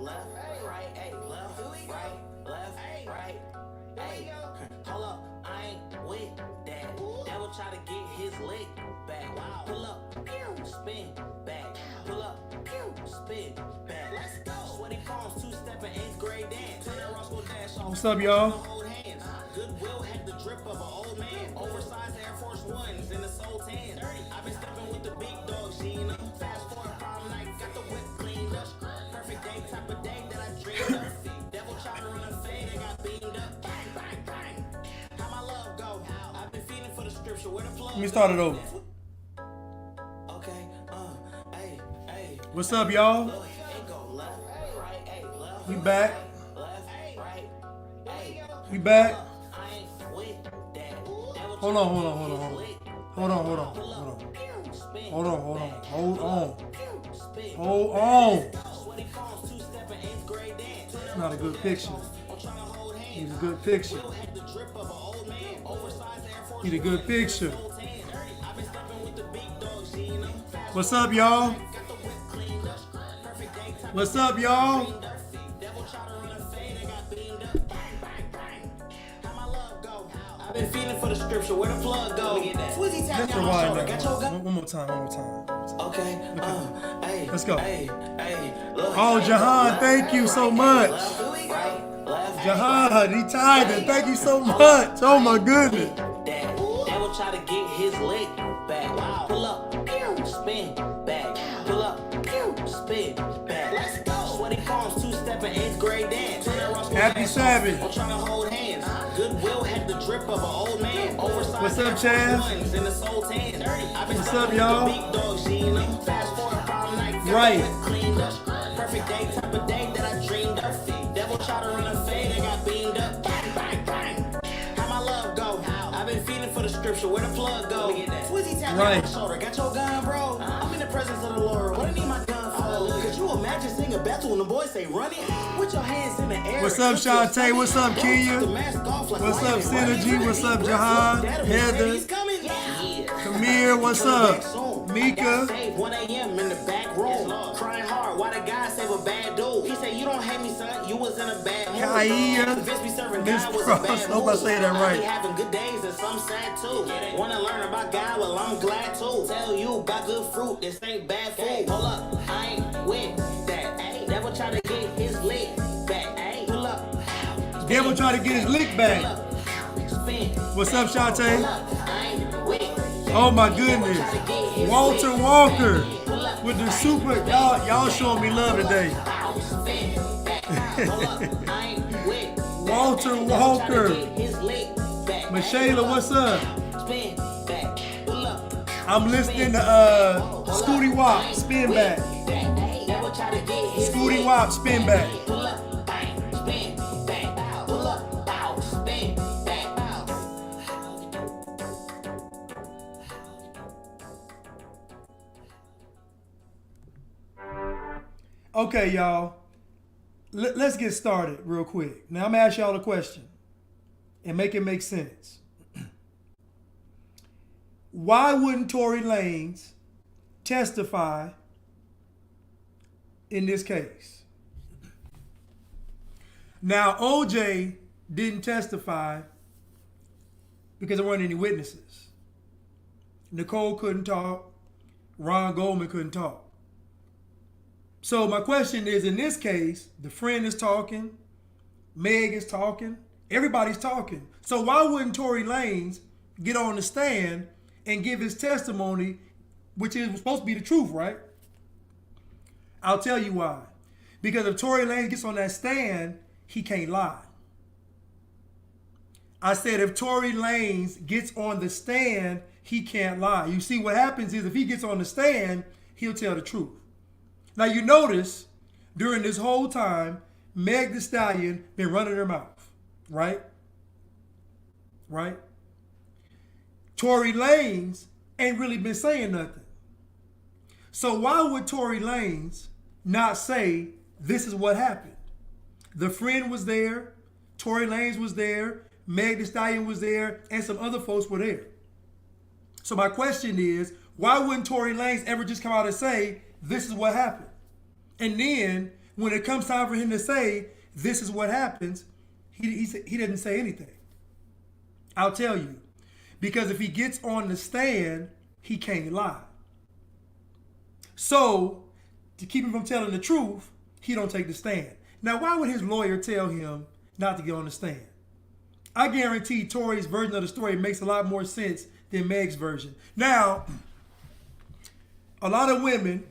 left, right, hey, left, right, left, right, hey. Hold up, I ain't with that. Devil try to get his lick back. Pull up, pew, spin back. Pull up, pew, spin back. Let's go. Sweaty palms, two-step in 8th grade dance. Interracial dash off. What's up, y'all? Hold hands. Goodwill had the drip of an old man. Oversized Air Force Ones in the soul tan. I've been stepping with the big dogs, Gina. Fast forward prom night, got the whip cleaned up. Perfect day, type of day that I dreamed of. Devil tried to run a fade and got beamed up. Bang, bang, bang. How my love go? I've been feeding for the scripture. Where the plug? Let me start it over. Okay, hey, hey. What's up, y'all? It go left, right, hey, left. We back. Left, right, hey. We back. I ain't with that. Hold on. It's not a good picture. Need a good picture. Need a good picture. What's up, y'all? What's up, y'all? I've been feeling for the scripture. Where the plug go? Swizzy tap Let's down my rewind shoulder. Got your that. gun. One more time. Okay, hey. Let's go. Hey, look. Oh, Jahan, thank you so much. Left, Jahan, he tithing. Thank you so much. Oh my goodness. That will try to get his lick back. Pull up, pew, spin back. Pull up, pew, spin back. Let's go. Sweaty palms, two-step in 8th grade dance. Happy Sabbath. I'm trying to hold hands. Goodwill had the drip of an old man. Oversized What's up, Chaz? in the soul tan. What's up, y'all? Big dog, Gina. Fast forward prom night. Right. Cleaned up. Perfect day, type of day that I dreamed of. Devil tried to run a fade and got beamed up. Bang, bang, bang. How my love go? I've been feeding for the scripture. Where the plug go? Swizzy tap Right. on my shoulder. Got your gun, bro? I'm in the presence of the Lord. What I need my gun for? Could you imagine singing a battle when the boys say run it? With your hands in the air. What's up, Shantae? What's up, Kenya? What's up, Synergy? What's up, Jahan? Heather? Kamir, what's up? Mika? 1 a.m. in the back room. Crying hard. Why the guy save a bad dude? He said, you don't hate me, son. You was in a bad mood. Kaya? Vince be serving Miss God was a Cross. bad Hope I mood. say that I right. be having good days and some sad too. Wanna learn about God? Well, I'm glad too. Tell you about good fruit. This ain't bad food. Hold up. I ain't with that. Devil try to get his lick back. Pull up. Devil try to get his lick back. What's up, Shantae? Oh my goodness. Walter Walker with the super. Y'all showing me love today. Walter Walker. Michaela, what's up? I'm listening to Scooty Wop, Spin Back. Scooty Wop, Spin Back. Okay, y'all. Let's get started real quick. Now I'm gonna ask y'all a question and make it make sense. Why wouldn't Tory Lanez testify in this case? Now, OJ didn't testify because there weren't any witnesses. Nicole couldn't talk. Ron Goldman couldn't talk. So my question is, in this case, the friend is talking, Meg is talking, everybody's talking. So why wouldn't Tory Lanez get on the stand and give his testimony, which is supposed to be the truth, right? I'll tell you why. Because if Tory Lanez gets on that stand, he can't lie. I said if Tory Lanez gets on the stand, he can't lie. You see, what happens is if he gets on the stand, he'll tell the truth. Now you notice during this whole time, Meg Thee Stallion been running her mouth, right? Right? Tory Lanez ain't really been saying nothing. So why would Tory Lanez not say this is what happened? The friend was there, Tory Lanez was there, Meg Thee Stallion was there, and some other folks were there. So my question is, why wouldn't Tory Lanez ever just come out and say, this is what happened? And then when it comes time for him to say, this is what happens, he didn't say anything. I'll tell you. Because if he gets on the stand, he can't lie. So, to keep him from telling the truth, he don't take the stand. Now, why would his lawyer tell him not to get on the stand? I guarantee Tory's version of the story makes a lot more sense than Meg's version. Now, a lot of women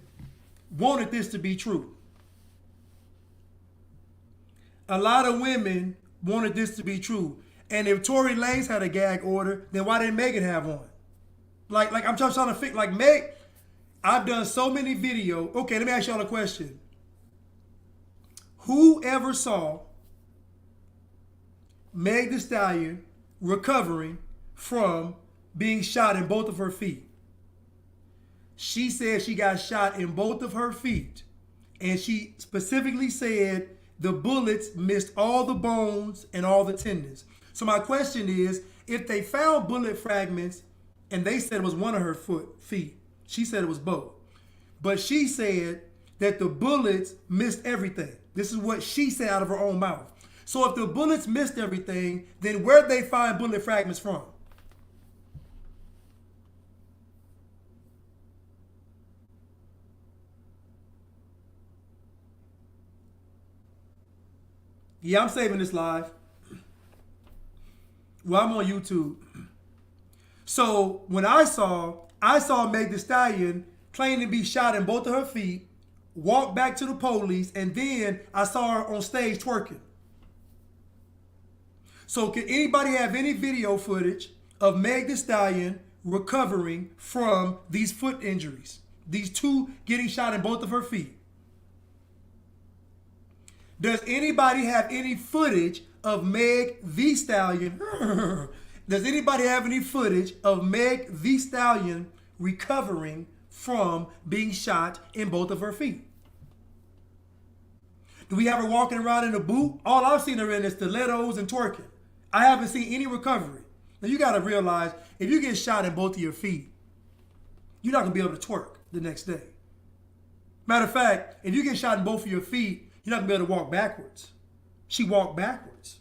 wanted this to be true. A lot of women wanted this to be true. And if Tory Lanez had a gag order, then why didn't Megan have one? Like I'm just trying to figure, like Meg, I've done so many videos. Okay, let me ask y'all a question. Who ever saw Meg Thee Stallion recovering from being shot in both of her feet? She said she got shot in both of her feet. And she specifically said the bullets missed all the bones and all the tendons. So my question is, if they found bullet fragments and they said it was one of her feet, she said it was both. But she said that the bullets missed everything. This is what she said out of her own mouth. So if the bullets missed everything, then where'd they find bullet fragments from? Yeah, I'm saving this live. Well, I'm on YouTube. So when I saw Meg Thee Stallion claiming to be shot in both of her feet, walk back to the police, and then I saw her on stage twerking. So can anybody have any video footage of Meg Thee Stallion recovering from these foot injuries? These two getting shot in both of her feet. Does anybody have any footage of Meg Thee Stallion? Does anybody have any footage of Meg Thee Stallion recovering from being shot in both of her feet? Do we have her walking around in a boot? All I've seen her in is stilettos and twerking. I haven't seen any recovery. Now you got to realize, if you get shot in both of your feet, you're not going to be able to twerk the next day. Matter of fact, if you get shot in both of your feet, you're not going to be able to walk backwards. She walked backwards.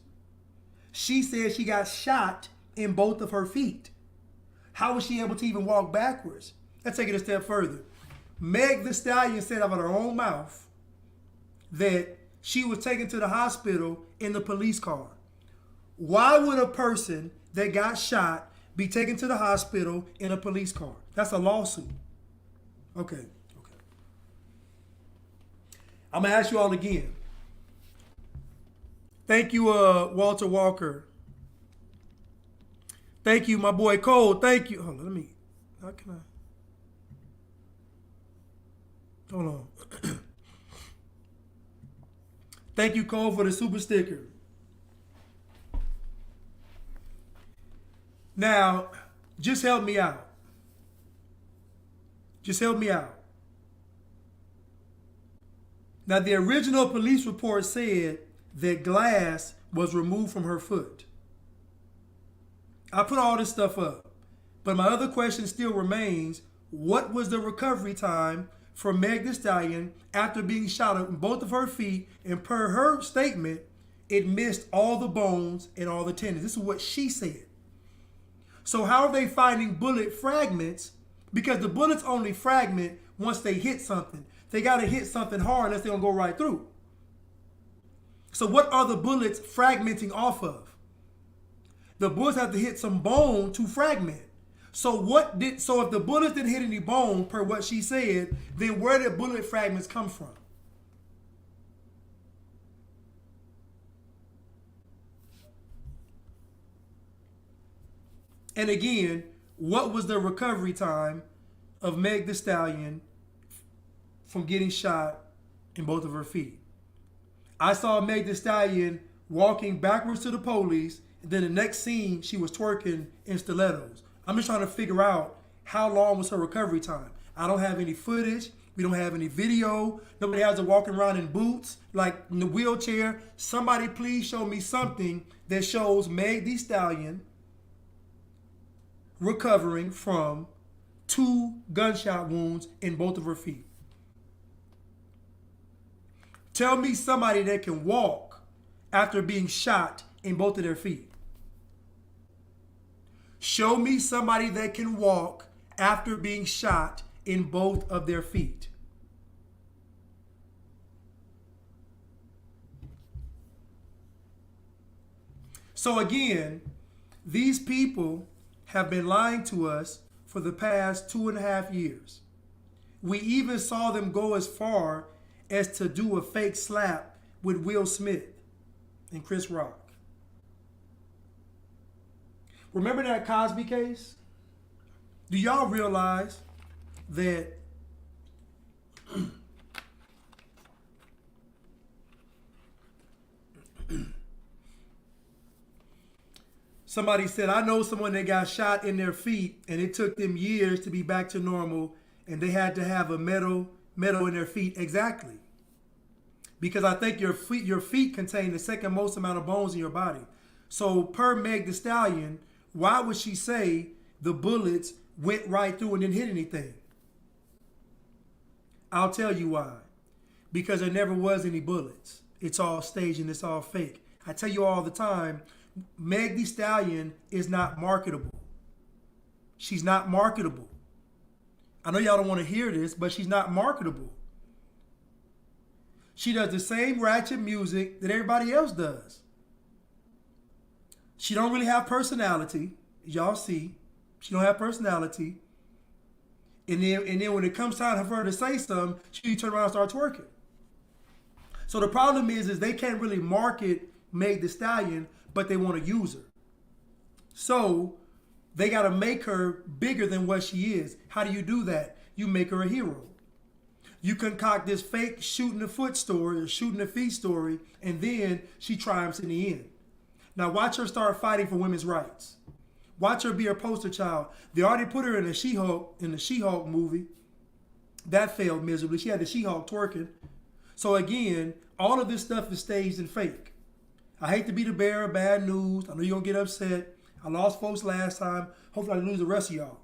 She said she got shot in both of her feet. How was she able to even walk backwards? Let's take it a step further. Meg Thee Stallion said out of her own mouth that she was taken to the hospital in the police car. Why would a person that got shot be taken to the hospital in a police car? That's a lawsuit. Okay. I'm going to ask you all again. Thank you, Walter Walker. Thank you, my boy Cole. Thank you. Hold on, how can I? Hold on. Thank you, Cole, for the super sticker. Now, just help me out. Just help me out. Now, the original police report said that glass was removed from her foot. I put all this stuff up. But my other question still remains, what was the recovery time for Meg Thee Stallion after being shot in both of her feet? And per her statement, it missed all the bones and all the tendons. This is what she said. So how are they finding bullet fragments? Because the bullets only fragment once they hit something. They got to hit something hard unless they're going to go right through. So what are the bullets fragmenting off of? The bullets have to hit some bone to fragment. So if the bullets didn't hit any bone, per what she said, then where did bullet fragments come from? And again, what was the recovery time of Meg Thee Stallion from getting shot in both of her feet? I saw Meg Thee Stallion walking backwards to the police, and then the next scene, she was twerking in stilettos. I'm just trying to figure out how long was her recovery time. I don't have any footage. We don't have any video. Nobody has her walking around in boots, like in the wheelchair. Somebody please show me something that shows Meg Thee Stallion recovering from 2 gunshot wounds in both of her feet. Tell me somebody that can walk after being shot in both of their feet. Show me somebody that can walk after being shot in both of their feet. So again, these people have been lying to us for the past 2.5 years. We even saw them go as far as to do a fake slap with Will Smith and Chris Rock. Remember that Cosby case? Do y'all realize that somebody said, I know someone that got shot in their feet and it took them years to be back to normal and they had to have a metal in their feet? Exactly. Because I think your feet contain the second most amount of bones in your body. So per Meg Thee Stallion, why would she say the bullets went right through and didn't hit anything? I'll tell you why. Because there never was any bullets. It's all staged and it's all fake. I tell you all the time, Meg Thee Stallion is not marketable. She's not marketable. I know y'all don't want to hear this, but she's not marketable. She does the same ratchet music that everybody else does. She don't really have personality. Y'all see. She don't have personality. And then when it comes time for her to say something, she turn around and start twerking. So the problem is they can't really market Meg Thee Stallion, but they want to use her. So they got to make her bigger than what she is. How do you do that? You make her a hero. You concoct this fake shooting the foot story or shooting the feet story, and then she triumphs in the end. Now watch her start fighting for women's rights. Watch her be her poster child. They already put her in the She-Hulk movie. That failed miserably. She had the She-Hulk twerking. So again, all of this stuff is staged and fake. I hate to be the bearer of bad news. I know you're going to get upset. I lost folks last time. Hopefully I lose the rest of y'all.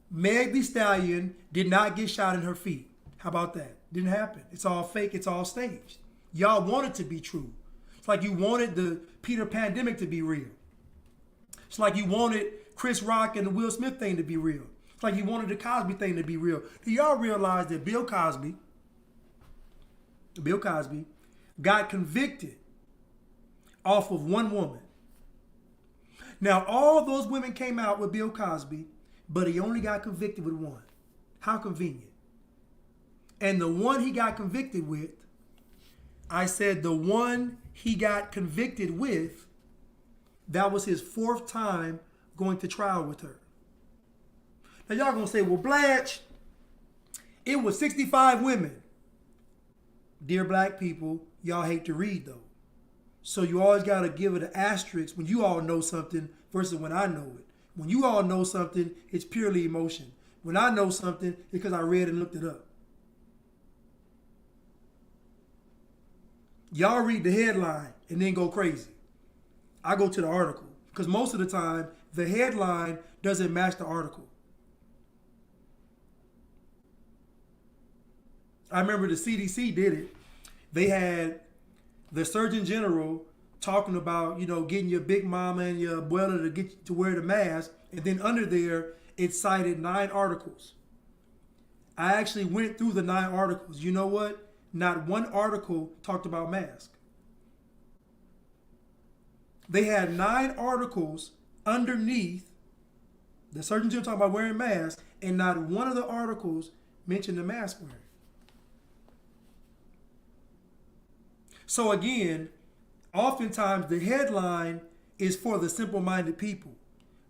Meg Thee Stallion did not get shot in her feet. How about that? Didn't happen. It's all fake. It's all staged. Y'all want it to be true. It's like you wanted the Peter Pandemic to be real. It's like you wanted Chris Rock and the Will Smith thing to be real. It's like you wanted the Cosby thing to be real. Do y'all realize that Bill Cosby got convicted off of one woman? Now, all those women came out with Bill Cosby, but he only got convicted with one. How convenient. And the one he got convicted with, I said the one he got convicted with, that was his 4th time going to trial with her. Now y'all gonna say, well, Blanche, it was 65 women. Dear black people, y'all hate to read though. So you always gotta give it an asterisk when you all know something versus when I know it. When you all know something, it's purely emotion. When I know something, it's because I read and looked it up. Y'all read the headline and then go crazy. I go to the article because most of the time the headline doesn't match the article. I remember the CDC did it. They had the Surgeon General talking about, getting your big mama and your abuela to get you to wear the mask. And then under there, it cited 9 articles. I actually went through the 9 articles. You know what? Not one article talked about masks. They had 9 articles underneath the Surgeon General talking about wearing masks, and not one of the articles mentioned the mask wearing. So again, oftentimes the headline is for the simple-minded people.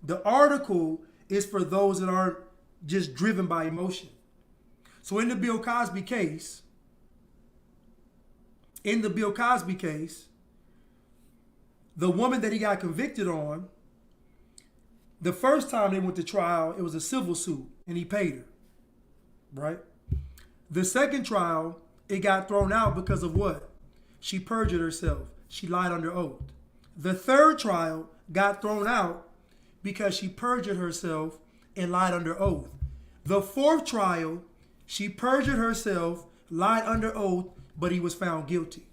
The article is for those that aren't just driven by emotion. So in the Bill Cosby case, the woman that he got convicted on, the first time they went to trial, it was a civil suit, and he paid her, right? The second trial, it got thrown out because of what? She perjured herself. She lied under oath. The third trial got thrown out because she perjured herself and lied under oath. The fourth trial, she perjured herself, lied under oath, but he was found guilty.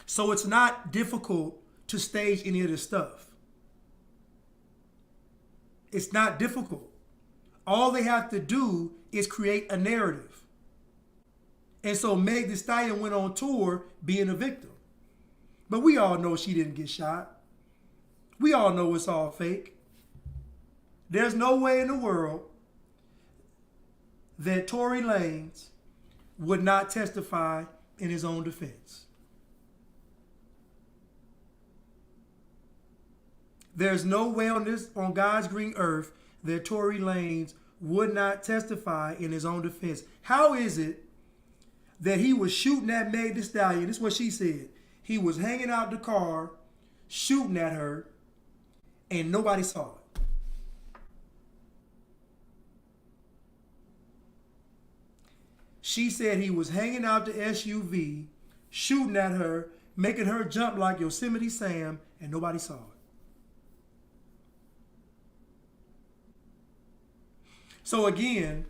So it's not difficult to stage any of this stuff. It's not difficult. All they have to do is create a narrative. And so Meg Thee Stallion went on tour being a victim. But we all know she didn't get shot. We all know it's all fake. There's no way in the world that Tory Lanez would not testify in his own defense. There's no way on God's green earth that Tory Lanez would not testify in his own defense. How is it that he was shooting at Meg Thee Stallion? This is what she said. He was hanging out the car, shooting at her, and nobody saw it. She said he was hanging out the SUV, shooting at her, making her jump like Yosemite Sam, and nobody saw it. So again,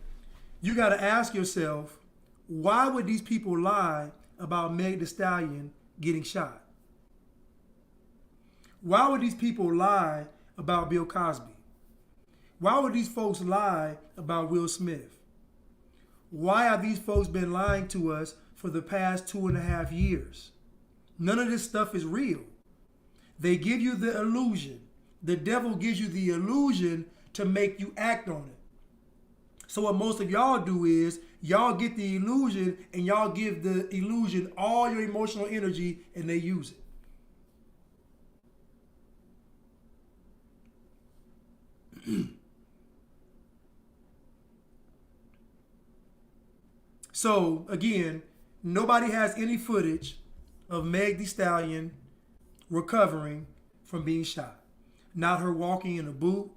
you got to ask yourself, why would these people lie about Meg Thee Stallion getting shot? Why would these people lie about Bill Cosby? Why would these folks lie about Will Smith? Why have these folks been lying to us for the past 2.5 years? None of this stuff is real. They give you the illusion. The devil gives you the illusion to make you act on it. So what most of y'all do is y'all get the illusion and y'all give the illusion all your emotional energy and they use it. So again, nobody has any footage of Meg Thee Stallion recovering from being shot. Not her walking in a boot,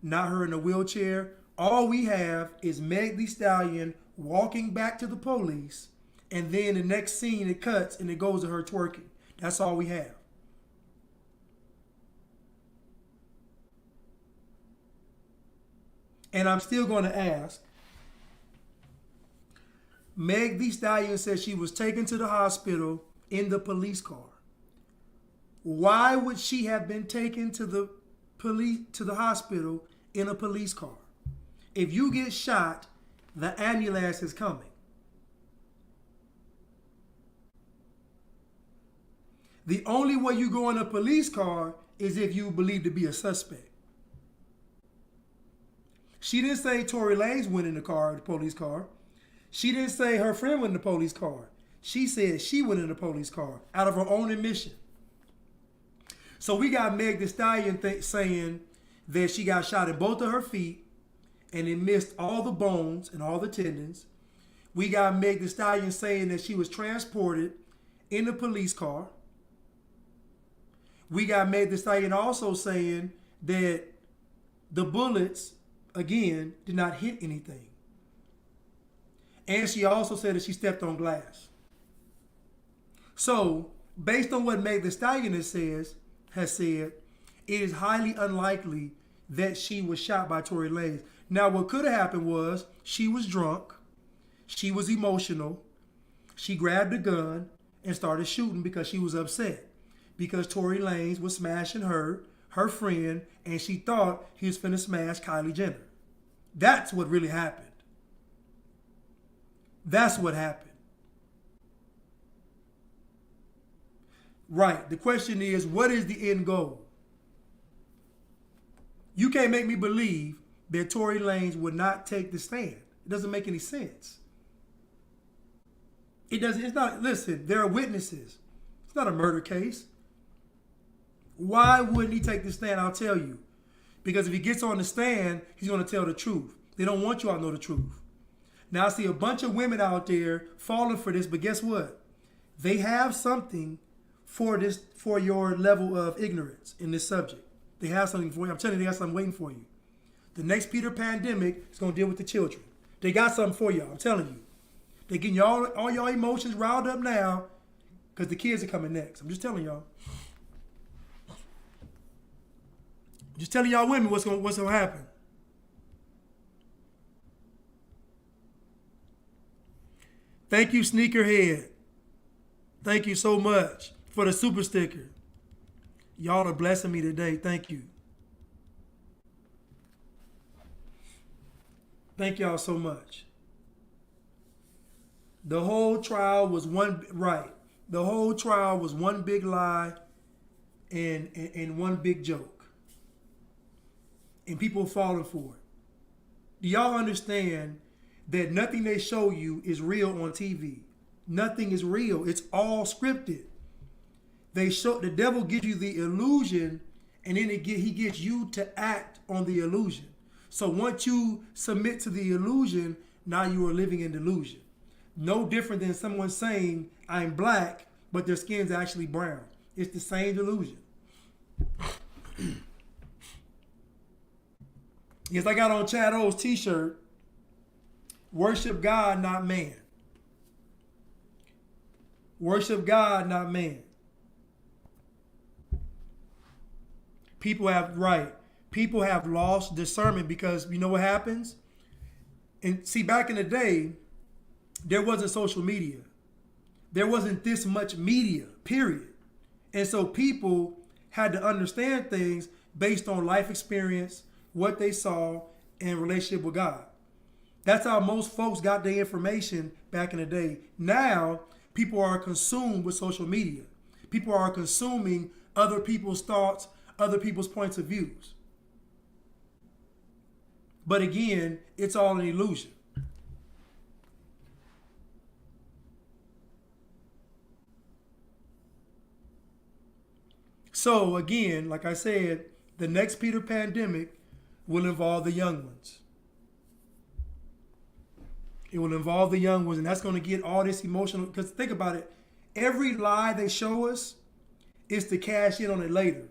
not her in a wheelchair. All we have is Meg Thee Stallion walking back to the police, and then the next scene it cuts and it goes to her twerking. That's all we have. And I'm still going to ask, Meg Thee Stallion says she was taken to the hospital in the police car. Why would she have been taken to the hospital in a police car? If you get shot, the ambulance is coming. The only way you go in a police car is if you believe to be a suspect. She didn't say Tory Lanez went in the car, the police car. She didn't say her friend went in the police car. She said she went in the police car out of her own admission. So we got Meg Thee Stallion saying that she got shot in both of her feet and it missed all the bones and all the tendons. We got Meg Thee Stallion saying that she was transported in a police car. We got Meg Thee Stallion also saying that the bullets, again, did not hit anything. And she also said that she stepped on glass. So, based on what Meg Thee Stallion has said, it is highly unlikely that she was shot by Tory Lanez. Now, what could have happened was she was drunk, she was emotional, she grabbed a gun and started shooting because she was upset. Because Tory Lanez was smashing her friend, and she thought he was finna smash Kylie Jenner. That's what really happened. That's what happened. Right. The question is, what is the end goal? You can't make me believe that Tory Lanez would not take the stand. It doesn't make any sense. It doesn't. It's not. Listen, there are witnesses. It's not a murder case. Why wouldn't he take the stand? I'll tell you. Because if he gets on the stand, he's going to tell the truth. They don't want you all to know the truth. Now, I see a bunch of women out there falling for this, but guess what? They have something for your level of ignorance in this subject. They have something for you. I'm telling you, they got something waiting for you. The next Peter pandemic is going to deal with the children. They got something for y'all. I'm telling you. They're getting all your emotions riled up now because the kids are coming next. I'm just telling y'all. Just telling y'all women what's going to happen. Thank you, Sneakerhead. Thank you so much for the super sticker. Y'all are blessing me today. Thank you. Thank y'all so much. The whole trial was one big lie and one big joke. And people falling for it. Do y'all understand that nothing they show you is real on TV? Nothing is real. It's all scripted. The devil gives you the illusion, and then he gets you to act on the illusion. So once you submit to the illusion, now you are living in delusion. No different than someone saying, I'm black, but their skin's actually brown. It's the same delusion. Yes, I got on Chad O's t-shirt, worship God, not man. Worship God, not man. People have lost discernment because you know what happens? And see, back in the day, there wasn't social media. There wasn't this much media, period. And so people had to understand things based on life experience, what they saw, and relationship with God. That's how most folks got their information back in the day. Now, people are consumed with social media. People are consuming other people's thoughts, other people's points of views. But again, it's all an illusion. So again, like I said, the next Peter pandemic will involve the young ones. It will involve the young ones, and that's going to get all this emotional, because think about it, every lie they show us is to cash in on it later.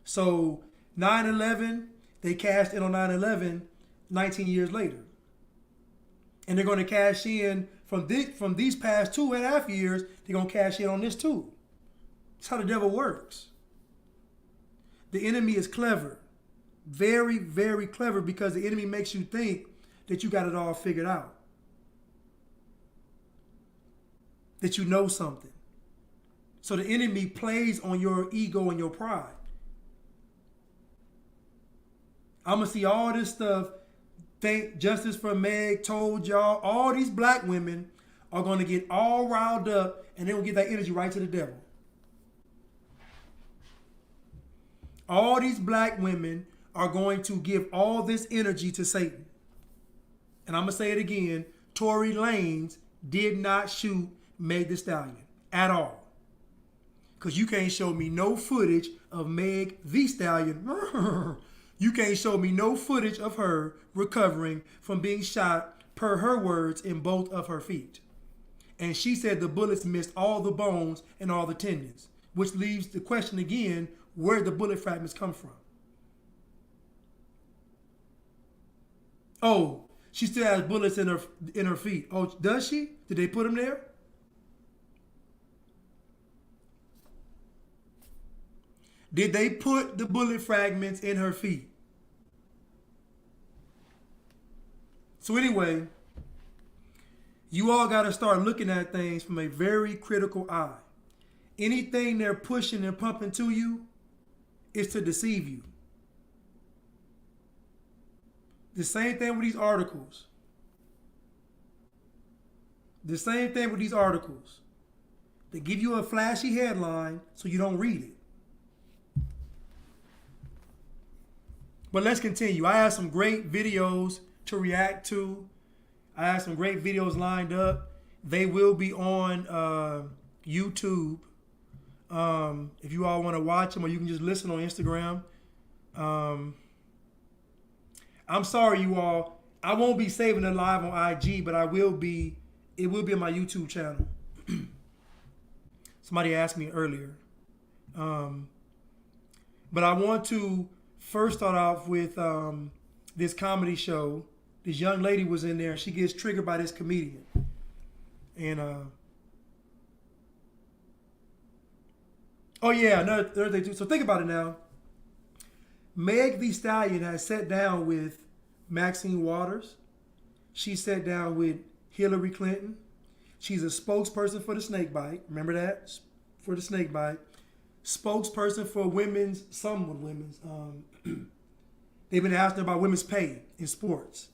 So 9/11, they cashed in on 9/11 19 years later. And they're going to cash in from these past 2.5 years, they're going to cash in on this too. That's how the devil works. The enemy is clever. Very, very clever, because the enemy makes you think that you got it all figured out. That you know something. So the enemy plays on your ego and your pride. I'm going to see all this stuff. Thank Justice for Meg told y'all. All these black women are going to get all riled up, and they're going to give that energy right to the devil. All these black women are going to give all this energy to Satan. And I'm going to say it again. Tory Lanez did not shoot Meg Thee Stallion at all. Because you can't show me no footage of Meg Thee Stallion. You can't show me no footage of her recovering from being shot, per her words, in both of her feet. And she said the bullets missed all the bones and all the tendons, which leaves the question again, where the bullet fragments come from. Oh, she still has bullets in her feet. Oh, does she? Did they put them there? Did they put the bullet fragments in her feet? So anyway, you all got to start looking at things from a very critical eye. Anything they're pushing and pumping to you is to deceive you. The same thing with these articles. The same thing with these articles. They give you a flashy headline so you don't read it. But let's continue. I have some great videos to react to. I have some great videos lined up. They will be on YouTube. If you all want to watch them, or you can just listen on Instagram. I'm sorry, you all. I won't be saving it live on IG, but it will be on my YouTube channel. Somebody asked me earlier. But I want to first start off with this comedy show. This young lady was in there, and she gets triggered by this comedian. And oh yeah, another thing too. So think about it now. Meg Thee Stallion has sat down with Maxine Waters. She sat down with Hillary Clinton. She's a spokesperson for the snake bite. Remember that? For the snake bite. Spokesperson for some women's. They've been asking about women's pay in sports.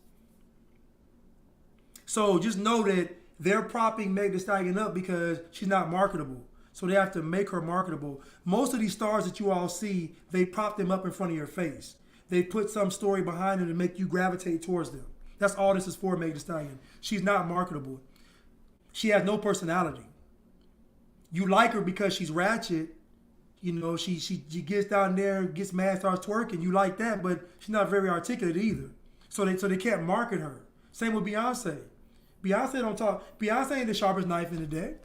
So just know that they're propping Meg Thee Stallion up because she's not marketable. So they have to make her marketable. Most of these stars that you all see, they prop them up in front of your face. They put some story behind them to make you gravitate towards them. That's all this is for, Meg Thee Stallion. She's not marketable. She has no personality. You like her because she's ratchet. You know, she gets down there and gets mad, starts twerking. You like that, but she's not very articulate either. So they can't market her. Same with Beyonce. Beyonce don't talk. Beyonce ain't the sharpest knife in the deck.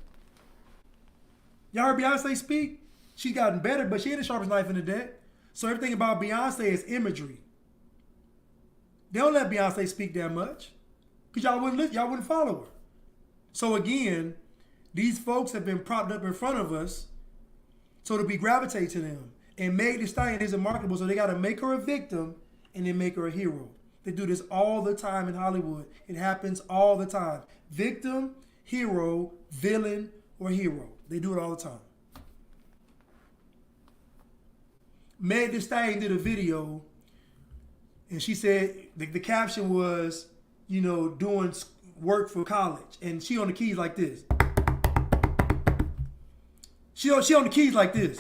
Y'all heard Beyonce speak? She's gotten better, but she ain't the sharpest knife in the deck. So everything about Beyonce is imagery. They don't let Beyonce speak that much because y'all wouldn't follow her. So again, these folks have been propped up in front of us so that we gravitate to them. And Meg Thee Stallion isn't marketable, so they got to make her a victim and then make her a hero. They do this all the time in Hollywood. It happens all the time. Victim, hero, villain, or hero. They do it all the time. Meg Thee Stallion did a video, and she said the caption was, you know, doing work for college, and she on the keys like this. She on the keys like this.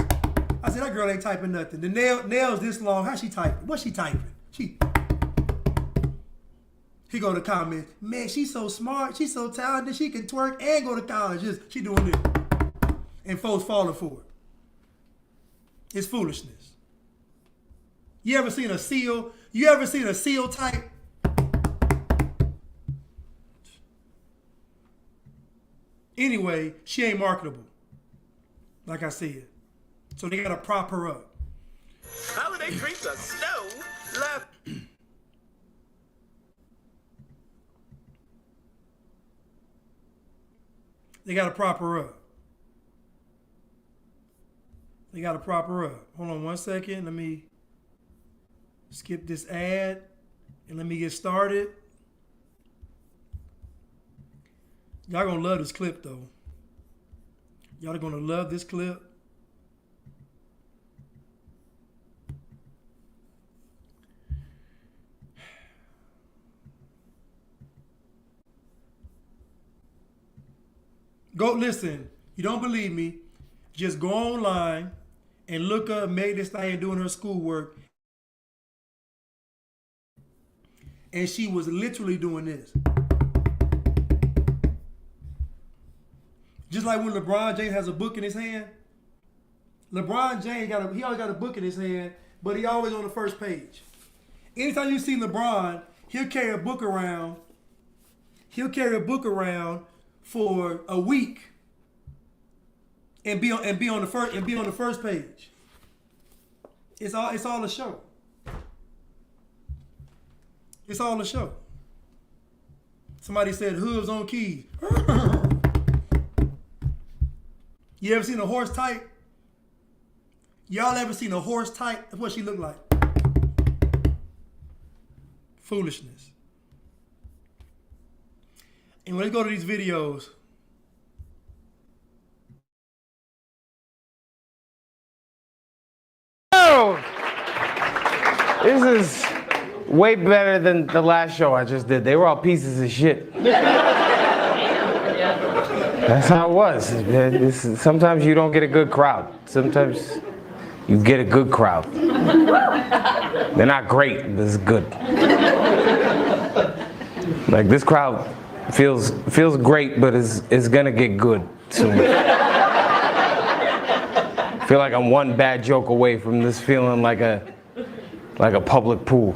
I said, that girl ain't typing nothing. The nails this long. How she typing? What's she typing? He go to comment, man, she's so smart, she's so talented, she can twerk and go to college. She doing this. And folks falling for it. It's foolishness. You ever seen a seal? You ever seen a seal type? Anyway, she ain't marketable. Like I said. So they gotta prop her up. Holiday treats are so left. They gotta prop her up. They gotta prop her up. Hold on 1 second. Let me skip this ad and let me get started. Y'all gonna love this clip though. Y'all are gonna love this clip. Go listen. You don't believe me? Just go online and look up Meg Thee Stallion doing her schoolwork. And she was literally doing this. Just like when LeBron James has a book in his hand. LeBron James he always got a book in his hand, but he always on the first page. Anytime you see LeBron, he'll carry a book around. He'll carry a book around for a week and be on the first page. It's all a show. It's all a show. Somebody said hooves on keys. You ever seen a horse type? Y'all ever seen a horse type? That's what she looked like. Foolishness. And let's go to these videos. Oh, this is way better than the last show I just did. They were all pieces of shit. That's how it was. Sometimes you don't get a good crowd. Sometimes you get a good crowd. They're not great, but it's good. Like this crowd feels great, but is gonna get good soon. I feel like I'm one bad joke away from this feeling like a public pool.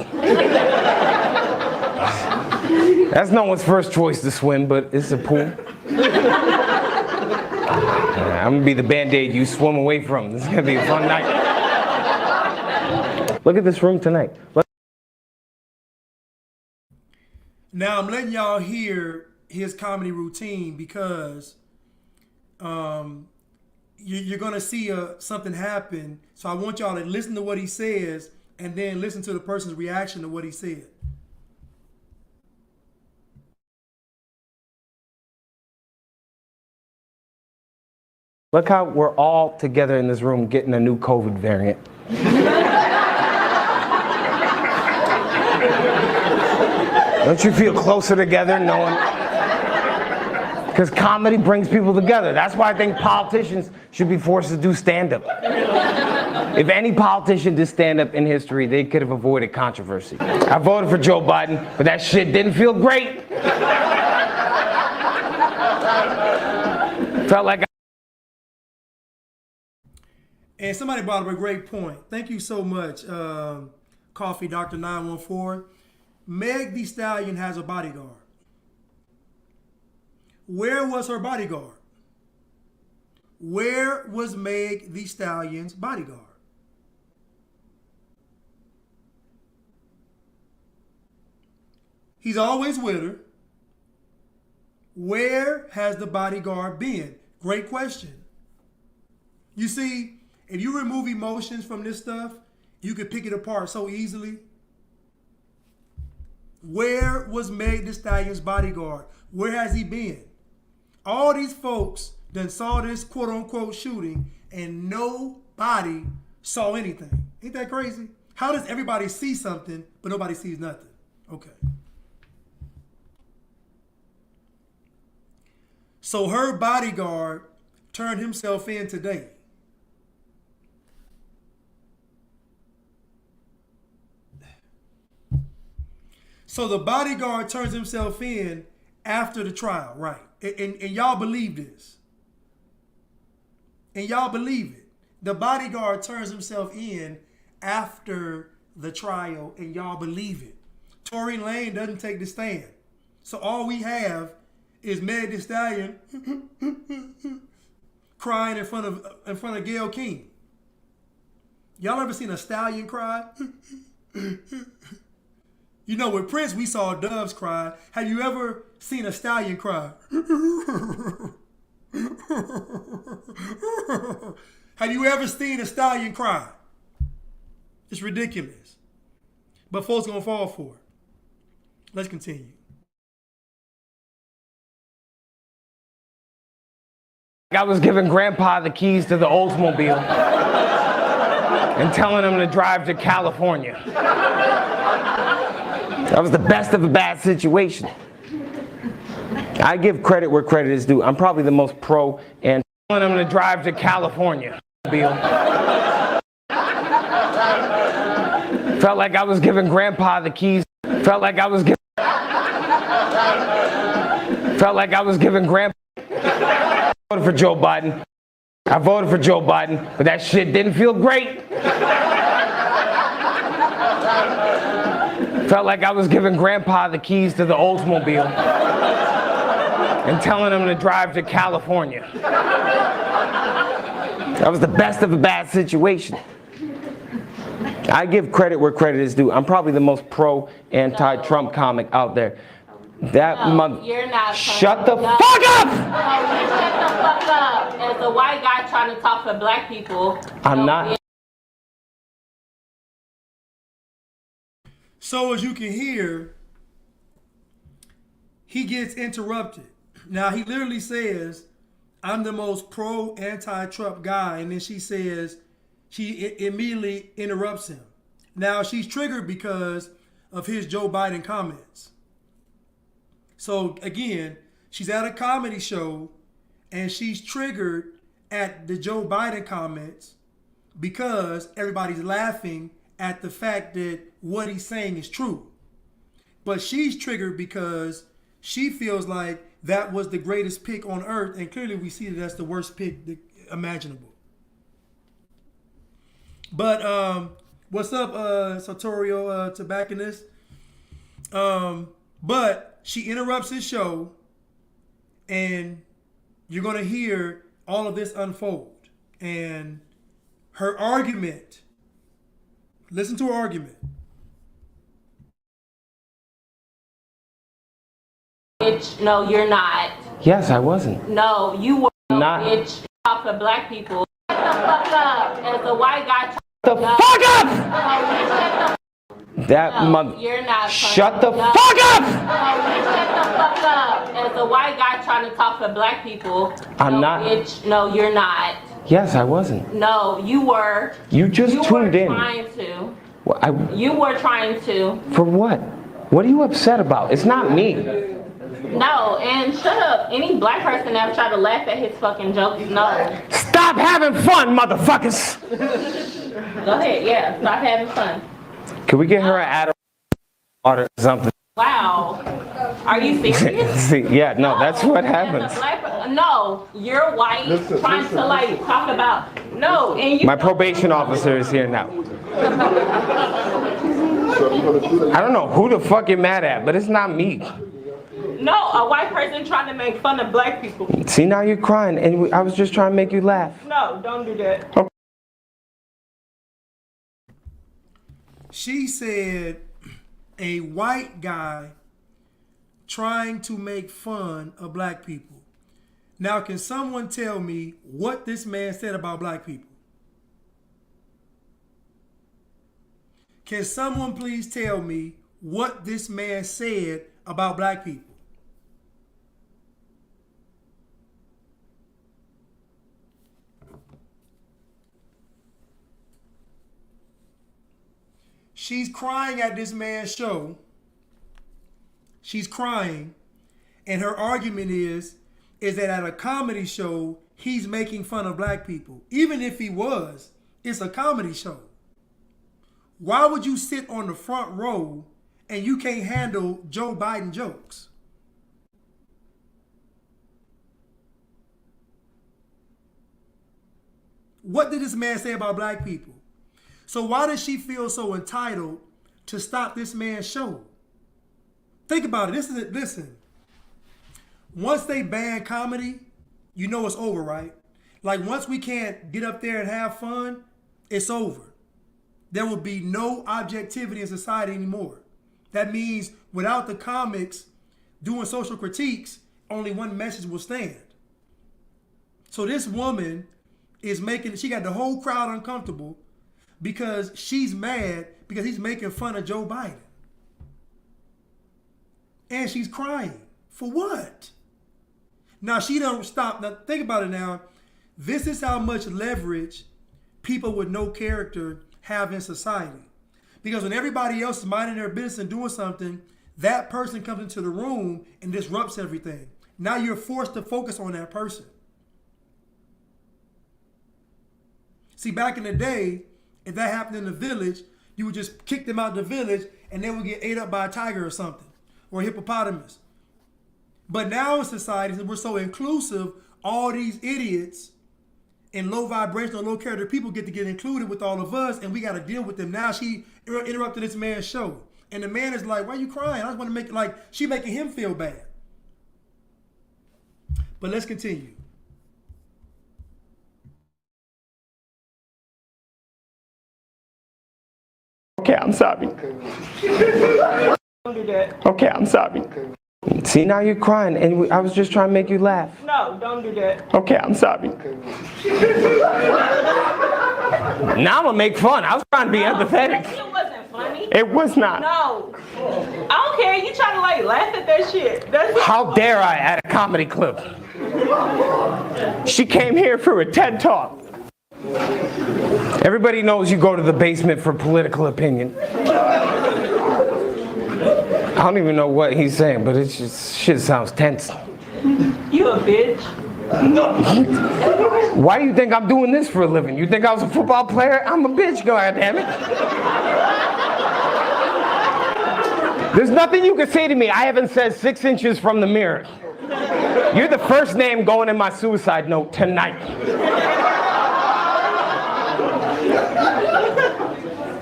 That's no one's first choice to swim, but it's a pool. I'm gonna be the Band-Aid you swim away from. This is gonna be a fun night. Look at this room tonight. Now I'm letting y'all hear his comedy routine because you're gonna see something happen. So I want y'all to listen to what he says and then listen to the person's reaction to what he said. Look how we're all together in this room getting a new COVID variant. Don't you feel closer together knowing? Because comedy brings people together. That's why I think politicians should be forced to do stand-up. If any politician did stand-up in history, they could have avoided controversy. I voted for Joe Biden, but that shit didn't feel great. Felt like And somebody brought up a great point. Thank you so much, Coffee Dr. 914. Meg Thee Stallion has a bodyguard. Where was her bodyguard? Where was Meg Thee Stallion's bodyguard? He's always with her. Where has the bodyguard been? Great question. You see, if you remove emotions from this stuff, you could pick it apart so easily. Where was Meg Thee Stallion's bodyguard? Where has he been? All these folks done saw this quote-unquote shooting and nobody saw anything. Ain't that crazy? How does everybody see something but nobody sees nothing? Okay. So her bodyguard turned himself in today. So the bodyguard turns himself in after the trial, right? And y'all believe this. And y'all believe it. The bodyguard turns himself in after the trial, and y'all believe it. Tory Lanez doesn't take the stand. So all we have is Meg Thee Stallion crying in front of Gayle King. Y'all ever seen a stallion cry? You know, with Prince, we saw doves cry. Have you ever seen a stallion cry? Have you ever seen a stallion cry? It's ridiculous. But folks gonna fall for it. Let's continue. I was giving Grandpa the keys to the Oldsmobile and telling him to drive to California. That was the best of a bad situation. I give credit where credit is due. I'm probably the most pro and telling him to drive to California. Felt like I was giving Grandpa the keys. Felt like I was giving Grandpa. I voted for Joe Biden. I voted for Joe Biden, but that shit didn't feel great. Felt like I was giving Grandpa the keys to the Oldsmobile and telling him to drive to California. That was the best of a bad situation. I give credit where credit is due. I'm probably the most pro anti-Trump comic out there. You're not. Shut the fuck up! No, you shut the fuck up. As a white guy trying to talk for black people. I'm not. So as you can hear, he gets interrupted. Now he literally says, I'm the most pro anti-Trump guy. And then she says, she immediately interrupts him. Now she's triggered because of his Joe Biden comments. So again, she's at a comedy show and she's triggered at the Joe Biden comments because everybody's laughing at the fact that what he's saying is true. But she's triggered because she feels like that was the greatest pick on earth, and clearly we see that that's the worst pick imaginable. But what's up, Sartorio Tobacconist? But she interrupts his show, and you're gonna hear all of this unfold. And her argument, listen to her argument. Bitch, no, you're not. Yes, I wasn't. No, you were Not. bitch. Talk for black people. Shut the fuck up. As a white guy. The fuck up! No, you shut the That No, mother. you're not. Shut the No. fuck up! No, you shut the fuck up. As a white guy trying to talk to black people. I'm no, not. Bitch, no, you're not. Yes, I wasn't. No, you were. You just tuned in. You were trying to. Well, You were trying to. for what? What are you upset about? It's not me. No, and shut up. Any black person ever tried to laugh at his fucking jokes? No. Stop having fun, motherfuckers! Go ahead, yeah. Stop having fun. Can we get her an Adderall or something? Wow. Are you serious? See, yeah, no, that's what As happens. a black, no, you're white trying to like talk about no, and you. My probation officer is here now. I don't know who the fuck you're mad at, but it's not me. No, a white person trying to make fun of black people. See, now you're crying, and I was just trying to make you laugh. No, don't do that. Okay. She said a white guy trying to make fun of black people. Now, can someone tell me what this man said about black people? Can someone please tell me what this man said about black people? She's crying at this man's show. She's crying. And her argument is that at a comedy show, he's making fun of black people. Even if he was, it's a comedy show. Why would you sit on the front row and you can't handle Joe Biden jokes? What did this man say about black people? So why does she feel so entitled to stop this man's show? Think about it. Listen. Once they ban comedy, you know it's over, right? Like once we can't get up there and have fun, it's over. There will be no objectivity in society anymore. That means without the comics doing social critiques, only one message will stand. So this woman she got the whole crowd uncomfortable because she's mad because he's making fun of Joe Biden. And she's crying. For what? Now she don't stop. Now think about it now. This is how much leverage people with no character have in society. Because when everybody else is minding their business and doing something, that person comes into the room and disrupts everything. Now you're forced to focus on that person. See, back in the day, if that happened in the village, you would just kick them out of the village and they would get ate up by a tiger or something, or a hippopotamus. But now in society, since we're so inclusive, all these idiots and low vibrational, low character people get included with all of us, and we got to deal with them. Now she interrupted this man's show. And the man is like, why are you crying? I just want to make it like she making him feel bad. But let's continue. Okay, I'm sorry. Don't do that. Okay, I'm sorry. See, now you're crying, and I was just trying to make you laugh. No, don't do that. Okay, I'm sorry. Now I'm gonna make fun. I was trying to be empathetic. It wasn't funny. It was not. No. I don't care. You trying to like laugh at that shit. That's How dare I at a comedy club? She came here for a TED Talk. Everybody knows you go to the basement for political opinion. I don't even know what he's saying, but it's just shit sounds tense. You a bitch. Why do you think I'm doing this for a living? You think I was a football player? I'm a bitch, goddammit. There's nothing you can say to me I haven't said 6 inches from the mirror. You're the first name going in my suicide note tonight.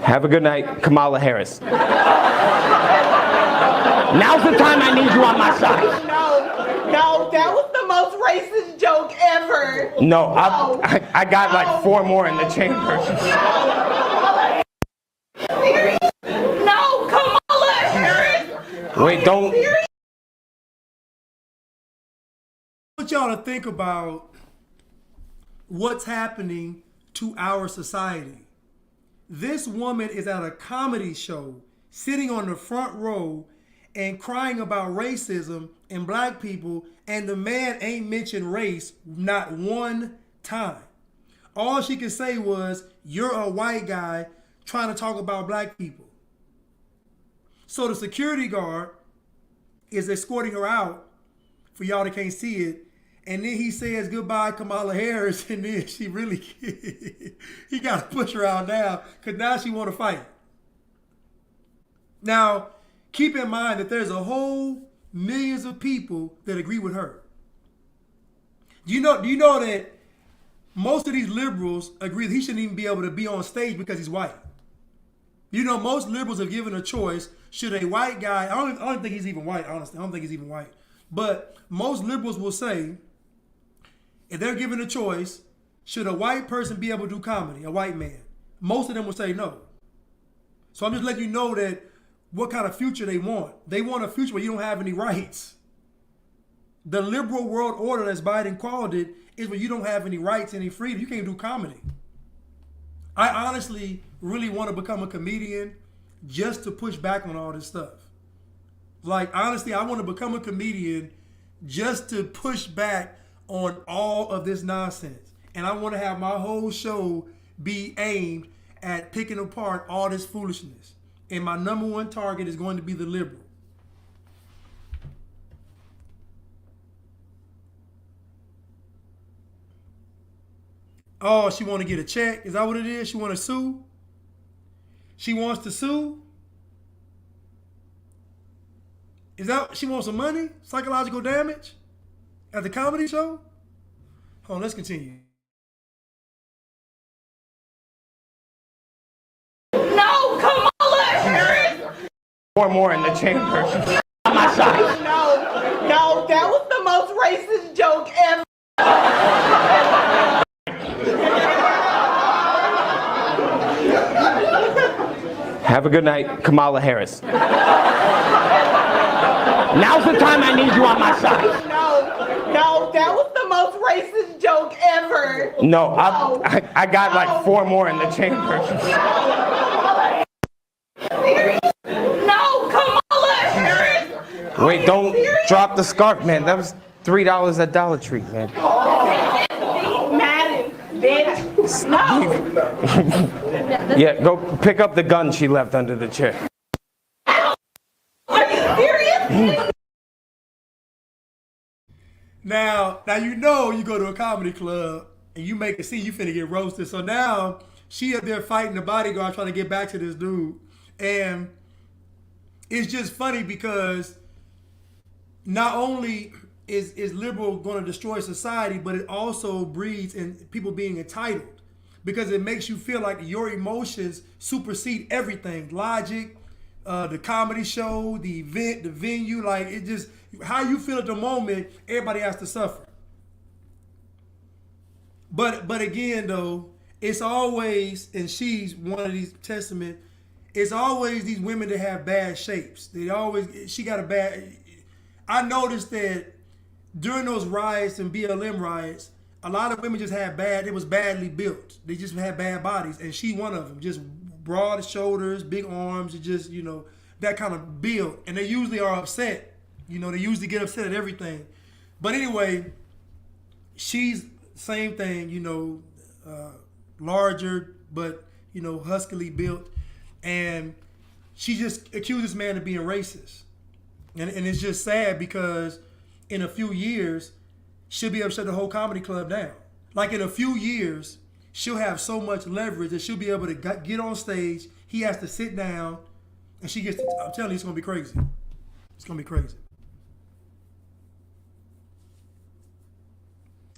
Have a good night, Kamala Harris. Now's the time I need you on my side. No, that was the most racist joke ever. No, I got like 4 more in the chamber. No, Kamala Harris. Wait, don't. I want y'all to think about what's happening to our society. This woman is at a comedy show sitting on the front row and crying about racism and black people, and the man ain't mentioned race not one time. All she could say was, you're a white guy trying to talk about black people. So the security guard is escorting her out, for y'all that can't see it, and then he says goodbye Kamala Harris, and then she really, he got to push her out now, because now she want to fight. Now, keep in mind that there's a whole millions of people that agree with her. Do you know that most of these liberals agree that he shouldn't even be able to be on stage because he's white? You know, most liberals have given a choice. Should a white guy, I don't think he's even white, honestly. I don't think he's even white. But most liberals will say, if they're given a choice, should a white person be able to do comedy, a white man? Most of them will say no. So I'm just letting you know that what kind of future they want. They want a future where you don't have any rights. The liberal world order, as Biden called it, is where you don't have any rights, any freedom. You can't do comedy. I honestly really want to become a comedian just to push back on all this stuff. Like, honestly, I want to become a comedian just to push back on all of this nonsense. And I want to have my whole show be aimed at picking apart all this foolishness. And my number one target is going to be the liberal. Oh, she want to get a check? Is that what it is? She want to sue? She wants to sue? Is that, she wants some money? Psychological damage? At the comedy show? Hold on, let's continue. No, Kamala Harris! Four more in the chamber. On my side. No, that was the most racist joke ever. Have a good night, Kamala Harris. Now's the time I need you on my side. No, that was the most racist joke ever. No, I got like four more in the chamber. No, Kamala Harris! Wait, don't drop the scarf, man. That was $3 at Dollar Tree, man. Madden, bitch. No! Yeah, go pick up the gun she left under the chair. Are you serious? Now you know you go to a comedy club and you make a scene, you finna get roasted. So now she up there fighting the bodyguard trying to get back to this dude. And it's just funny because not only is liberal going to destroy society, but it also breeds in people being entitled, because it makes you feel like your emotions supersede everything. Logic, the comedy show, the event, the venue, like it just, how you feel at the moment, everybody has to suffer. But again though, it's always, and she's one of these testament, it's always these women that have bad shapes. She got a bad, I noticed that during those riots and BLM riots, a lot of women just had it was badly built. They just had bad bodies, and she one of them. Just broad shoulders, big arms, and just, you know, that kind of build. And they usually are upset. You know, they usually get upset at everything. But anyway, she's same thing, you know, larger, but, you know, huskily built. And she just accused this man of being racist. And it's just sad because in a few years, she'll be able to shut the whole comedy club down. Like in a few years, she'll have so much leverage that she'll be able to get on stage. He has to sit down, and she gets to, I'm telling you, it's going to be crazy. It's going to be crazy.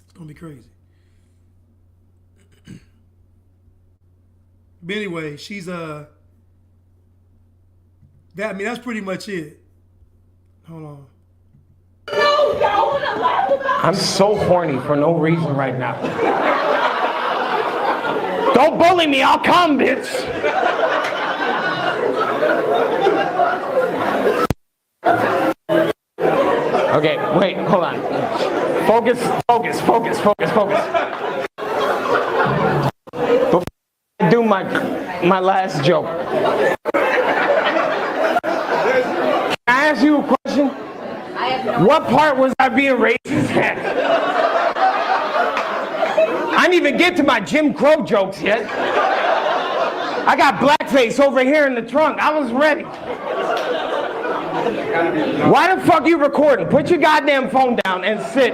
It's going to be crazy. But anyway, she's, that's pretty much it. Hold on. I'm so horny for no reason right now. Don't bully me, I'll come, bitch. Okay, wait, hold on. Focus. Before I do my last joke. ask you a question? I have no What part was I being racist at? I didn't even get to my Jim Crow jokes yet. I got blackface over here in the trunk. I was ready. Why the fuck you recording? Put your goddamn phone down and sit.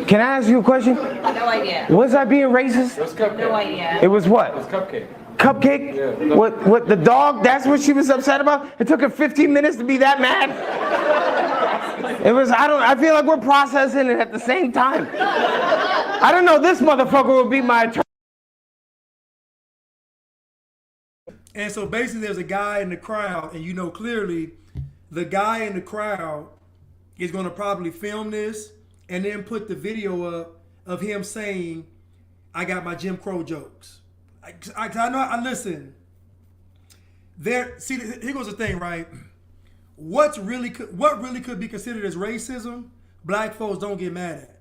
Can I ask you a question? No idea. Was I being racist? No idea. It was what? Cupcake. Cupcake? Yeah. What the dog? That's what she was upset about? It took her 15 minutes to be that mad? It was, I feel like we're processing it at the same time. I don't know, this motherfucker will be my attorney. And so basically there's a guy in the crowd, and you know clearly the guy in the crowd is going to probably film this and then put the video up of him saying, I got my Jim Crow jokes. I listen. Here goes the thing, right? What really could be considered as racism, black folks don't get mad at.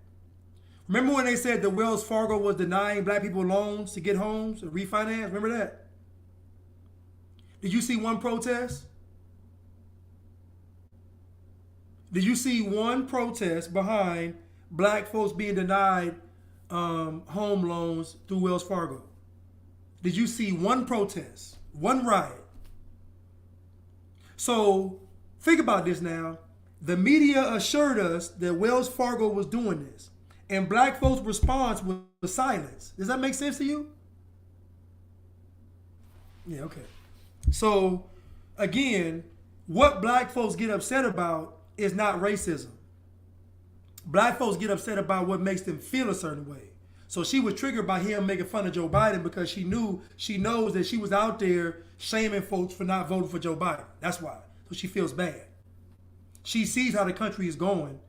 Remember when they said that Wells Fargo was denying black people loans to get homes or refinance? Remember that? Did you see one protest? Did you see one protest behind black folks being denied home loans through Wells Fargo? Did you see one protest, one riot? So think about this now. The media assured us that Wells Fargo was doing this, and black folks' response was silence. Does that make sense to you? Yeah, okay. So, again, what black folks get upset about is not racism. Black folks get upset about what makes them feel a certain way. So she was triggered by him making fun of Joe Biden because she knows that she was out there shaming folks for not voting for Joe Biden. That's why. So she feels bad. She sees how the country is going.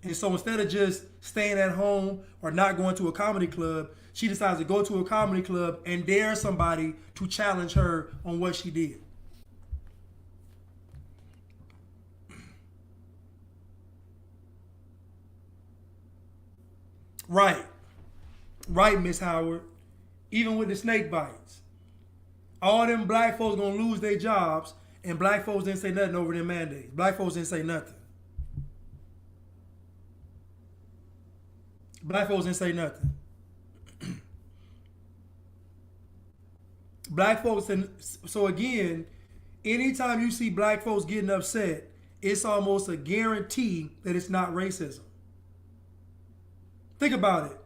And so instead of just staying at home or not going to a comedy club, she decides to go to a comedy club and dare somebody to challenge her on what she did. Right. Right, Miss Howard. Even with the snake bites. All them black folks gonna lose their jobs, and black folks didn't say nothing over their mandates. Black folks didn't say nothing. Black folks didn't say nothing. Black folks, and so again, anytime you see black folks getting upset, it's almost a guarantee that it's not racism. Think about it.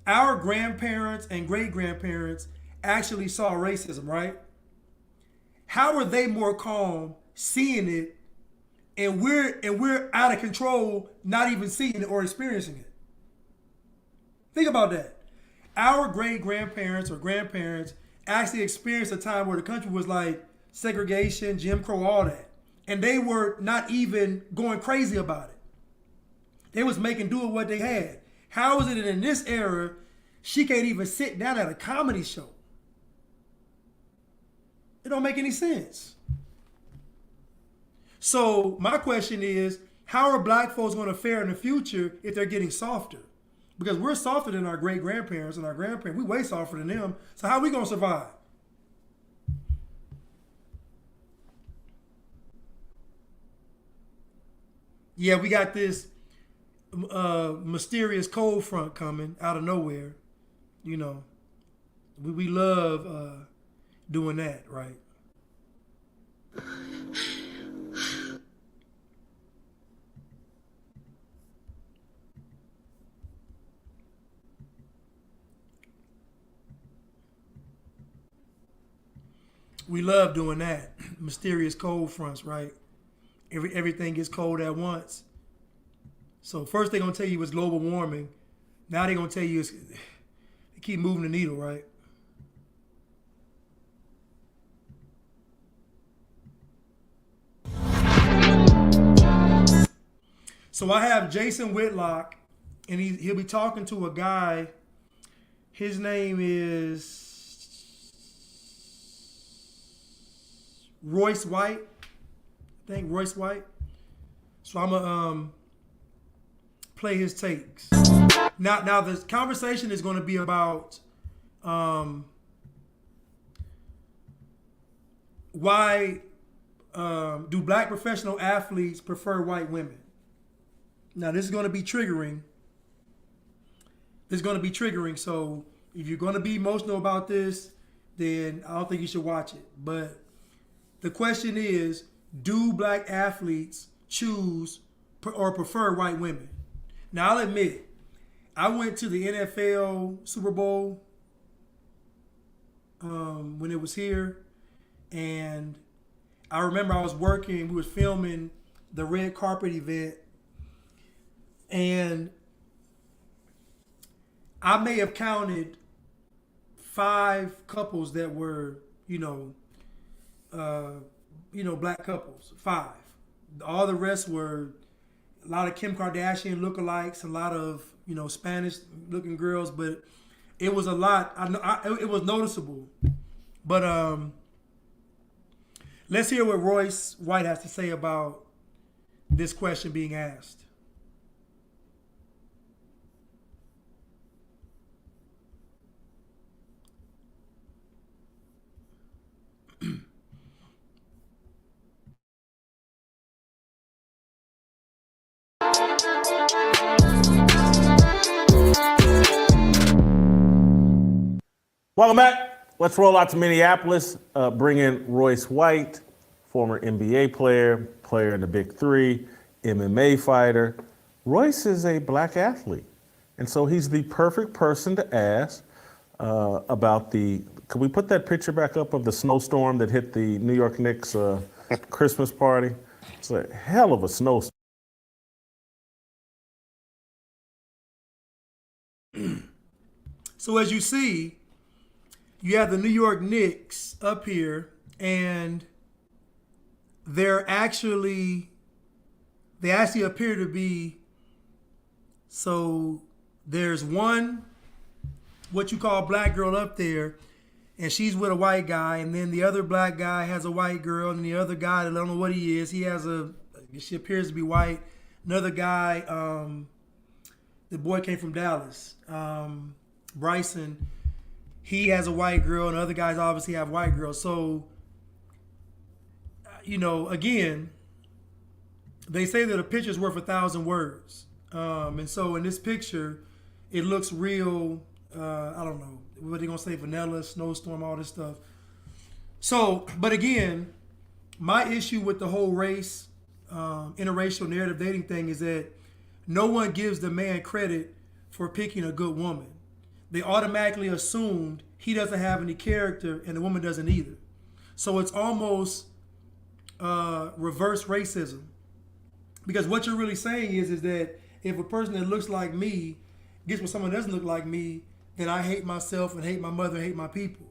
Our grandparents and great-grandparents actually saw racism, right? How are they more calm seeing it, and we're out of control, not even seeing it or experiencing it? Think about that. Our great-grandparents or grandparents actually experienced a time where the country was like segregation, Jim Crow, all that. And they were not even going crazy about it. They was making do with what they had. How is it that in this era, she can't even sit down at a comedy show? It don't make any sense. So my question is, how are black folks going to fare in the future if they're getting softer? Because we're softer than our great-grandparents and our grandparents. We're way softer than them. So how are we going to survive? Yeah, we got this mysterious cold front coming out of nowhere. You know, we love doing that, right? We love doing that. Mysterious cold fronts, right? Everything gets cold at once. So first they're going to tell you it's global warming. Now they're going to tell you they keep moving the needle, right? So I have Jason Whitlock, and he'll be talking to a guy. His name is Royce White. I think Royce White. So I'm gonna play his takes. Now the conversation is going to be about why do black professional athletes prefer white women? Now, this is going to be triggering. So if you're going to be emotional about this, then I don't think you should watch it. But the question is, do black athletes choose or prefer white women? Now, I'll admit, I went to the NFL Super Bowl when it was here, and I remember I was working, we was filming the red carpet event, and I may have counted 5 couples that were, black couples. 5. All the rest were a lot of Kim Kardashian lookalikes, a lot of, Spanish-looking girls, but it was a lot. It was noticeable. But let's hear what Royce White has to say about this question being asked. Welcome back. Let's roll out to Minneapolis. Bring in Royce White, former NBA player in the Big Three, MMA fighter. Royce is a black athlete, and so he's the perfect person to ask about the. Can we put that picture back up of the snowstorm that hit the New York Knicks Christmas party? It's a hell of a snowstorm. So as you see, you have the New York Knicks up here, and they actually appear to be, so there's one, what you call black girl up there, and she's with a white guy, and then the other black guy has a white girl, and the other guy, I don't know what he is, she appears to be white. Another guy, the boy came from Dallas, Bryson, he has a white girl, and other guys obviously have white girls. So, again, they say that a picture's worth 1,000 words. And so in this picture, it looks real, I don't know, what they gonna say, vanilla, snowstorm, all this stuff. So, but again, my issue with the whole race, interracial narrative dating thing is that no one gives the man credit for picking a good woman. They automatically assumed he doesn't have any character and the woman doesn't either. So it's almost reverse racism. Because what you're really saying is that if a person that looks like me gets with someone that doesn't look like me, then I hate myself and hate my mother and hate my people.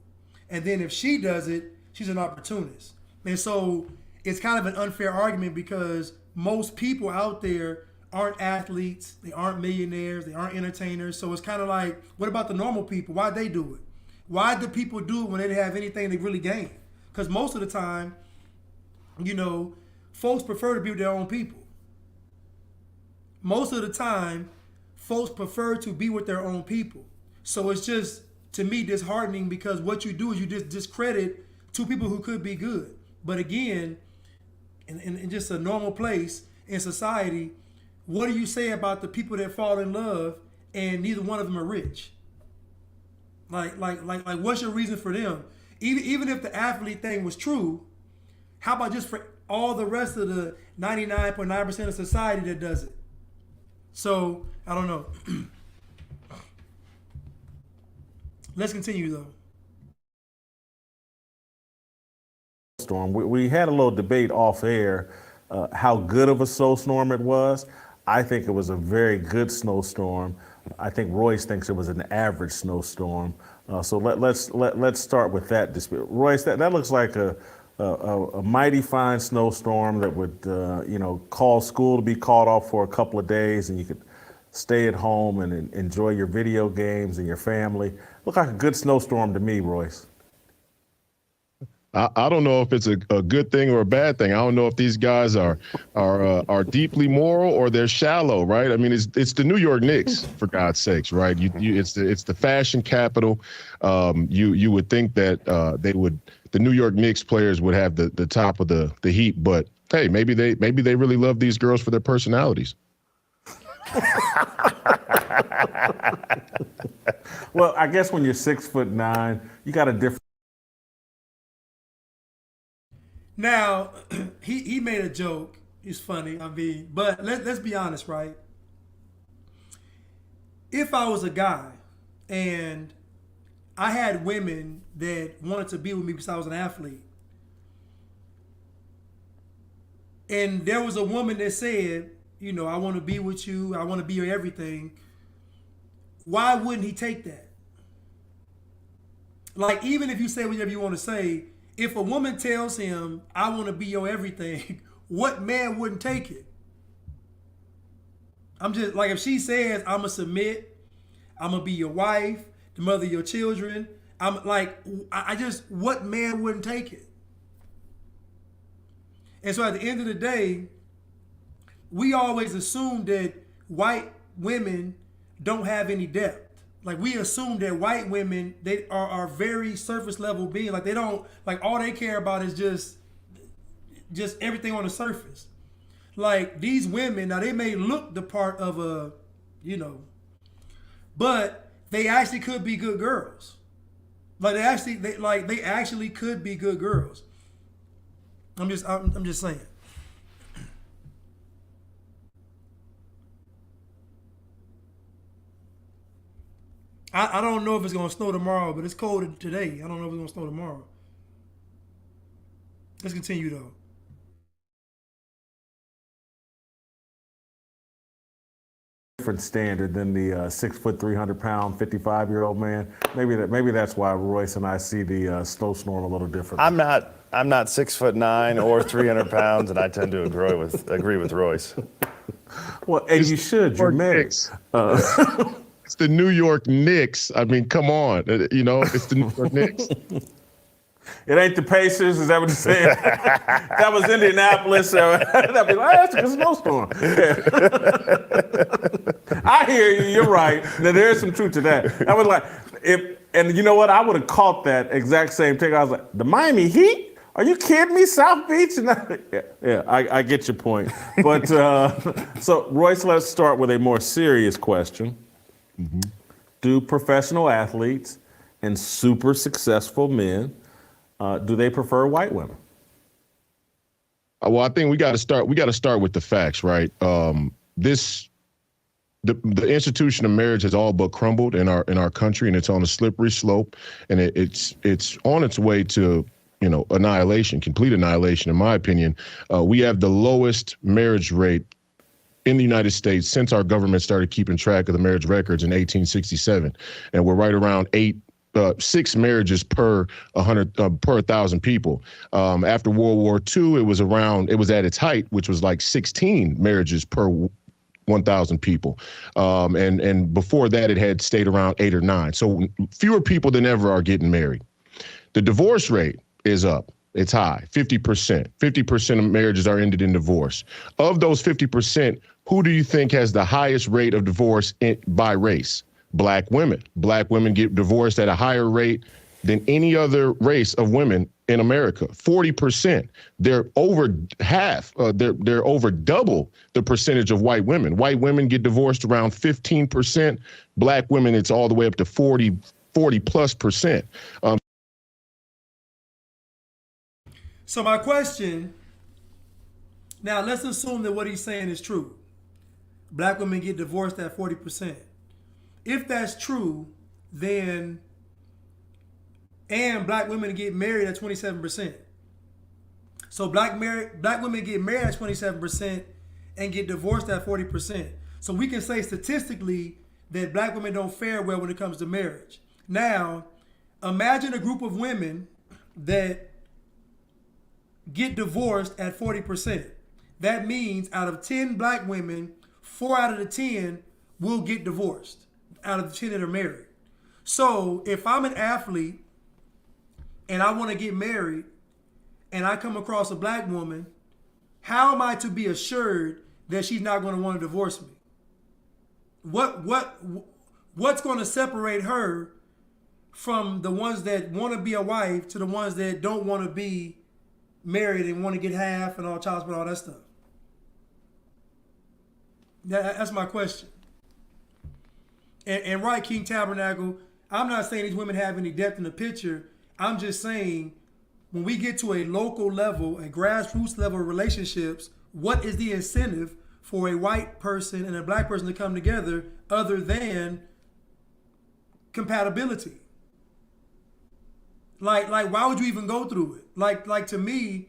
And then if she does it, she's an opportunist. And so it's kind of an unfair argument because most people out there aren't athletes, they aren't millionaires, they aren't entertainers. So it's kind of like, what about the normal people? Why'd they do it? Why do people do it when they didn't have anything they really gain? Because most of the time, folks prefer to be with their own people. Most of the time, folks prefer to be with their own people. So it's just, to me, disheartening because what you do is you just discredit 2 people who could be good. But again, in just a normal place in society, what do you say about the people that fall in love and neither one of them are rich? Like, what's your reason for them? Even if the athlete thing was true, how about just for all the rest of the 99.9% of society that does it? So, I don't know. Let's continue though. Storm. We had a little debate off air how good of a snowstorm it was. I think it was a very good snowstorm. I think Royce thinks it was an average snowstorm. So let's start with that dispute. Royce, that looks like a mighty fine snowstorm that would call school to be called off for a couple of days, and you could stay at home and enjoy your video games and your family. Looked like a good snowstorm to me, Royce. I don't know if it's a good thing or a bad thing. I don't know if these guys are deeply moral or they're shallow, right? I mean, it's the New York Knicks, for God's sakes, right? It's the fashion capital. You would think that the New York Knicks players would have the top of the heap, but hey, maybe they really love these girls for their personalities. Well, I guess when you're 6'9", you got a different. Now, he made a joke. It's funny. I mean, but let's be honest, right? If I was a guy and I had women that wanted to be with me because I was an athlete, and there was a woman that said, you know, I want to be with you, I want to be your everything, why wouldn't he take that? Like, even if you say whatever you want to say, if a woman tells him, I want to be your everything, what man wouldn't take it? I'm just, like, if she says, I'm going to submit, I'm going to be your wife, the mother of your children, I'm like, I just, what man wouldn't take it? And so at the end of the day, we always assume that white women don't have any depth. Like, we assume that white women, they are very surface level beings. Like, they don't, like, all they care about is just everything on the surface. Like, these women, now they may look the part of a, you know, but they actually could be good girls. Like, they actually could be good girls. I'm just saying. I don't know if it's gonna snow tomorrow, but it's cold today. I don't know if it's gonna snow tomorrow. Let's continue though. Different standard than the 6 foot 300 pound 55-year-old man. Maybe that's why Royce and I see the snowstorm a little different. I'm not 6'9" or 300 pounds, and I tend to agree with Royce. Well, and you should. You're married. It's the New York Knicks. I mean, come on. You know, it's the New York Knicks. It ain't the Pacers. Is that what you're saying? That was Indianapolis. That'd be like, that's a snowstorm. I hear you. You're right. Now, there is some truth to that. I was like, and you know what? I would have caught that exact same thing. I was like, the Miami Heat? Are you kidding me? South Beach? I get your point. But so, Royce, let's start with a more serious question. Mm-hmm. Do professional athletes and super successful men, do they prefer white women? Well, I think we got to start with the facts, right? The institution of marriage has all but crumbled in our country, and it's on a slippery slope, and it's on its way to, you know, annihilation, complete annihilation, in my opinion. We have the lowest marriage rate in the United States since our government started keeping track of the marriage records in 1867, and we're right around 6 marriages per 1,000 people. After World War II, it was at its height, which was like 16 marriages per 1,000 people, and before that, it had stayed around 8 or 9. So fewer people than ever are getting married. The divorce rate is up. It's high, 50%. 50% of marriages are ended in divorce. Of those 50%, who do you think has the highest rate of divorce by race? Black women. Black women get divorced at a higher rate than any other race of women in America. 40%. They're over half. They're over double the percentage of white women. White women get divorced around 15%. Black women, it's all the way up to 40+%. So my question, now let's assume that what he's saying is true. Black women get divorced at 40%. If that's true, then, and black women get married at 27%. So black women get married at 27% and get divorced at 40%. So we can say statistically that black women don't fare well when it comes to marriage. Now, imagine a group of women that get divorced at 40%. That means out of 10 black women, 4 out of the 10 will get divorced out of the 10 that are married. So if I'm an athlete and I want to get married and I come across a black woman, how am I to be assured that she's not going to want to divorce me? What's going to separate her from the ones that want to be a wife to the ones that don't want to be married and want to get half and all child support, all that stuff? That's my question. And right, King Tabernacle, I'm not saying these women have any depth in the picture. I'm just saying when we get to a local level, a grassroots level of relationships, what is the incentive for a white person and a black person to come together other than compatibility? Like why would you even go through it? Like to me,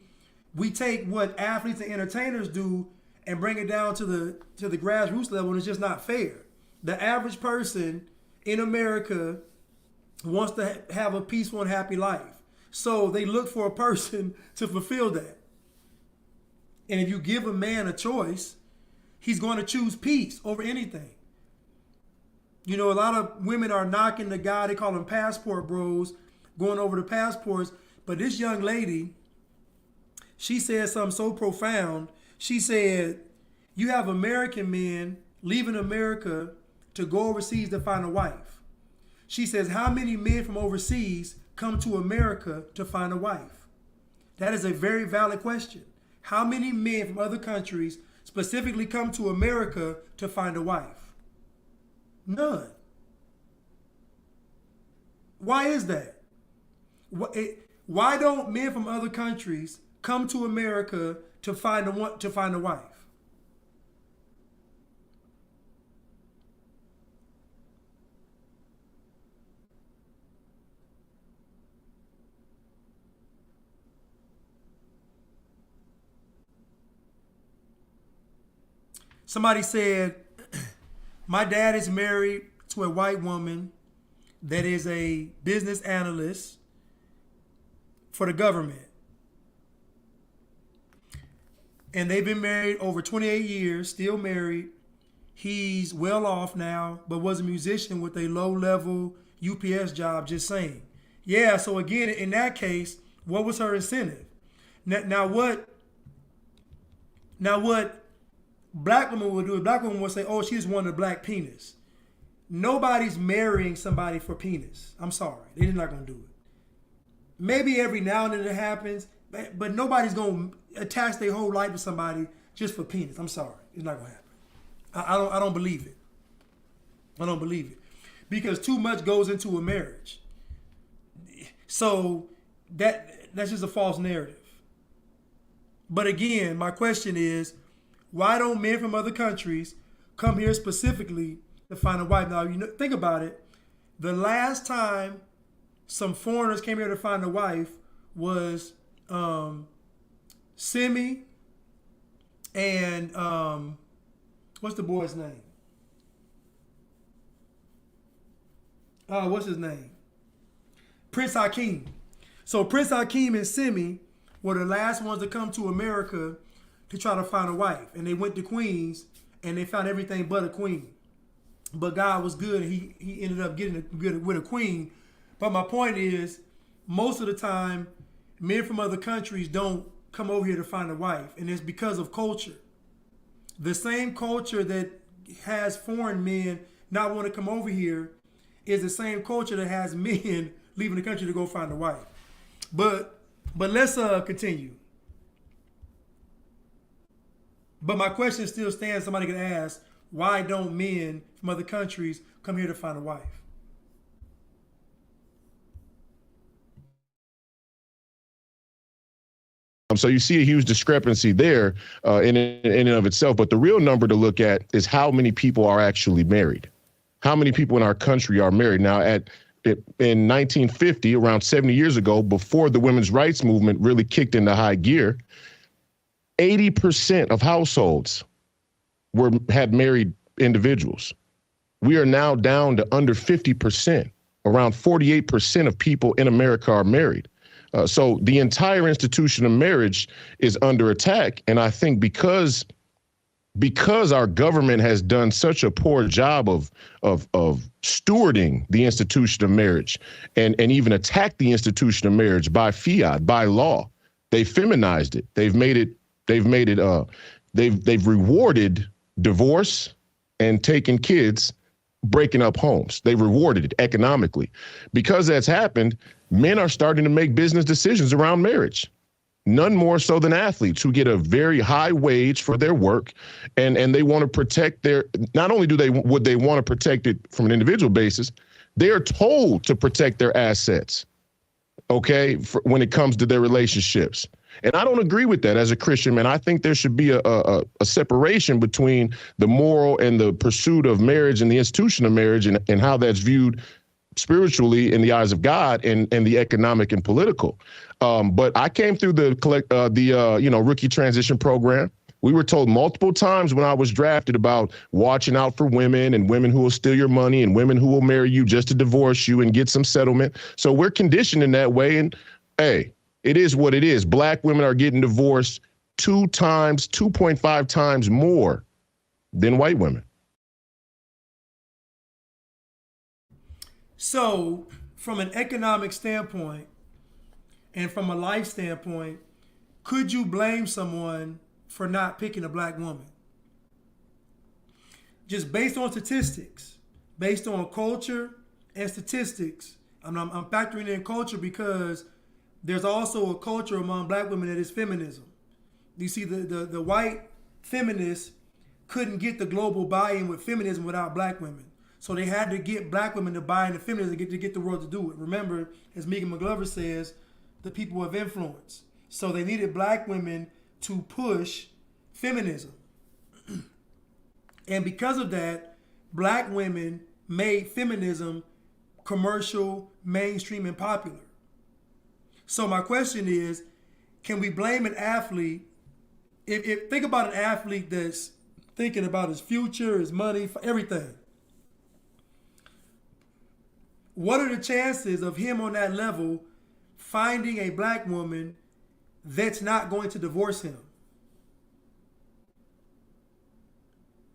we take what athletes and entertainers do and bring it down to the grassroots level, and it's just not fair. The average person in America wants to have a peaceful and happy life. So they look for a person to fulfill that. And if you give a man a choice, he's going to choose peace over anything. You know, a lot of women are knocking the guy, they call them passport bros, going over the passports. But this young lady, she said something so profound. She said, you have American men leaving America to go overseas to find a wife. She says, how many men from overseas come to America to find a wife? That is a very valid question. How many men from other countries specifically come to America to find a wife? None. Why is that? Why don't men from other countries come to America to find a wife? Somebody said, my dad is married to a white woman that is a business analyst for the government. And they've been married over 28 years, still married. He's well off now, but was a musician with a low-level UPS job, just saying. Yeah, so again, in that case, what was her incentive? Now what black women would do is black women would say, oh, she just wanted a black penis. Nobody's marrying somebody for penis. I'm sorry. They're not going to do it. Maybe every now and then it happens, but nobody's going to attach their whole life to somebody just for penis. I'm sorry. It's not going to happen. I don't believe it. I don't believe it. Because too much goes into a marriage. So that's just a false narrative. But again, my question is, why don't men from other countries come here specifically to find a wife? Now, think about it. The last time some foreigners came here to find a wife was Simi and what's the boy's name? What's his name? Prince Hakeem. So Prince Hakeem and Simi were the last ones to come to America to try to find a wife. And they went to Queens and they found everything but a queen. But God was good and he ended up getting good with a queen. But my point is, most of the time, men from other countries don't come over here to find a wife. And it's because of culture. The same culture that has foreign men not want to come over here is the same culture that has men leaving the country to go find a wife. But let's continue. But my question still stands. Somebody could ask, why don't men from other countries come here to find a wife? So you see a huge discrepancy there in and of itself. But the real number to look at is how many people are actually married. How many people in our country are married? Now, in 1950, around 70 years ago, before the women's rights movement really kicked into high gear, 80% of households had married individuals. We are now down to under 50%. Around 48% of people in America are married. So the entire institution of marriage is under attack. And I think because our government has done such a poor job of stewarding the institution of marriage and even attacked the institution of marriage by fiat, by law, They feminized it. They've rewarded divorce and taking kids, breaking up homes. They rewarded it economically. Because that's happened, men are starting to make business decisions around marriage. None more so than athletes who get a very high wage for their work, and they want to protect not only would they want to protect it from an individual basis, they are told to protect their assets, okay, when it comes to their relationships. And I don't agree with that as a Christian, man. I think there should be a separation between the moral and the pursuit of marriage and the institution of marriage and how that's viewed spiritually in the eyes of God and the economic and political. But I came through the rookie transition program. We were told multiple times when I was drafted about watching out for women and women who will steal your money and women who will marry you just to divorce you and get some settlement. So we're conditioned in that way. And hey, it is what it is. Black women are getting divorced 2.5 times more than white women. So from an economic standpoint and from a life standpoint, could you blame someone for not picking a black woman? Just based on statistics, based on culture and statistics. I'm factoring in culture because there's also a culture among black women that is feminism. You see, the white feminists couldn't get the global buy-in with feminism without black women. So they had to get black women to buy into feminism to get the world to do it. Remember, as Megan McGlover says, the people of influence. So they needed black women to push feminism. And because of that, black women made feminism commercial, mainstream, and popular. So my question is, can we blame an athlete? If think about an athlete that's thinking about his future, his money, everything. What are the chances of him on that level finding a black woman that's not going to divorce him?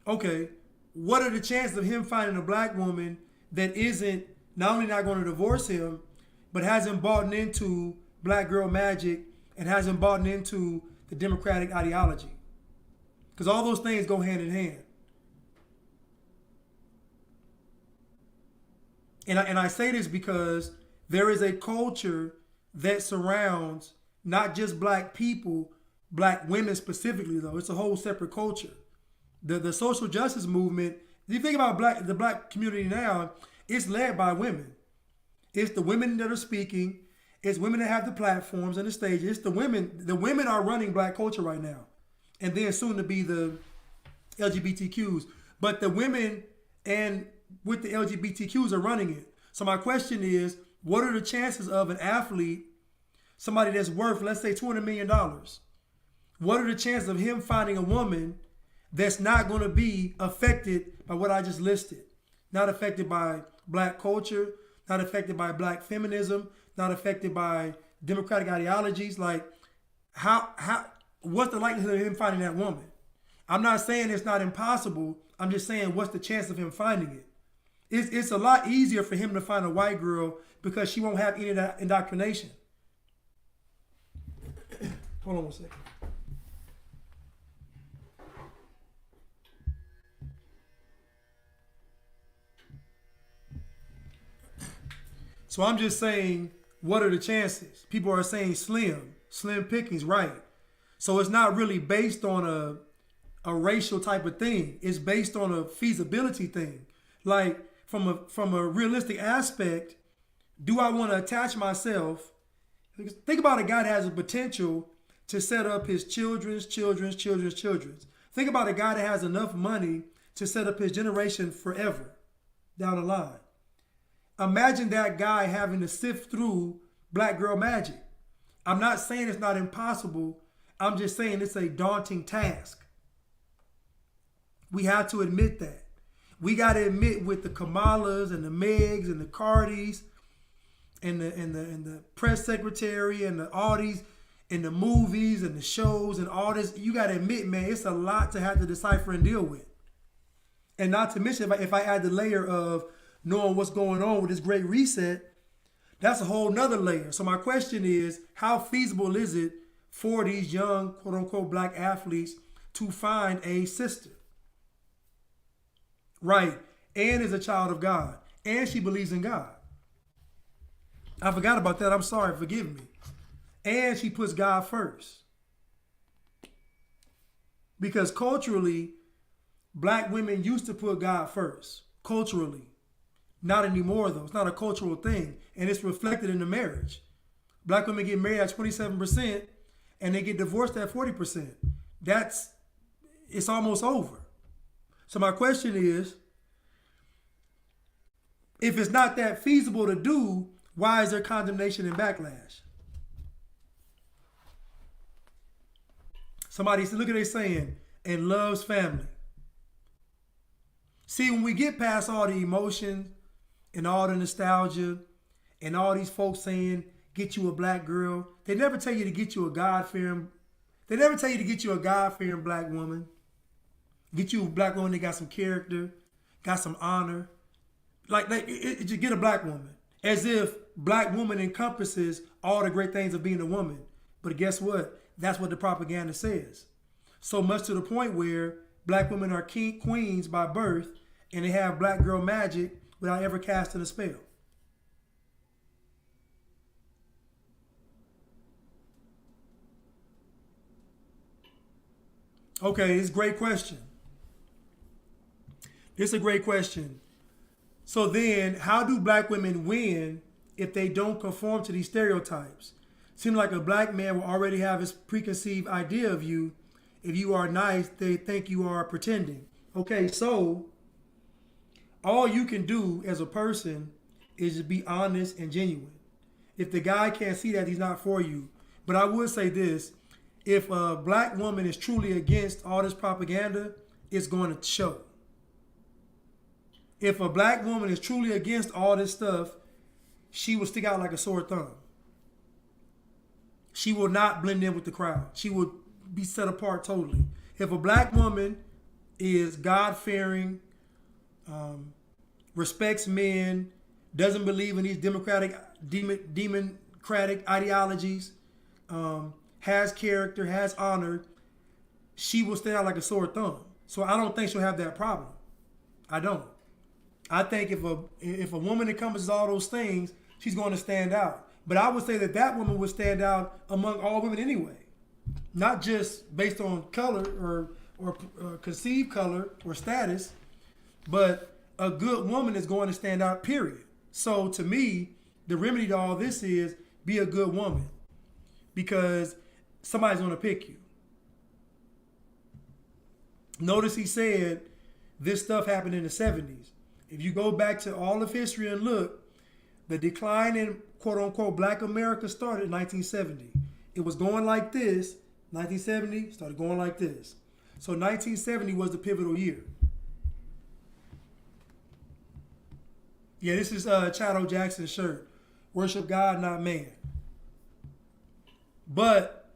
Okay, what are the chances of him finding a black woman that isn't not only not going to divorce him, but hasn't bought into black girl magic and hasn't bought into the democratic ideology? Because all those things go hand in hand. And I say this because there is a culture that surrounds not just black people, black women specifically, though. It's a whole separate culture. The social justice movement, if you think about the black community now, it's led by women. It's the women that are speaking. It's women that have the platforms and the stages. It's the women. The women are running black culture right now. And then soon to be the LGBTQs. But the women and with the LGBTQs are running it. So my question is, what are the chances of an athlete, somebody that's worth, let's say, $200 million? What are the chances of him finding a woman that's not going to be affected by what I just listed? Not affected by black culture, not affected by black feminism, not affected by democratic ideologies. Like, what's the likelihood of him finding that woman? I'm not saying it's not impossible. I'm just saying, what's the chance of him finding it? It's a lot easier for him to find a white girl because she won't have any of that indoctrination. Hold on one second. So I'm just saying, what are the chances? People are saying slim pickings, right? So it's not really based on a racial type of thing. It's based on a feasibility thing. Like from a realistic aspect, do I want to attach myself? Think about a guy that has a potential to set up his children's. Think about a guy that has enough money to set up his generation forever down the line. Imagine that guy having to sift through black girl magic. I'm not saying it's not impossible. I'm just saying it's a daunting task. We have to admit that. We got to admit with the Kamalas and the Megs and the Cardis and the press secretary and all these and the movies and the shows and all this, you got to admit, man, it's a lot to have to decipher and deal with. And not to mention, if I add the layer of knowing what's going on with this great reset, that's a whole nother layer. So my question is, how feasible is it for these young, quote unquote, black athletes to find a sister. Right. Ann is a child of God. And she believes in God. I forgot about that. I'm sorry. Forgive me. And she puts God first. Because culturally, black women used to put God first. Culturally. Not anymore, though. It's not a cultural thing. And it's reflected in the marriage. Black women get married at 27% and they get divorced at 40%. It's almost over. So my question is, if it's not that feasible to do, why is there condemnation and backlash? Somebody said, look at they saying, and loves family. See, when we get past all the emotions and all the nostalgia and all these folks saying, get you a black girl, they never tell you to get you a God-fearing, black woman. Get you a black woman that got some character, got some honor. Just get a black woman. As if black woman encompasses all the great things of being a woman. But guess what? That's what the propaganda says. So much to the point where black women are queens by birth and they have black girl magic without ever casting a spell. Okay, it's a great question. It's a great question. So then, how do black women win if they don't conform to these stereotypes? Seems like a black man will already have his preconceived idea of you. If you are nice, they think you are pretending. Okay, so all you can do as a person is to be honest and genuine. If the guy can't see that, he's not for you. But I would say this, if a black woman is truly against all this propaganda, it's going to show. If a black woman is truly against all this stuff, she will stick out like a sore thumb. She will not blend in with the crowd. She will be set apart totally. If a black woman is God-fearing, respects men, doesn't believe in these democratic ideologies, has character, has honor, she will stand out like a sore thumb. So I don't think she'll have that problem. I don't. I think if a woman encompasses all those things, she's going to stand out. But I would say that woman would stand out among all women anyway, not just based on color or conceived color or status, but a good woman is going to stand out, period. So to me, the remedy to all this is be a good woman, because somebody's going to pick you. Notice he said this stuff happened in the 70s. If you go back to all of history and look, the decline in quote-unquote black America started in 1970. It was going like this. 1970 started going like this. So 1970 was the pivotal year. Yeah, this is Chato Jackson's shirt. Worship God, not man. But,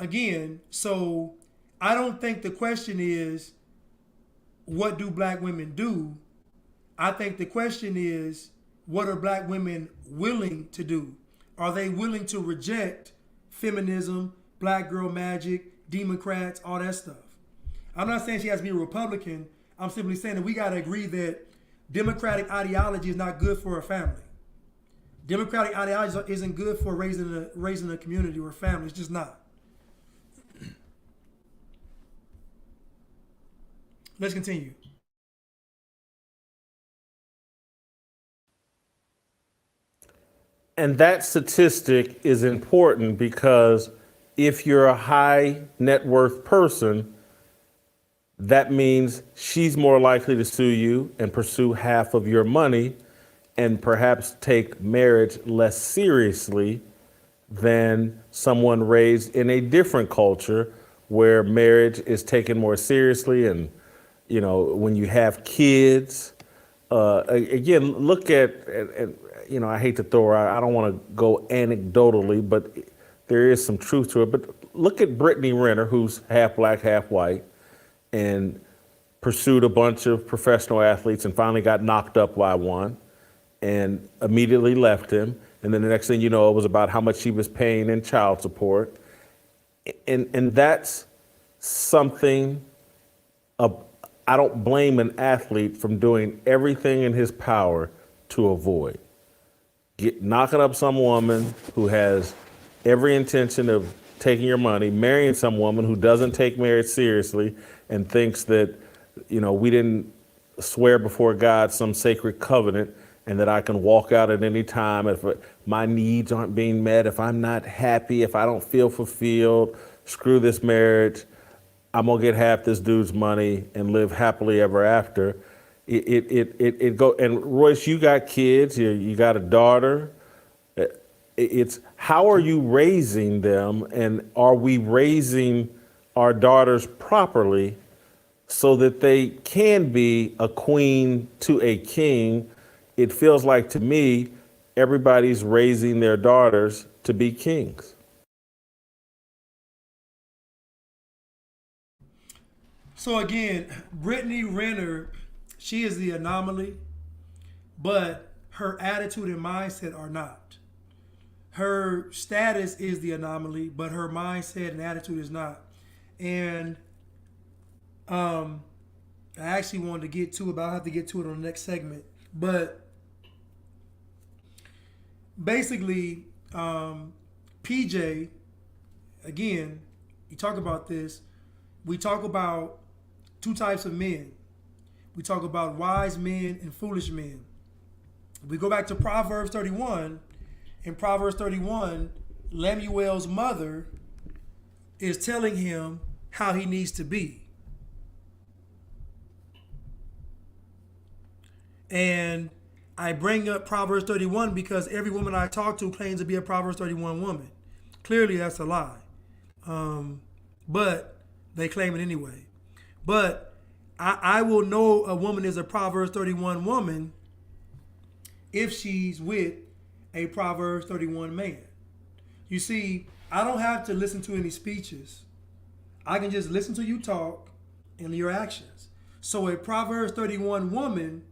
again, so I don't think the question is, what do black women do? I think the question is, what are black women willing to do? Are they willing to reject feminism, black girl magic, Democrats, all that stuff? I'm not saying she has to be a Republican. I'm simply saying that we got to agree that Democratic ideology is not good for a family. Democratic ideology isn't good for raising a community or a family. It's just not. Let's continue. And that statistic is important because if you're a high net worth person, that means she's more likely to sue you and pursue half of your money and perhaps take marriage less seriously than someone raised in a different culture where marriage is taken more seriously. And, you know, when you have kids, again, look at you know, I hate to throw her out, I don't want to go anecdotally, but there is some truth to it. But look at Brittany Renner, who's half black, half white, and pursued a bunch of professional athletes and finally got knocked up by one and immediately left him. And then the next thing you know, it was about how much she was paying in child support. And that's something, I don't blame an athlete from doing everything in his power to avoid. Knocking up some woman who has every intention of taking your money, marrying some woman who doesn't take marriage seriously and thinks that, we didn't swear before God some sacred covenant and that I can walk out at any time if my needs aren't being met, if I'm not happy, if I don't feel fulfilled, screw this marriage, I'm gonna get half this dude's money and live happily ever after. And Royce, you got kids, you got a daughter. It's how are you raising them, and are we raising our daughters properly so that they can be a queen to a king? It feels like to me, everybody's raising their daughters to be kings. So again, Brittany Renner, she is the anomaly, but her attitude and mindset are not. Her status is the anomaly, but her mindset and attitude is not. And I actually wanted to get to it, but I'll have to get to it on the next segment. But basically, PJ, again, you talk about this. We talk about two types of men. We talk about wise men and foolish men. We go back to Proverbs 31. In Proverbs 31, Lemuel's mother is telling him how he needs to be. And I bring up Proverbs 31 because every woman I talk to claims to be a Proverbs 31 woman. Clearly, that's a lie. But they claim it anyway. But I will know a woman is a Proverbs 31 woman if she's with a Proverbs 31 man. You see, I don't have to listen to any speeches. I can just listen to you talk and your actions. So a Proverbs 31 woman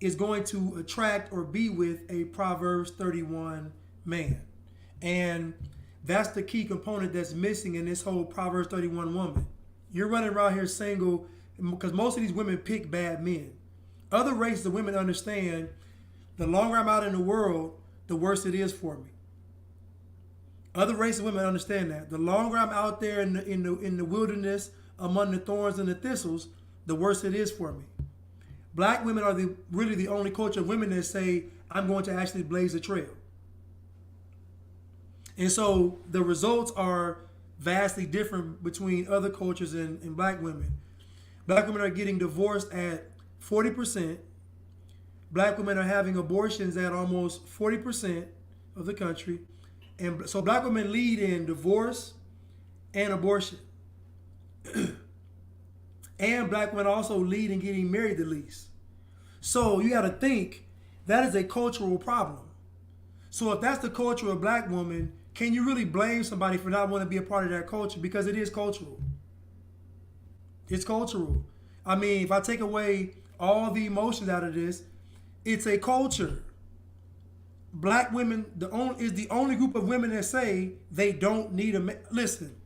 is going to attract or be with a Proverbs 31 man. And that's the key component that's missing in this whole Proverbs 31 woman. You're running around here single because most of these women pick bad men. Other races of women understand the longer I'm out in the world, the worse it is for me. Other races of women understand that. The longer I'm out there in the wilderness among the thorns and the thistles, the worse it is for me. Black women are really the only culture of women that say, I'm going to actually blaze a trail. And so the results are vastly different between other cultures and black women. Black women are getting divorced at 40%. Black women are having abortions at almost 40% of the country. And so black women lead in divorce and abortion. And black women also lead in getting married the least. So you got to think that is a cultural problem. So if that's the culture of black women, can you really blame somebody for not wanting to be a part of that culture? Because it is cultural. It's cultural. I mean, if I take away all the emotions out of this, it's a culture. Black women is the only group of women that say they don't need a man. Listen,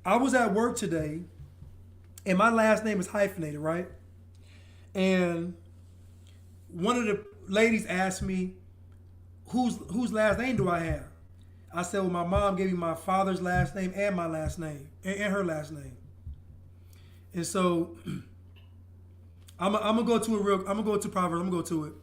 I was at work today, and my last name is hyphenated, right? And one of the ladies asked me, whose last name do I have? I said, well, my mom gave me my father's last name and my last name, and her last name. And so I'm gonna go to Proverbs. I'm gonna go to it.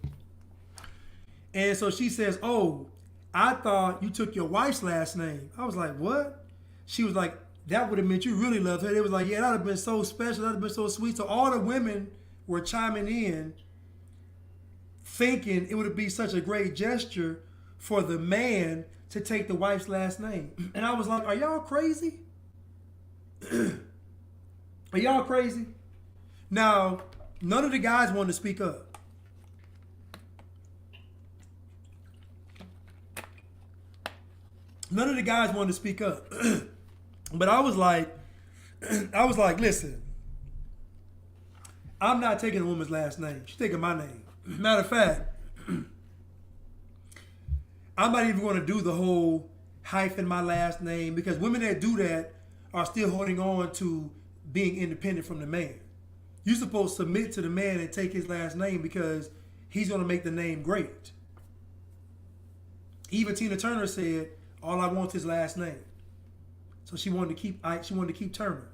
And so she says, oh, I thought you took your wife's last name. I was like, what? She was like, that would have meant you really loved her. It was like, yeah, that would have been so special. That would have been so sweet. So all the women were chiming in, thinking it would be such a great gesture for the man to take the wife's last name. And I was like, are y'all crazy? Are y'all crazy? Now, none of the guys wanted to speak up. None of the guys wanted to speak up. But I was like, listen, I'm not taking a woman's last name. She's taking my name. Matter of fact, I'm not even going to do the whole hyphen my last name, because women that do that are still holding on to being independent from the man. You're supposed to submit to the man and take his last name because he's going to make the name great. Even Tina Turner said, all I want is his last name. So she wanted to keep Turner.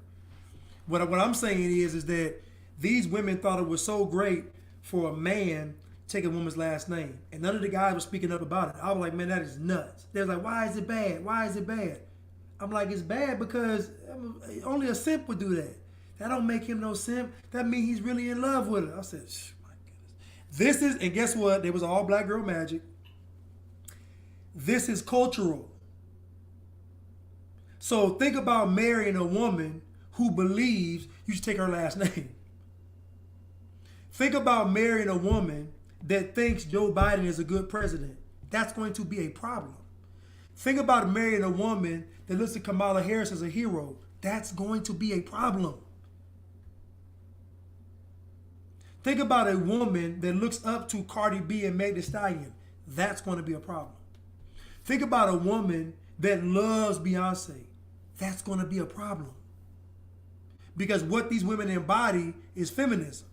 What I'm saying is that these women thought it was so great for a man to take a woman's last name. And none of the guys were speaking up about it. I was like, man, that is nuts. They was like, why is it bad? Why is it bad? I'm like, it's bad because only a simp would do that. That don't make him no simp. That means he's really in love with her. I said, my goodness. And guess what? It was all black girl magic. This is cultural. So think about marrying a woman who believes you should take her last name. Think about marrying a woman that thinks Joe Biden is a good president. That's going to be a problem. Think about marrying a woman that looks at Kamala Harris as a hero. That's going to be a problem. Think about a woman that looks up to Cardi B and Meg Thee Stallion. That's going to be a problem. Think about a woman that loves Beyonce. That's going to be a problem. Because what these women embody is feminism.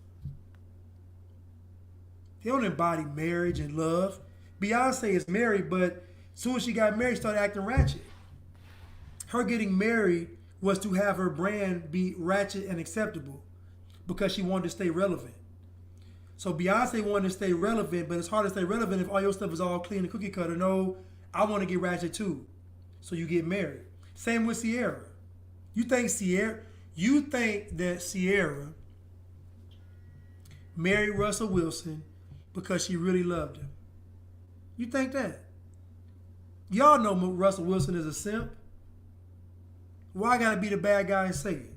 They don't embody marriage and love. Beyonce is married, but as soon as she got married, she started acting ratchet. Her getting married was to have her brand be ratchet and acceptable because she wanted to stay relevant. So Beyonce wanted to stay relevant, but it's hard to stay relevant if all your stuff is all clean and cookie cutter. No, I want to get ratchet too. So you get married. Same with Ciara. You think that Ciara married Russell Wilson because she really loved him. You think that? Y'all know Russell Wilson is a simp. Why I gotta be the bad guy and say it?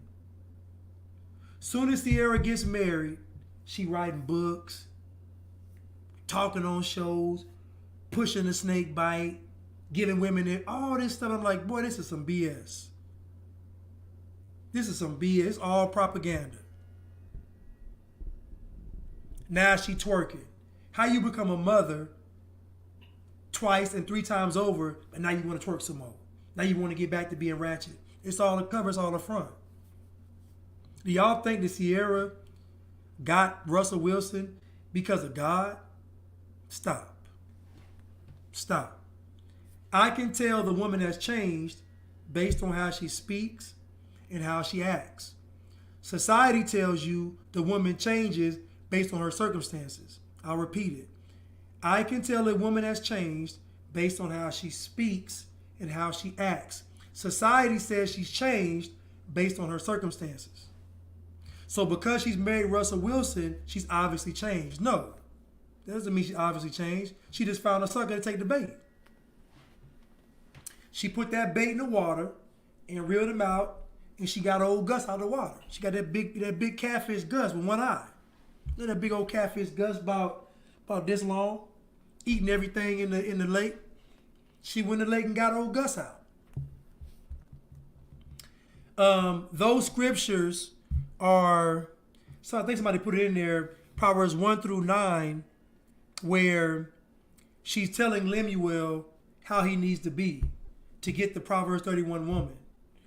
Soon as Ciara gets married, she writing books, talking on shows, pushing the snake bite, giving women all this stuff. I'm like, boy, this is some BS. This is some BS. It's all propaganda. Now she twerking. How you become a mother twice and 3 times over, but now you want to twerk some more. Now you want to get back to being ratchet. It's all the cover, it's all the front. Do y'all think that Ciara got Russell Wilson because of God? Stop. Stop. I can tell the woman has changed based on how she speaks and how she acts. Society tells you the woman changes based on her circumstances. I'll repeat it. I can tell a woman has changed based on how she speaks and how she acts. Society says she's changed based on her circumstances. So because she's married Russell Wilson, she's obviously changed. No, that doesn't mean she obviously changed. She just found a sucker to take the bait. She put that bait in the water and reeled him out, and she got old Gus out of the water. She got that big catfish Gus with one eye. Look at that big old catfish Gus about this long, eating everything in the lake. She went in the lake and got old Gus out. Those scriptures are, so I think somebody put it in there, Proverbs 1-9, where she's telling Lemuel how he needs to be to get the Proverbs 31 woman.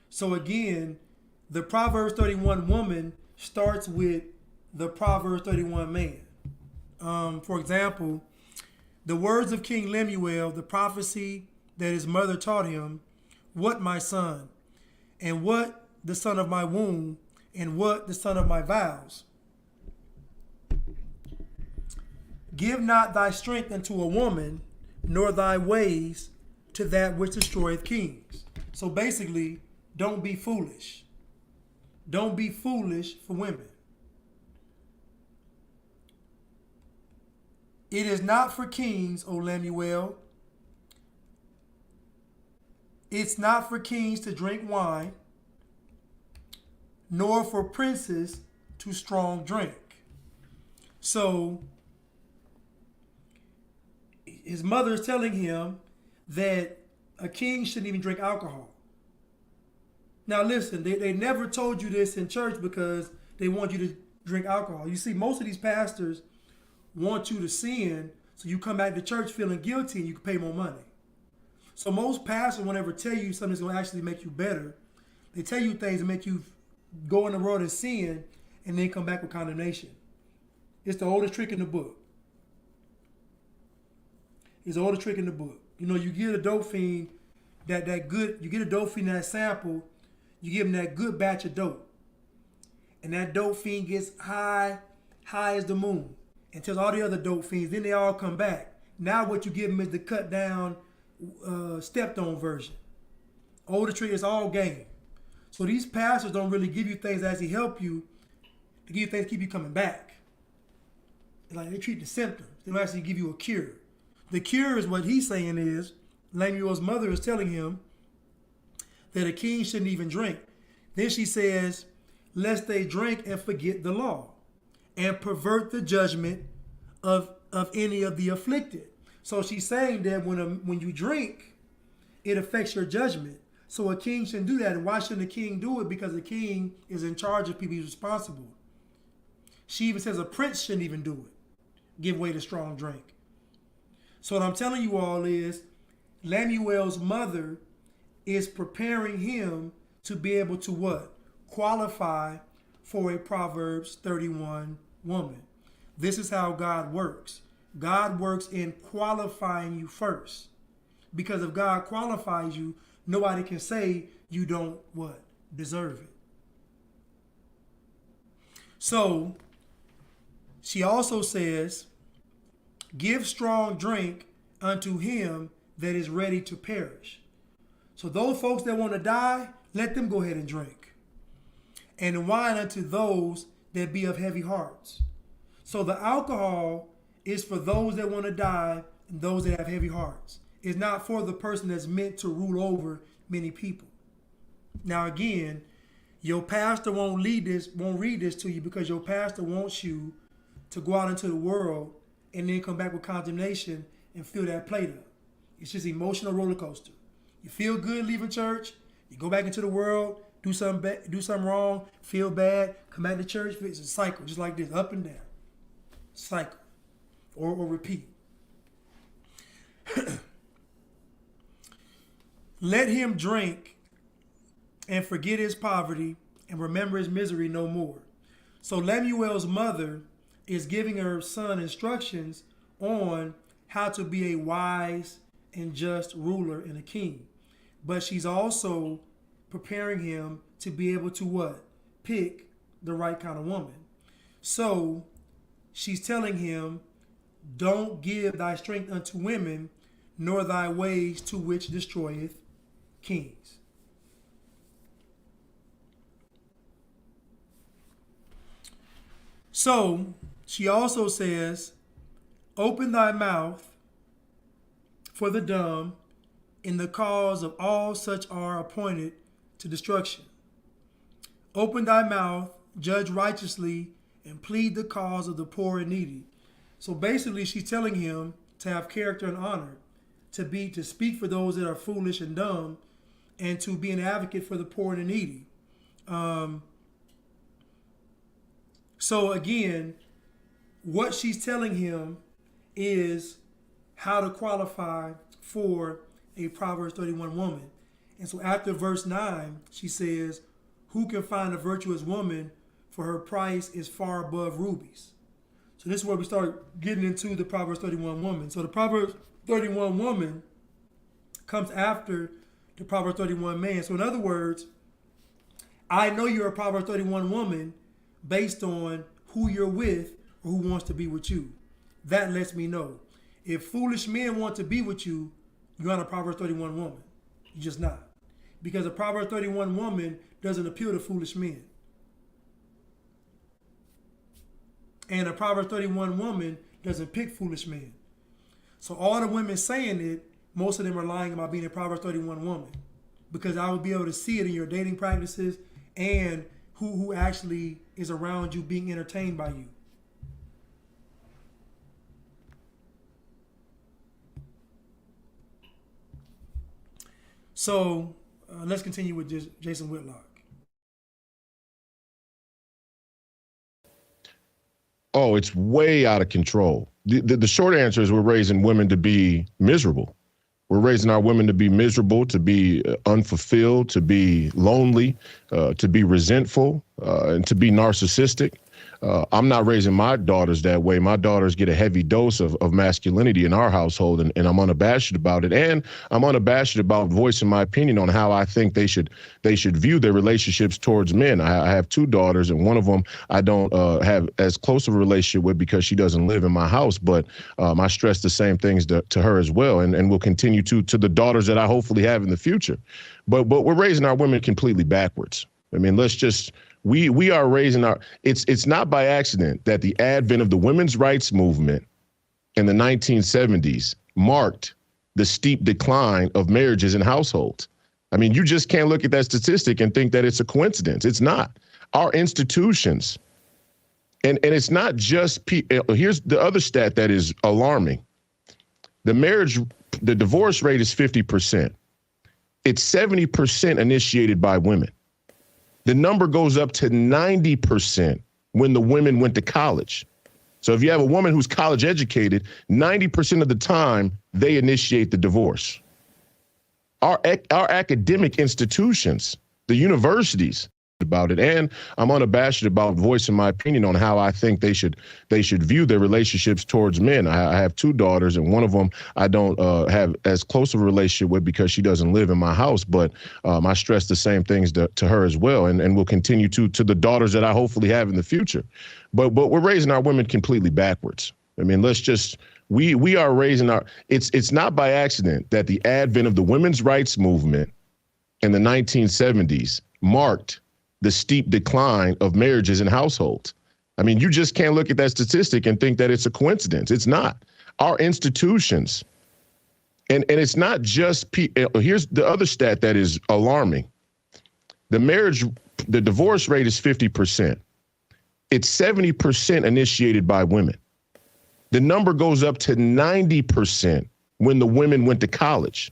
So again, the Proverbs 31 woman starts with the Proverbs 31 man. For example, the words of King Lemuel, the prophecy that his mother taught him, what my son, and what the son of my womb, and what the son of my vows. Give not thy strength unto a woman, nor thy ways to that which destroyeth kings. So basically, don't be foolish. Don't be foolish for women. It is not for kings, O Lemuel. It's not for kings to drink wine, nor for princes to strong drink. So his mother is telling him that a king shouldn't even drink alcohol. Now listen, they never told you this in church because they want you to drink alcohol. You see, most of these pastors want you to sin so you come back to church feeling guilty and you can pay more money. So most pastors won't ever tell you something that's going to actually make you better. They tell you things that make you go in the world and sin and then come back with condemnation. It's the oldest trick in the book. It's the oldest trick in the book. You know, you get a dope fiend you get a dope fiend that sample, you give him that good batch of dope. And that dope fiend gets high as the moon. And tells all the other dope fiends, then they all come back. Now what you give them is the cut down, stepped on version. Older trick is all game. So these pastors don't really give you things that actually help you. They give you things that keep you coming back. It's like they treat the symptoms. They don't actually give you a cure. The cure is what he's saying is, Lemuel's mother is telling him that a king shouldn't even drink. Then she says, lest they drink and forget the law and pervert the judgment of any of the afflicted. So she's saying that when you drink, it affects your judgment. So a king shouldn't do that. And why shouldn't a king do it? Because the king is in charge of people. He's responsible. She even says a prince shouldn't even do it. Give way to strong drink. So what I'm telling you all is Lemuel's mother is preparing him to be able to what? Qualify for a Proverbs 31 woman. This is how God works. God works in qualifying you first. Because if God qualifies you, nobody can say you don't what? Deserve it. So she also says, give strong drink unto him that is ready to perish. So those folks that want to die, let them go ahead and drink. And wine unto those that be of heavy hearts. So the alcohol is for those that want to die and those that have heavy hearts. It's not for the person that's meant to rule over many people. Now again, your pastor won't read this to you because your pastor wants you to go out into the world and then come back with condemnation and fill that plate up. It's just emotional roller coaster. You feel good leaving church, you go back into the world, do something wrong, feel bad, come back to church. It's a cycle, just like this, up and down. Cycle, or repeat. Let him drink and forget his poverty and remember his misery no more. So Lemuel's mother is giving her son instructions on how to be a wise and just ruler and a king. But she's also preparing him to be able to what? Pick the right kind of woman. So she's telling him, don't give thy strength unto women, nor thy ways to which destroyeth kings. So she also says, open thy mouth for the dumb in the cause of all such are appointed to destruction. Open thy mouth, judge righteously, and plead the cause of the poor and needy. So basically she's telling him to have character and honor, to speak for those that are foolish and dumb, and to be an advocate for the poor and the needy. So again, what she's telling him is how to qualify for a Proverbs 31 woman. And so after verse 9, she says, who can find a virtuous woman, for her price is far above rubies. So this is where we start getting into the Proverbs 31 woman. So the Proverbs 31 woman comes after the Proverbs 31 man. So in other words, I know you're a Proverbs 31 woman based on who you're with or who wants to be with you. That lets me know. If foolish men want to be with you, you're not a Proverbs 31 woman. You're just not. Because a Proverbs 31 woman doesn't appeal to foolish men. And a Proverbs 31 woman doesn't pick foolish men. So all the women saying it, most of them are lying about being a Proverbs 31 woman. Because I would be able to see it in your dating practices and who actually is around you being entertained by you. So let's continue with Jason Whitlock. Oh, it's way out of control. The short answer is we're raising women to be miserable. We're raising our women to be miserable, to be unfulfilled, to be lonely, to be resentful, and to be narcissistic. I'm not raising my daughters that way. My daughters get a heavy dose of masculinity in our household, and I'm unabashed about it. And I'm unabashed about voicing my opinion on how I think they should view their relationships towards men. I have 2 daughters, and one of them I don't have as close of a relationship with because she doesn't live in my house. But I stress the same things to her as well, and will continue to the daughters that I hopefully have in the future. But we're raising our women completely backwards. I mean, we are raising it's not by accident that the advent of the women's rights movement in the 1970s marked the steep decline of marriages and households. I mean, you just can't look at that statistic and think that it's a coincidence. It's not. Our institutions, and it's not just, here's the other stat that is alarming. The divorce rate is 50%. It's 70% initiated by women. The number goes up to 90% when the women went to college. So if you have a woman who's college educated, 90% of the time they initiate the divorce. Our academic institutions, the universities, about it, and I'm unabashed about voicing my opinion on how I think they should view their relationships towards men. I have 2 daughters, and one of them I don't have as close of a relationship with because she doesn't live in my house. But I stress the same things to her as well, and will continue to the daughters that I hopefully have in the future. But we're raising our women completely backwards. I mean, we are raising it's not by accident that the advent of the women's rights movement in the 1970s marked the steep decline of marriages and households. I mean, you just can't look at that statistic and think that it's a coincidence. It's not. Our institutions, and it's not just, here's the other stat that is alarming. The divorce rate is 50%. It's 70% initiated by women. The number goes up to 90% when the women went to college.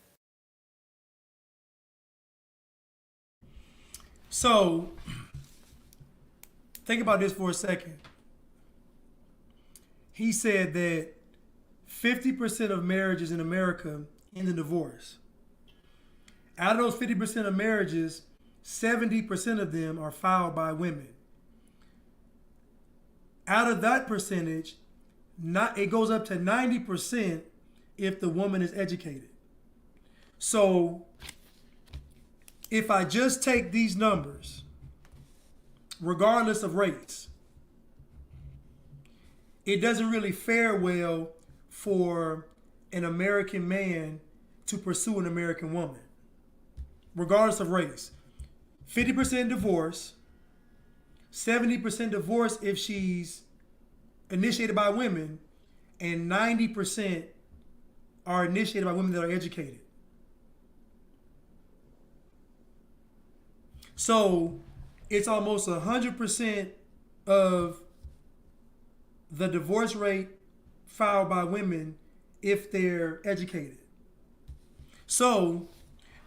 So, think about this for a second. He said that 50% of marriages in America end in divorce. Out of those 50% of marriages, 70% of them are filed by women. Out of that percentage, it goes up to 90% if the woman is educated. So, if I just take these numbers, regardless of race, it doesn't really fare well for an American man to pursue an American woman, regardless of race. 50% divorce, 70% divorce if she's initiated by women, and 90% are initiated by women that are educated. So it's almost 100% of the divorce rate filed by women if they're educated. So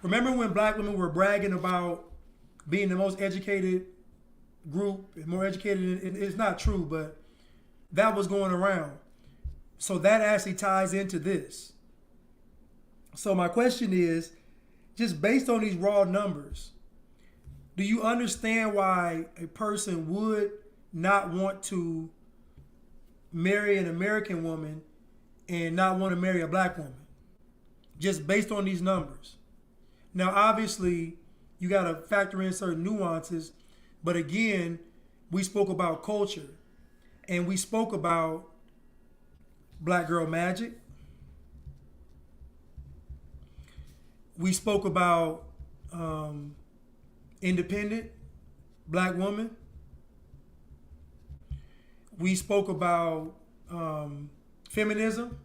remember when black women were bragging about being the most educated group, more educated? It's not true, but that was going around. So that actually ties into this. So my question is, just based on these raw numbers, do you understand why a person would not want to marry an American woman and not want to marry a black woman? Just based on these numbers. Now, obviously, you got to factor in certain nuances. But again, we spoke about culture. And we spoke about Black Girl Magic. We spoke about independent black woman. We spoke about feminism.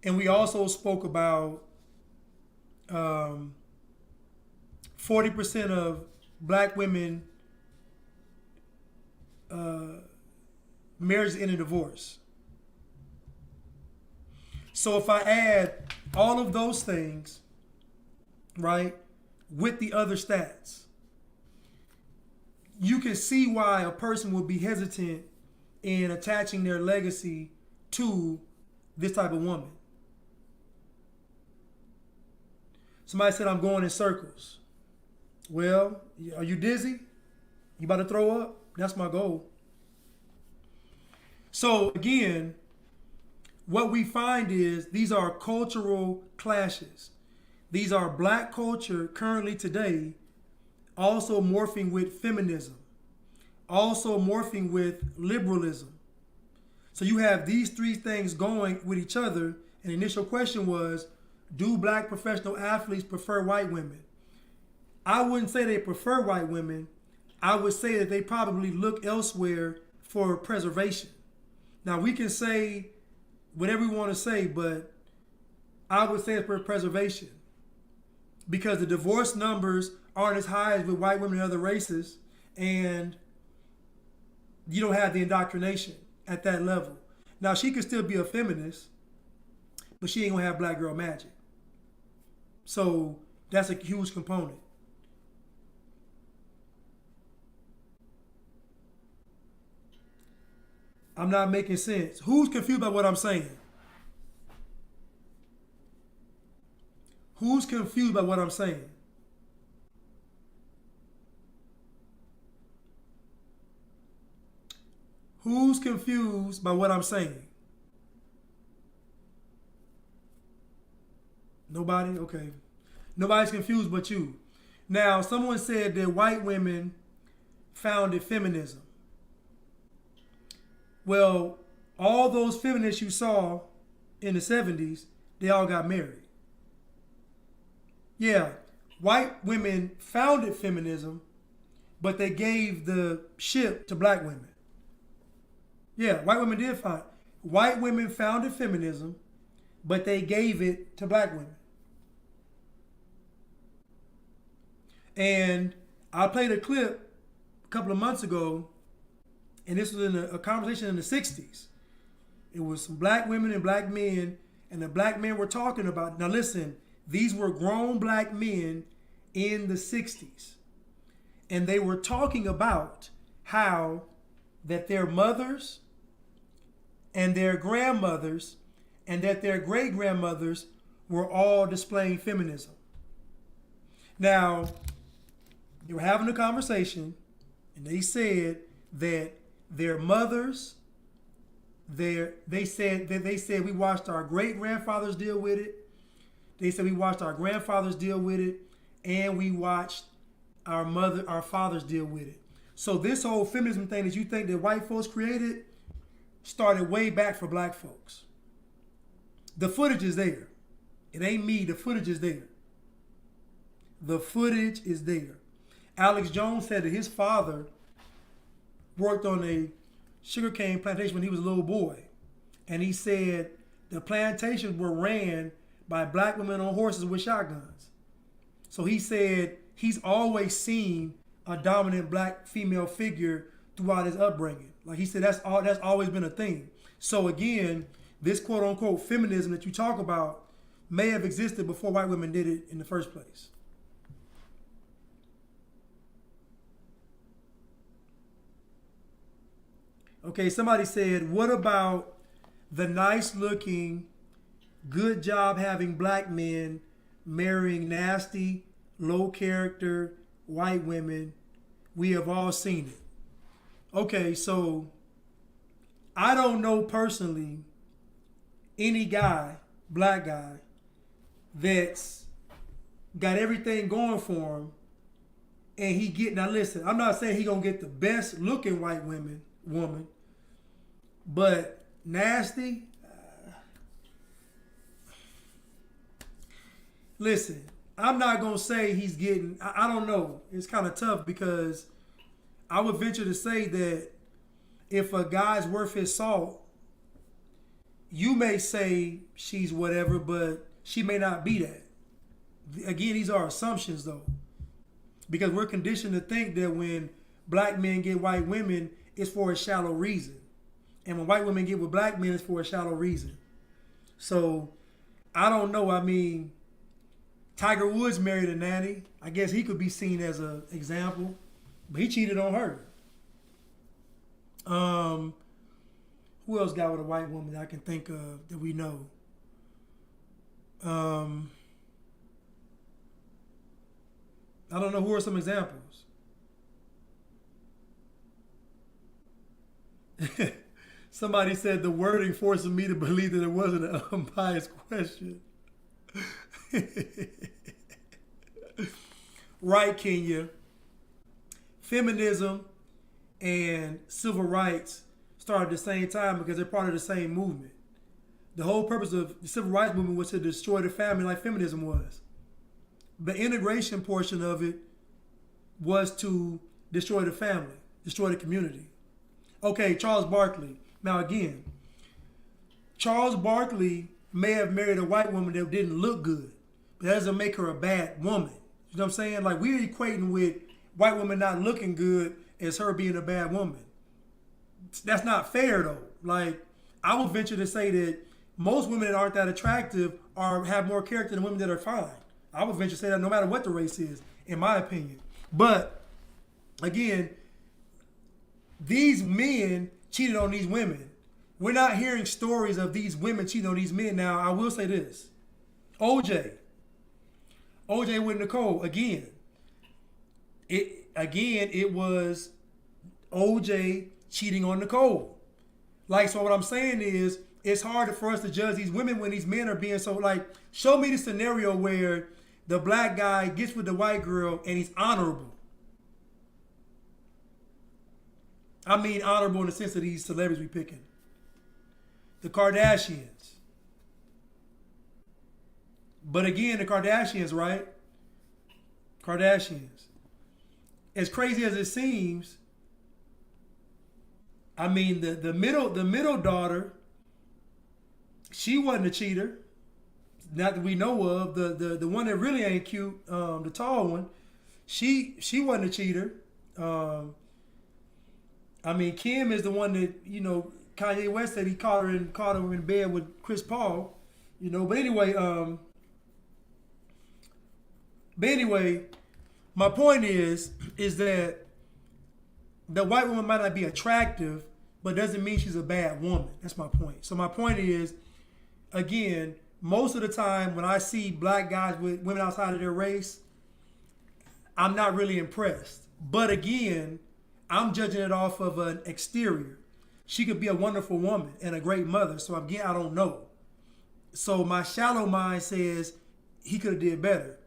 And we also spoke about 40% of black women marriages end in divorce. So if I add all of those things, right, with the other stats, you can see why a person would be hesitant in attaching their legacy to this type of woman. Somebody said, I'm going in circles. Well, are you dizzy? You about to throw up? That's my goal. So again, what we find is these are cultural clashes. These are black culture currently today also morphing with feminism, also morphing with liberalism. So you have these three things going with each other. And the initial question was, do black professional athletes prefer white women? I wouldn't say they prefer white women. I would say that they probably look elsewhere for preservation. Now we can say whatever we want to say, but I would say it's for preservation because the divorce numbers aren't as high as with white women and other races, and you don't have the indoctrination at that level. Now she could still be a feminist, but she ain't gonna have black girl magic. So that's a huge component. I'm not making sense. Who's confused by what I'm saying? Who's confused by what I'm saying? Who's confused by what I'm saying? Nobody? Okay. Nobody's confused but you. Now, someone said that white women founded feminism. Well, all those feminists you saw in the 70s, they all got married. Yeah, white women founded feminism, but they gave the ship to black women. Yeah, white women did find. White women founded feminism, but they gave it to black women. And I played a clip a couple of months ago, and this was in a conversation in the 60s. It was some black women and black men, and the black men were talking about, now listen, these were grown black men in the 60s. And they were talking about how that their mothers and their grandmothers and that their great-grandmothers were all displaying feminism. Now, they were having a conversation, and they said that their mothers, they said we watched our great-grandfathers deal with it. They said we watched our grandfathers deal with it, and we watched our fathers deal with it. So this whole feminism thing that you think that white folks created started way back for black folks. The footage is there. It ain't me, the footage is there. The footage is there. Alex Jones said that his father worked on a sugarcane plantation when he was a little boy. And he said the plantations were ran by black women on horses with shotguns. So he said he's always seen a dominant black female figure throughout his upbringing. Like he said, that's always been a thing. So again, this quote unquote feminism that you talk about may have existed before white women did it in the first place. Okay, somebody said, what about the nice looking, good job having black men marrying nasty, low character white women? We have all seen it. Okay, so I don't know personally any guy, black guy, that's got everything going for him and he get, now listen, I'm not saying he gonna get the best looking white woman, but nasty, listen, I'm not gonna say he's getting, I don't know, it's kind of tough because I would venture to say that if a guy's worth his salt, you may say she's whatever, but she may not be that. Again, these are assumptions though, because we're conditioned to think that when black men get white women, it's for a shallow reason. And when white women get with black men, it's for a shallow reason. So, I don't know. I mean, Tiger Woods married a nanny. I guess he could be seen as an example. But he cheated on her. Who else got with a white woman that I can think of that we know? I don't know. Who are some examples? Somebody said the wording forces me to believe that it wasn't an unbiased question. Right, Kenya. Feminism and civil rights started at the same time because they're part of the same movement. The whole purpose of the civil rights movement was to destroy the family like feminism was. The integration portion of it was to destroy the family, destroy the community. Okay, Charles Barkley. Now again, Charles Barkley may have married a white woman that didn't look good, but that doesn't make her a bad woman. You know what I'm saying? Like, we're equating with white women not looking good as her being a bad woman. That's not fair though. Like, I would venture to say that most women that aren't that attractive have more character than women that are fine. I would venture to say that no matter what the race is, in my opinion. But again, these men cheated on these women. We're not hearing stories of these women cheating on these men. Now, I will say this. OJ with Nicole, again, it was OJ cheating on Nicole. Like, so what I'm saying is, it's hard for us to judge these women when these men are being so, like, show me the scenario where the black guy gets with the white girl and he's honorable. I mean honorable in the sense of these celebrities we picking. The Kardashians. But again, the Kardashians, right? Kardashians. As crazy as it seems, I mean, the middle daughter, she wasn't a cheater. Not that we know of. The one that really ain't cute, the tall one, she wasn't a cheater. I mean, Kim is the one that, you know, Kanye West said he caught her in bed with Chris Paul, you know. But anyway, my point is that the white woman might not be attractive, but doesn't mean she's a bad woman. That's my point. So my point is, again, most of the time when I see black guys with women outside of their race, I'm not really impressed. But again, I'm judging it off of an exterior. She could be a wonderful woman and a great mother. So again, I don't know. So my shallow mind says he could have did better.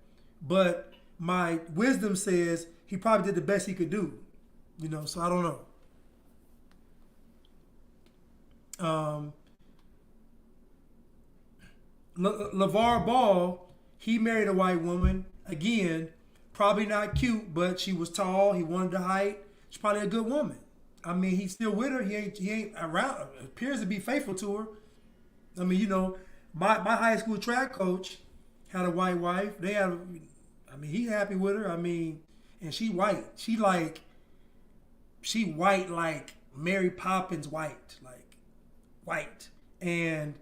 But my wisdom says he probably did the best he could do. You know, so I don't know. LeVar Ball, he married a white woman. Again, probably not cute, but she was tall. He wanted the height. She's probably a good woman. I mean, he's still with her. He ain't around. Appears to be faithful to her. I mean, you know, my high school track coach had a white wife. He happy with her. I mean, and she white. She white like Mary Poppins white, like white. And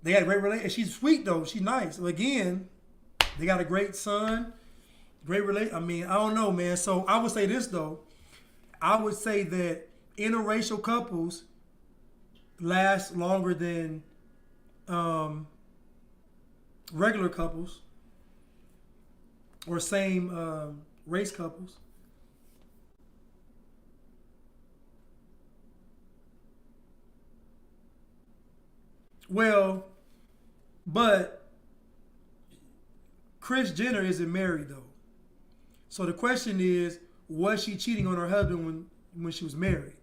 they had a great relationship. She's sweet though. She's nice. So again, they got a great son. Great relation. I mean, I don't know, man. So I would say this though. I would say that interracial couples last longer than regular couples or same race couples. Well, but Kris Jenner isn't married though. So the question is, was she cheating on her husband when she was married?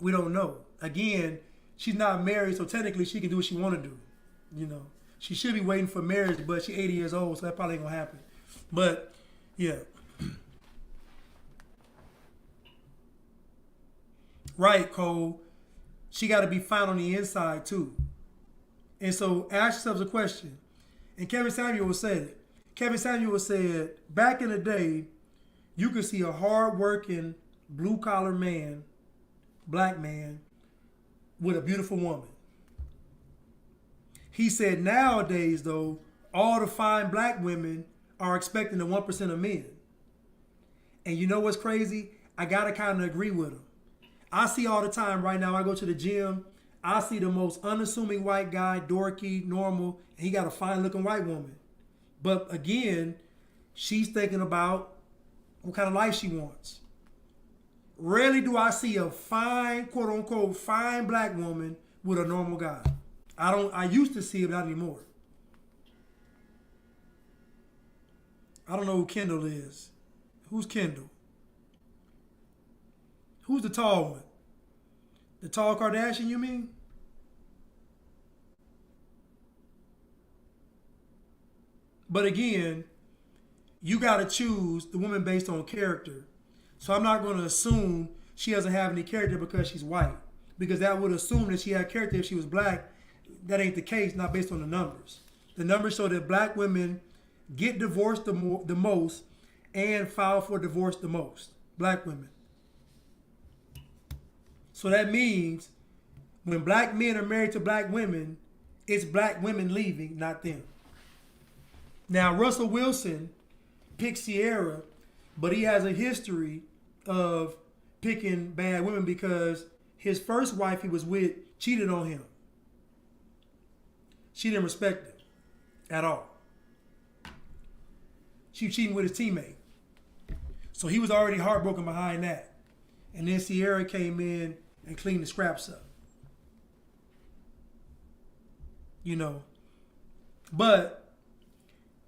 We don't know. Again, she's not married, so technically she can do what she want to do. You know, she should be waiting for marriage, but she's 80 years old, so that probably ain't gonna happen. But yeah, right, Cole. She got to be fine on the inside too. And so ask yourselves a question. And Kevin Samuel said it. Kevin Samuel said, back in the day, you could see a hard-working, blue-collar man, black man, with a beautiful woman. He said nowadays, though, all the fine black women are expecting the 1% of men. And you know what's crazy? I got to kind of agree with him. I see all the time right now, I go to the gym, I see the most unassuming white guy, dorky, normal, and he got a fine looking white woman. But again, she's thinking about what kind of life she wants. Rarely do I see a fine, quote unquote, fine black woman with a normal guy. I used to see it, but not anymore. I don't know who Kendall is. Who's Kendall? Who's the tall one? The tall Kardashian, you mean? But again, you got to choose the woman based on character. So I'm not going to assume she doesn't have any character because she's white. Because that would assume that she had character if she was black. That ain't the case, not based on the numbers. The numbers show that black women get divorced the most and file for divorce the most. Black women. So that means when black men are married to black women, it's black women leaving, not them. Now, Russell Wilson picked Sierra, but he has a history of picking bad women because his first wife he was with cheated on him. She didn't respect him at all. She was cheating with his teammate. So he was already heartbroken behind that. And then Sierra came in and cleaned the scraps up. You know. But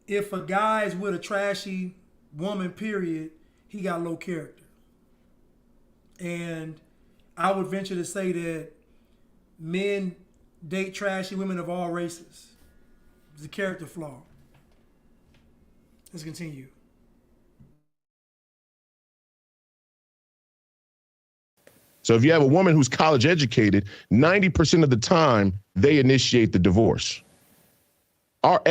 if a guy's with a trashy woman, period, he got low character. And I would venture to say that men date trashy women of all races. It's a character flaw. Let's continue. So if you have a woman who's college educated, 90% of the time they initiate the divorce. Our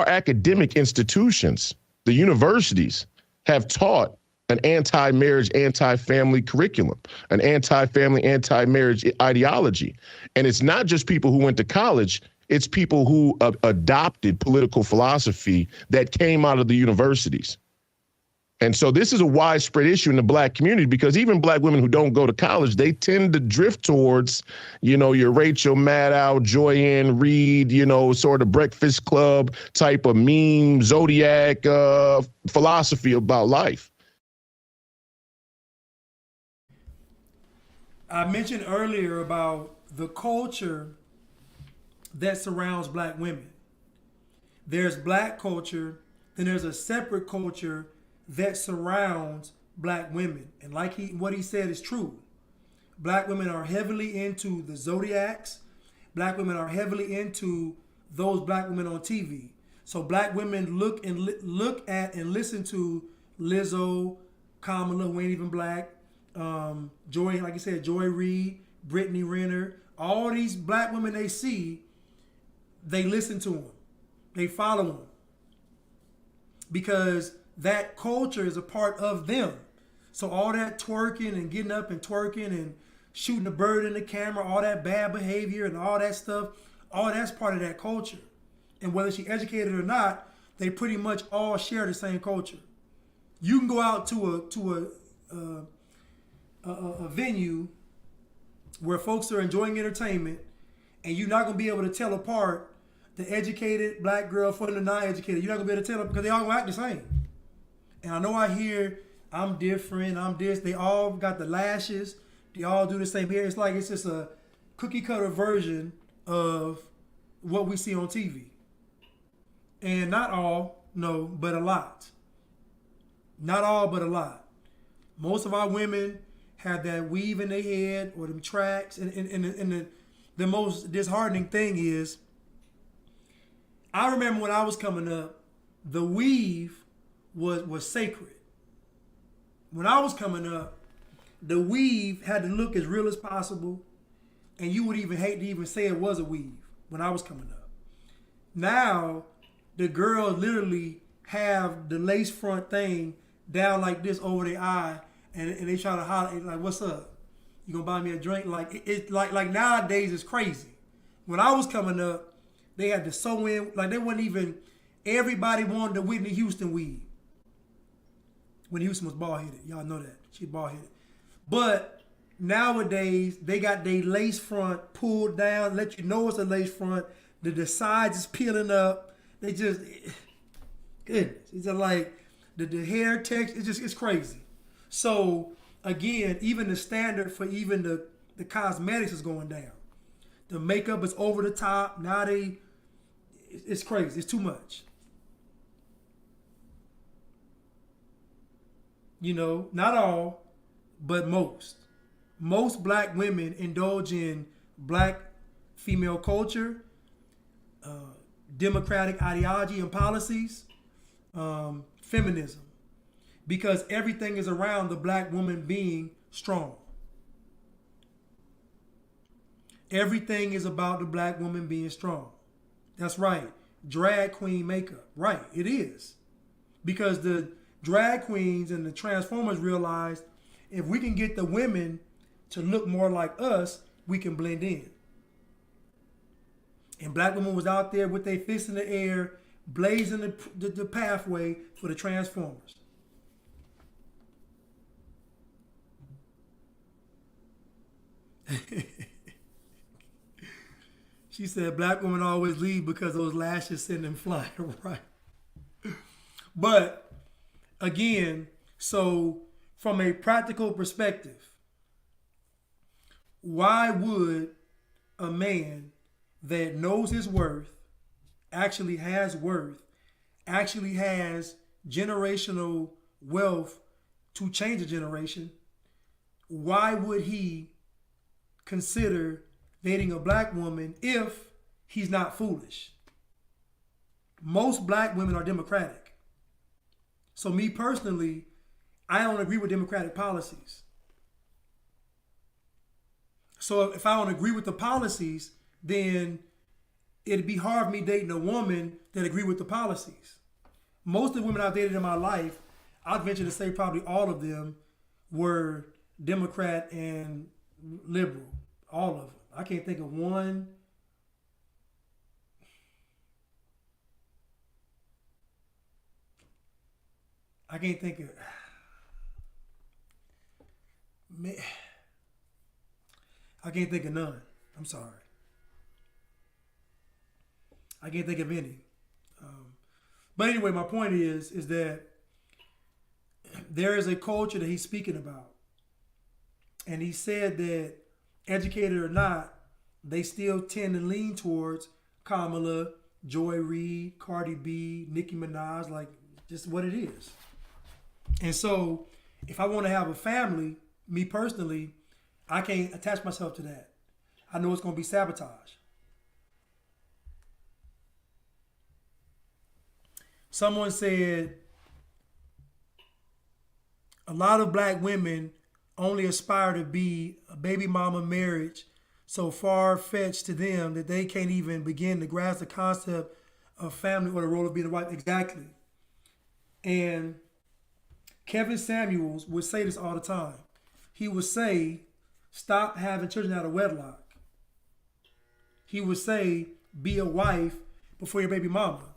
academic institutions, the universities, have taught an anti-marriage, anti-family curriculum, an anti-family, anti-marriage ideology. And it's not just people who went to college, it's people who adopted political philosophy that came out of the universities. And so this is a widespread issue in the black community because even black women who don't go to college, they tend to drift towards, you know, your Rachel Maddow, Joyanne Reid, you know, sort of Breakfast Club type of meme, Zodiac philosophy about life. I mentioned earlier about the culture that surrounds black women. There's black culture, then there's a separate culture that surrounds black women. And like what he said is true. Black women are heavily into the Zodiacs. Black women are heavily into those black women on TV. So black women look at and listen to Lizzo, Kamala, who ain't even black, Joy, like you said, Joy Reid, Brittany Renner, all these black women they see, they listen to them. They follow them. Because that culture is a part of them. So all that twerking and getting up and twerking and shooting a bird in the camera, all that bad behavior and all that stuff, all that's part of that culture. And whether she's educated or not, they pretty much all share the same culture. You can go out to a venue where folks are enjoying entertainment, and you're not gonna be able to tell apart the educated black girl from the non-educated. You're not gonna be able to tell them because they all gonna act the same. And I know I hear I'm different, I'm this. They all got the lashes. They all do the same hair. It's like it's just a cookie cutter version of what we see on TV. And not all, no, but a lot. Not all, but a lot. Most of our women have that weave in their head or them tracks. And the most disheartening thing is, I remember when I was coming up, the weave was sacred. When I was coming up, the weave had to look as real as possible, and you would even hate to even say it was a weave when I was coming up. Now, the girls literally have the lace front thing down like this over their eye, and they try to holler like, "What's up? You gonna buy me a drink?" Like it's like nowadays it's crazy. When I was coming up, they had to sew in, like they wasn't even. Everybody wanted the Whitney Houston weave. When Houston was bald headed, y'all know that she's bald headed. But nowadays they got their lace front pulled down, let you know it's a lace front. The sides is peeling up. They just, goodness, it's just like the hair texture. It's crazy. So again, even the standard for even the cosmetics is going down. The makeup is over the top. Now it's crazy. It's too much. You know, not all, but most. Most black women indulge in black female culture, democratic ideology and policies, feminism, because everything is around the black woman being strong. Everything is about the black woman being strong. That's right. Drag queen makeup. Right, it is. Because the drag queens and the transformers realized if we can get the women to look more like us, we can blend in. And black women was out there with their fists in the air, blazing the pathway for the transformers. She said black women always leave because those lashes send them flying, right? But again, so from a practical perspective, why would a man that knows his worth, actually has generational wealth to change a generation, why would he consider dating a black woman if he's not foolish? Most black women are democratic. So me personally, I don't agree with democratic policies. So if I don't agree with the policies, then it'd be hard for me dating a woman that agree with the policies. Most of the women I've dated in my life, I'd venture to say probably all of them were Democrat and liberal. All of them. I can't think of one. I can't think of. I can't think of none. I'm sorry. I can't think of any. But anyway, my point is that there is a culture that he's speaking about. And he said that, educated or not, they still tend to lean towards Kamala, Joy Reid, Cardi B, Nicki Minaj, like just what it is. And so if I want to have a family, me personally, I can't attach myself to that. I know it's going to be sabotage. Someone said a lot of black women only aspire to be a baby mama marriage so far-fetched to them that they can't even begin to grasp the concept of family or the role of being a wife. Exactly. And Kevin Samuels would say this all the time. He would say, stop having children out of wedlock. He would say, be a wife before your baby mama.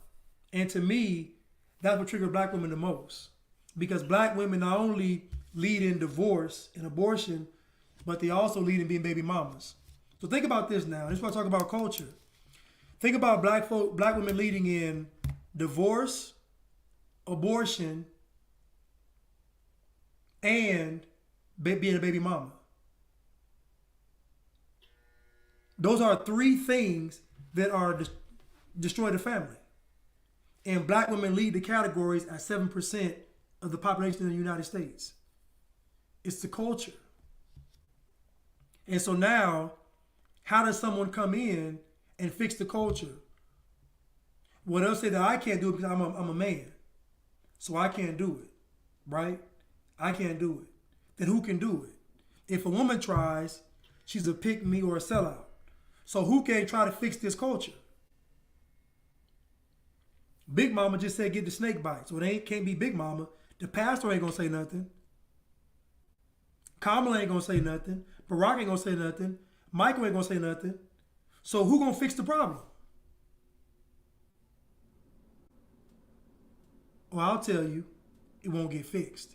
And to me, that's what triggered black women the most. Because black women not only lead in divorce and abortion, but they also lead in being baby mamas. So think about this now. This is what I talk about culture. Think about black women leading in divorce, abortion, and being a baby mama. Those are three things that are destroy the family. And black women lead the categories at 7% of the population in the United States. It's the culture. And so now, how does someone come in and fix the culture? Well, they'll say that I can't do it because I'm a man. So I can't do it, right? I can't do it. Then who can do it? If a woman tries, she's a pick-me or a sellout. So who can try to fix this culture? Big Mama just said get the snake bite. So it can't be Big Mama. The pastor ain't gonna say nothing. Kamala ain't gonna say nothing. Barack ain't gonna say nothing. Michael ain't gonna say nothing. So who gonna fix the problem? Well, I'll tell you, it won't get fixed.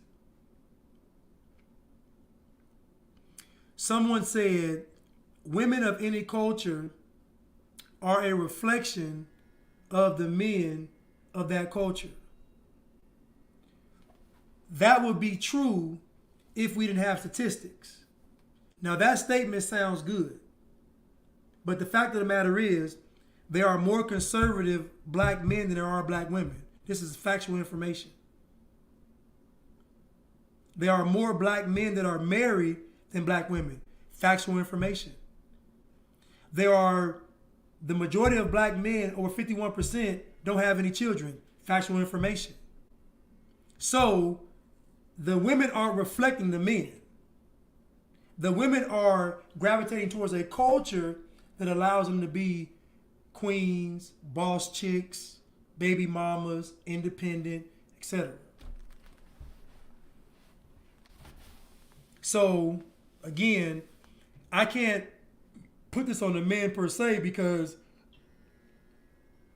Someone said, women of any culture are a reflection of the men of that culture. That would be true if we didn't have statistics. Now that statement sounds good, but the fact of the matter is there are more conservative black men than there are black women. This is factual information. There are more black men that are married than black women. Factual information. The majority of black men, over 51%, don't have any children. Factual information. So the women aren't reflecting the men. The women are gravitating towards a culture that allows them to be queens, boss chicks, baby mamas, independent, etc. So again, I can't put this on the men per se because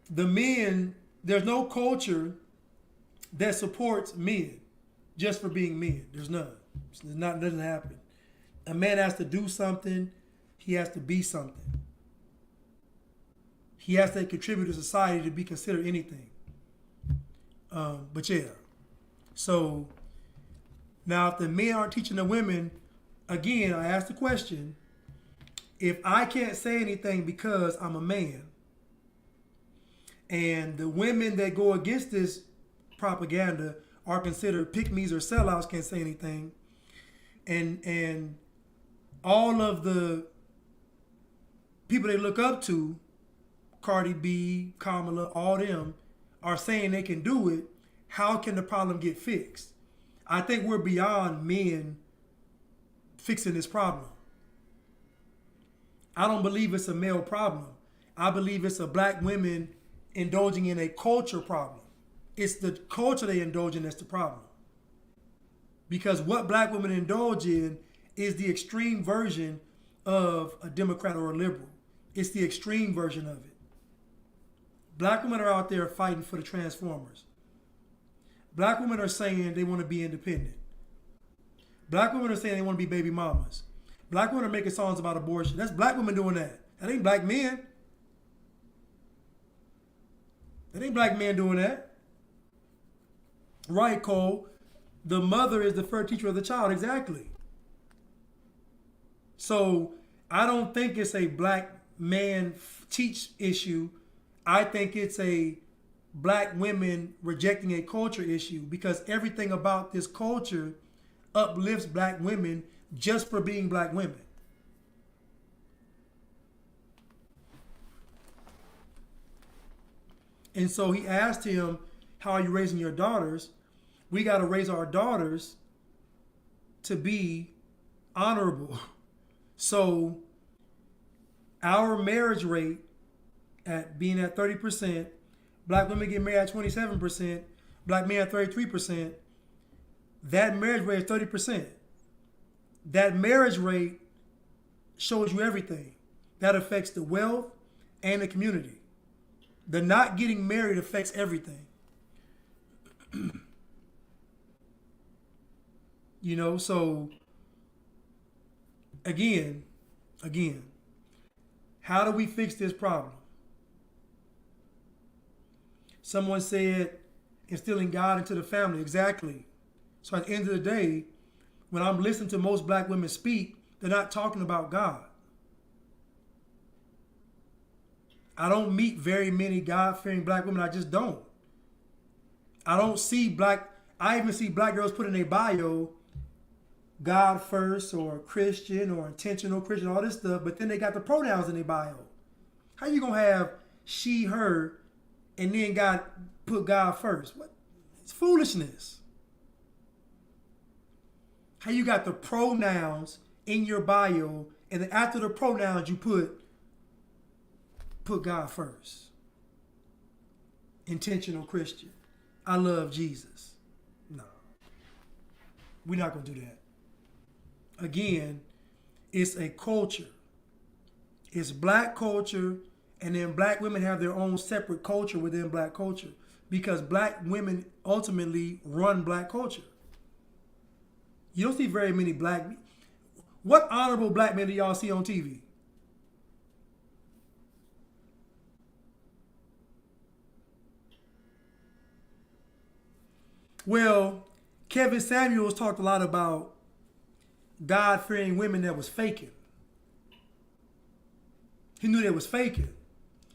the men, there's no culture that supports men just for being men. There's none. It doesn't happen. A man has to do something. He has to be something. He has to contribute to society to be considered anything. But yeah. So now if the men aren't teaching the women, again, I ask the question, if I can't say anything because I'm a man, and the women that go against this propaganda are considered pick-me's or sellouts, can't say anything, and all of the people they look up to, Cardi B, Kamala, all them, are saying they can do it, how can the problem get fixed? I think we're beyond men fixing this problem. I don't believe it's a male problem. I believe it's a black women indulging in a culture problem. It's the culture they indulge in that's the problem. Because what black women indulge in is the extreme version of a Democrat or a liberal. It's the extreme version of it. Black women are out there fighting for the Transformers. Black women are saying they want to be independent. Black women are saying they want to be baby mamas. Black women are making songs about abortion. That's black women doing that. That ain't black men. That ain't black men doing that. Right, Cole. The mother is the first teacher of the child. Exactly. So I don't think it's a black man teach issue. I think it's a black women rejecting a culture issue, because everything about this culture uplifts black women just for being black women. And so he asked him, how are you raising your daughters? We got to raise our daughters to be honorable. So our marriage rate at being at 30%, black women get married at 27%, black men at 33%, that marriage rate is 30%. That marriage rate shows you everything. That affects the wealth and the community. The not getting married affects everything. You know, so again, how do we fix this problem? Someone said instilling God into the family. Exactly. So at the end of the day, when I'm listening to most black women speak, they're not talking about God. I don't meet very many God-fearing black women. I just don't. I don't see I even see black girls put in their bio, God first, or Christian, or intentional Christian, all this stuff, but then they got the pronouns in their bio. How you gonna have she, her, and then put God first? What? It's foolishness. How you got the pronouns in your bio, and then after the pronouns you put God first. Intentional Christian. I love Jesus. No. We're not going to do that. Again, it's a culture. It's black culture, and then black women have their own separate culture within black culture, because black women ultimately run black culture. You don't see very many What honorable black men do y'all see on TV? Well, Kevin Samuels talked a lot about God-fearing women that was faking. He knew they was faking.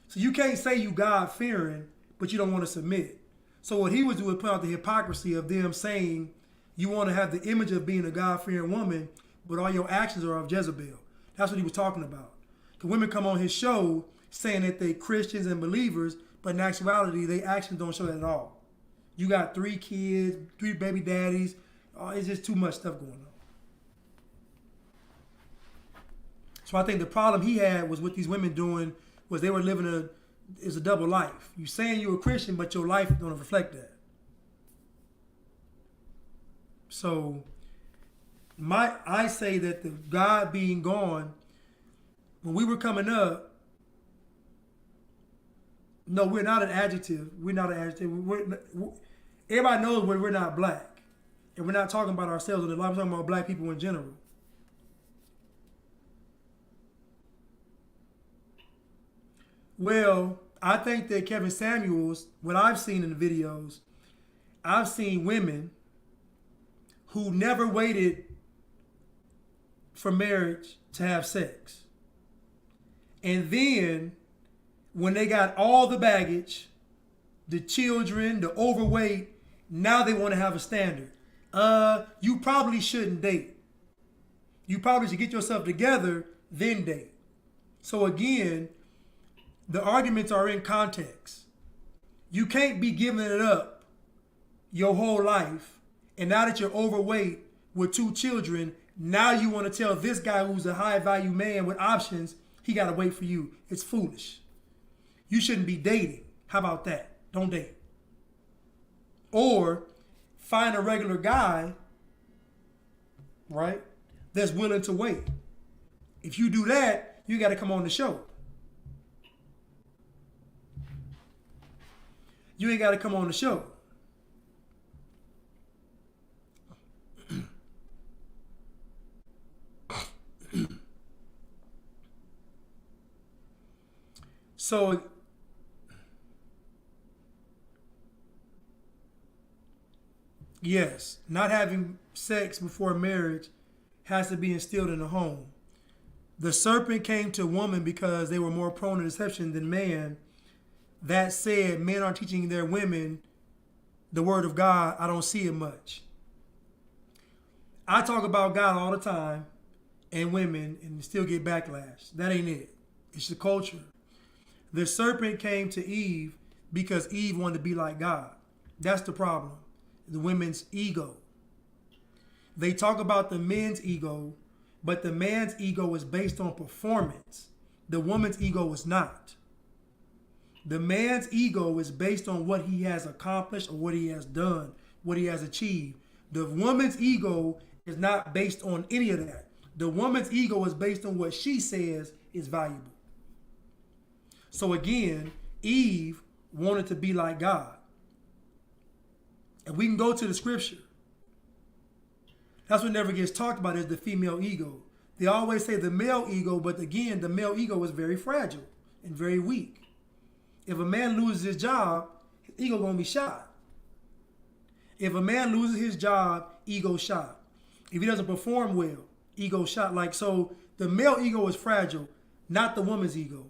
So you can't say you God-fearing, but you don't want to submit. So what he was doing was put out the hypocrisy of them saying you want to have the image of being a God-fearing woman, but all your actions are of Jezebel. That's what he was talking about. The women come on his show saying that they Christians and believers, but in actuality, their actions don't show that at all. You got 3 kids, 3 baby daddies. It's just too much stuff going on. So I think the problem he had was what these women doing was they were living a double life. You saying you're a Christian, but your life don't reflect that. So I say that the God being gone, when we were coming up, no, we're not an adjective. We're not an adjective. Everybody knows we're not black. And we're not talking about ourselves in the life. We're talking about black people in general. Well, I think that Kevin Samuels, what I've seen in the videos, I've seen women who never waited for marriage to have sex. And then when they got all the baggage, the children, the overweight, now they want to have a standard. You probably shouldn't date. You probably should get yourself together, then date. So again, the arguments are in context. You can't be giving it up your whole life, and now that you're overweight with 2 children, now you want to tell this guy who's a high value man with options, he got to wait for you. It's foolish. You shouldn't be dating. How about that? Don't date. Or find a regular guy, right, that's willing to wait. If you do that, you got to come on the show. You ain't got to come on the show. So, yes, not having sex before marriage has to be instilled in the home. The serpent came to woman because they were more prone to deception than man. That said, men are teaching their women the word of God. I don't see it much. I talk about God all the time and women and still get backlash. That ain't it. It's the culture. The serpent came to Eve because Eve wanted to be like God. That's the problem. The women's ego. They talk about the men's ego, but the man's ego is based on performance. The woman's ego is not. The man's ego is based on what he has accomplished or what he has done, what he has achieved. The woman's ego is not based on any of that. The woman's ego is based on what she says is valuable. So again, Eve wanted to be like God. And we can go to the scripture. That's what never gets talked about is the female ego. They always say the male ego, but again, the male ego is very fragile and very weak. If a man loses his job, his ego gonna be shot. If a man loses his job, ego shot. If he doesn't perform well, ego shot. Like, so the male ego is fragile, not the woman's ego.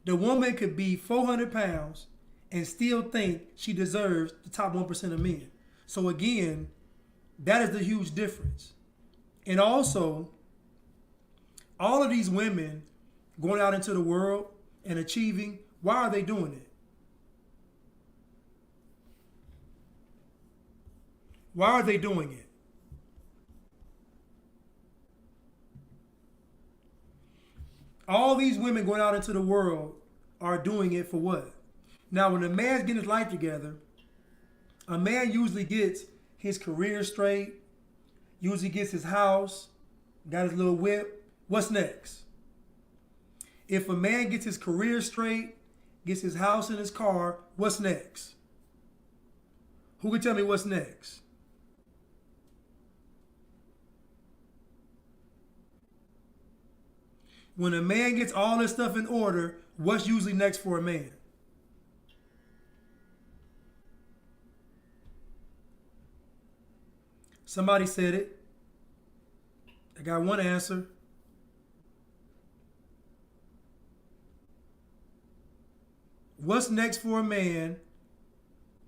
The woman could be 400 pounds and still think she deserves the top 1% of men. So again, that is the huge difference. And also, all of these women going out into the world and achieving, why are they doing it? Why are they doing it? All these women going out into the world are doing it for what? Now, when a man's getting his life together, a man usually gets his career straight, usually gets his house, got his little whip. What's next? If a man gets his career straight, gets his house and his car, what's next? Who can tell me what's next? when a man gets all this stuff in order, what's usually next for a man? Somebody said it. I got one answer. What's next for a man?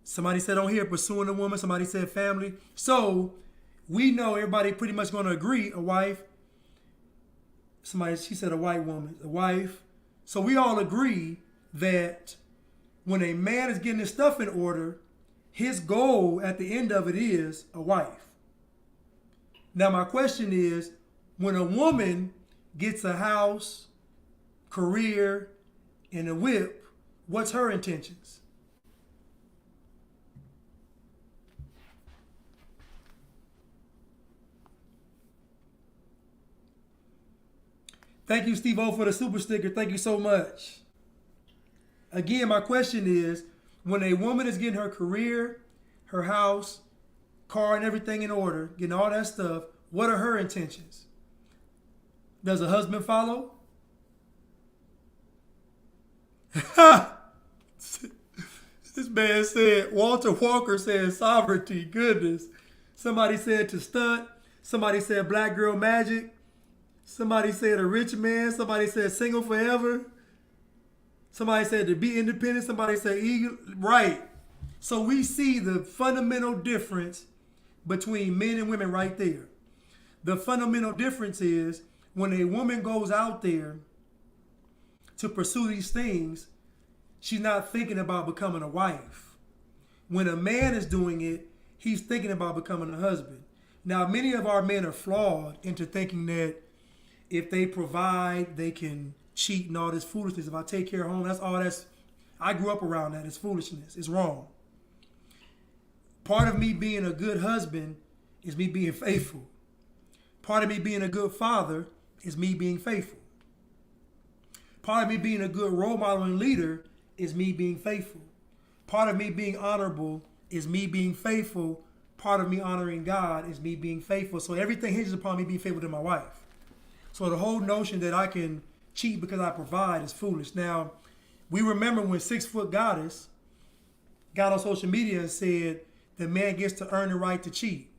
Somebody said on here, pursuing a woman. Somebody said family. So we know everybody pretty much going to agree. A wife. She said a white woman. A wife. So we all agree that when a man is getting his stuff in order, his goal at the end of it is a wife. Now my question is, when a woman gets a house, career, and a whip, what's her intentions? Thank you, Steve-O, for the super sticker. Thank you so much. Again, my question is, when a woman is getting her career, her house, car, and everything in order, getting all that stuff, what are her intentions? Does a husband follow? This man said, Walter Walker said sovereignty, goodness. Somebody said to stunt. Somebody said black girl magic. Somebody said a rich man. Somebody said single forever. Somebody said to be independent. Somebody said eager. Right. So we see the fundamental difference between men and women right there. The fundamental difference is when a woman goes out there to pursue these things, she's not thinking about becoming a wife. When a man is doing it, he's thinking about becoming a husband. Now, many of our men are flawed into thinking that if they provide, they can cheat and all this foolishness. If I take care of home, I grew up around that. It's foolishness. It's wrong. Part of me being a good husband is me being faithful. Part of me being a good father is me being faithful. Part of me being a good role model and leader is me being faithful. Part of me being honorable is me being faithful. Part of me honoring God is me being faithful. So everything hinges upon me being faithful to my wife. So the whole notion that I can cheat because I provide is foolish. Now, we remember when 6 Foot Goddess got on social media and said the man gets to earn the right to cheat.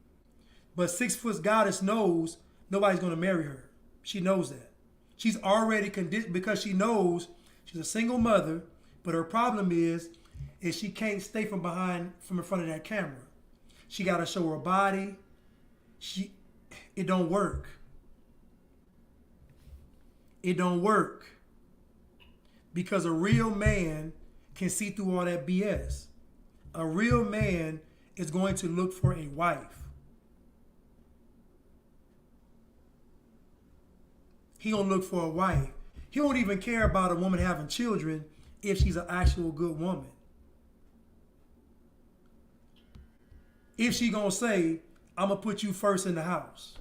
But 6 Foot Goddess knows nobody's going to marry her. She knows that. She's already conditioned because she knows she's a single mother, but her problem is she can't stay from in front of that camera. She got to show her body. It don't work. It don't work. Because a real man can see through all that BS. A real man is going to look for a wife. He gonna look for a wife. He won't even care about a woman having children if she's an actual good woman. If she gonna say, I'm gonna put you first in the house.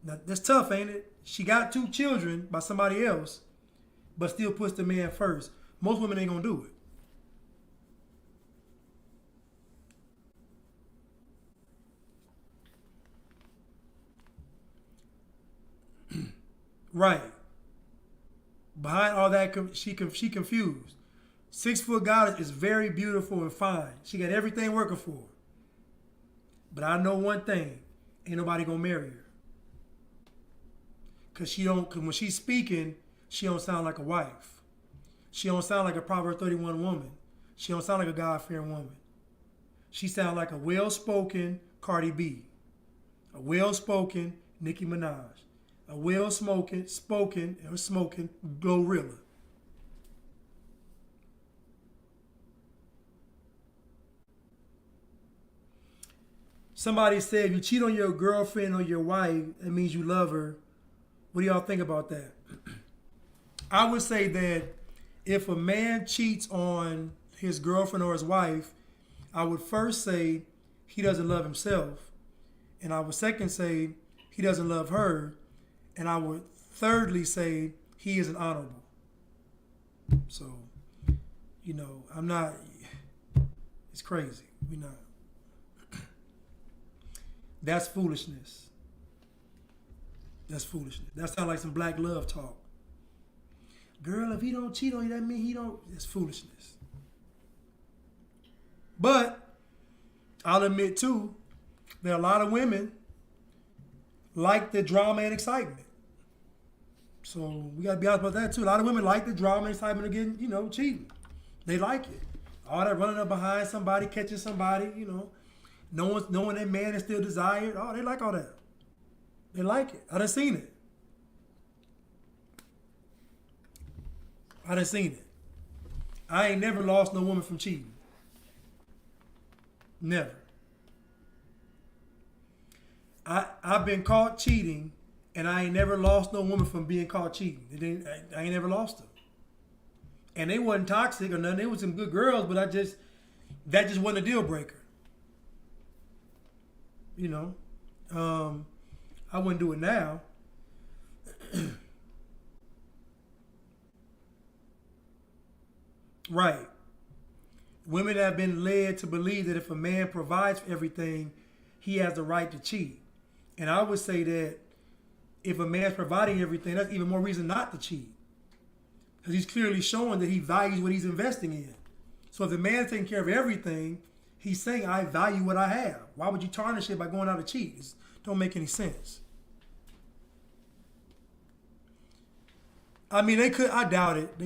Now, that's tough, ain't it? She got 2 children by somebody else, but still puts the man first. Most women ain't gonna do it. Right. Behind all that, she confused. 6 Foot Goddess is very beautiful and fine. She got everything working for her. But I know one thing, ain't nobody gonna marry her. Cause when she's speaking, she don't sound like a wife. She don't sound like a Proverbs 31 woman. She don't sound like a God-fearing woman. She sounds like a well-spoken Cardi B. A well-spoken Nicki Minaj. A well-spoken Glorilla. Somebody said, if you cheat on your girlfriend or your wife, it means you love her. What do y'all think about that? I would say that if a man cheats on his girlfriend or his wife, I would first say he doesn't love himself. And I would second say he doesn't love her. And I would thirdly say he isn't honorable. So, I'm not, it's crazy. We're not. That's foolishness. That's foolishness. That sounds like some black love talk. Girl, if he don't cheat on you, that mean he don't. It's foolishness. But I'll admit too, there are a lot of women like the drama and excitement. So we gotta be honest about that too. A lot of women like the drama and excitement of getting, cheating. They like it. All that running up behind somebody, catching somebody, knowing that man is still desired. Oh, they like all that. They like it. I done seen it. I ain't never lost no woman from cheating. Never. I've been caught cheating, and I ain't never lost no woman from being caught cheating. I ain't never lost them. And they wasn't toxic or nothing. They was some good girls, but that just wasn't a deal breaker. I wouldn't do it now. Right. Women have been led to believe that if a man provides for everything, he has the right to cheat. And I would say that if a man's providing everything, that's even more reason not to cheat. Because he's clearly showing that he values what he's investing in. So if the man's taking care of everything, he's saying, I value what I have. Why would you tarnish it by going out to cheat? It don't make any sense. I mean, they could, I doubt it.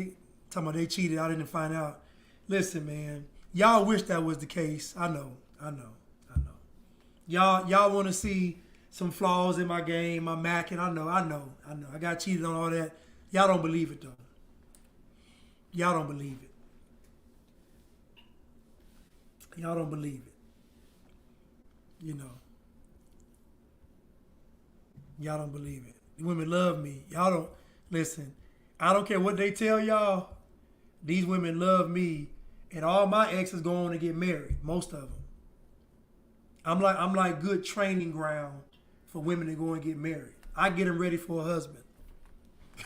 Talking about they cheated, I didn't find out. Listen, man, y'all wish that was the case. I know. Y'all want to see some flaws in my game, my macking. I know. I got cheated on all that. Y'all don't believe it, though. Y'all don't believe it. Y'all don't believe it. Y'all don't believe it. The women love me. Y'all don't, listen, I don't care what they tell y'all. These women love me, and all my exes go on to get married, most of them. I'm like good training ground for women to go and get married. I get them ready for a husband.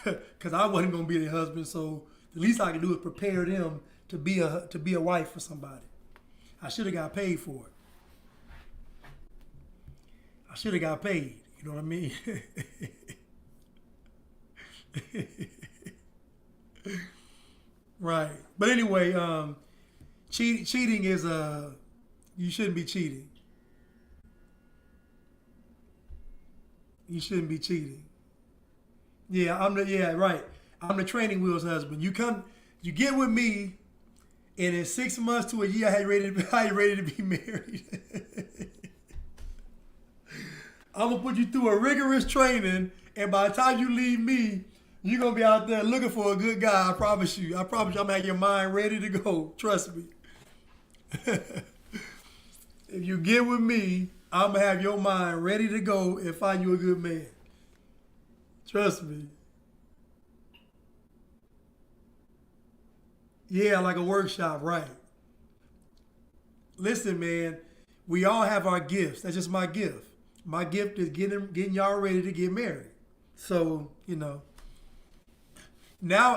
Because I wasn't going to be their husband, so the least I can do is prepare them to be a wife for somebody. I should have got paid for it. I should have got paid. You know what I mean? Right. But anyway, cheating is you shouldn't be cheating. You shouldn't be cheating. Yeah, right. I'm the training wheels husband. You get with me, and in 6 months to a year, I ain't ready to be married. I'm gonna put you through a rigorous training, and by the time you leave me, you're gonna be out there looking for a good guy. I promise you. I'm gonna have your mind ready to go. Trust me. If you get with me, I'm gonna have your mind ready to go and find you a good man. Trust me. Yeah, like a workshop, right. Listen, man, we all have our gifts. That's just my gift. My gift is getting y'all ready to get married. So, now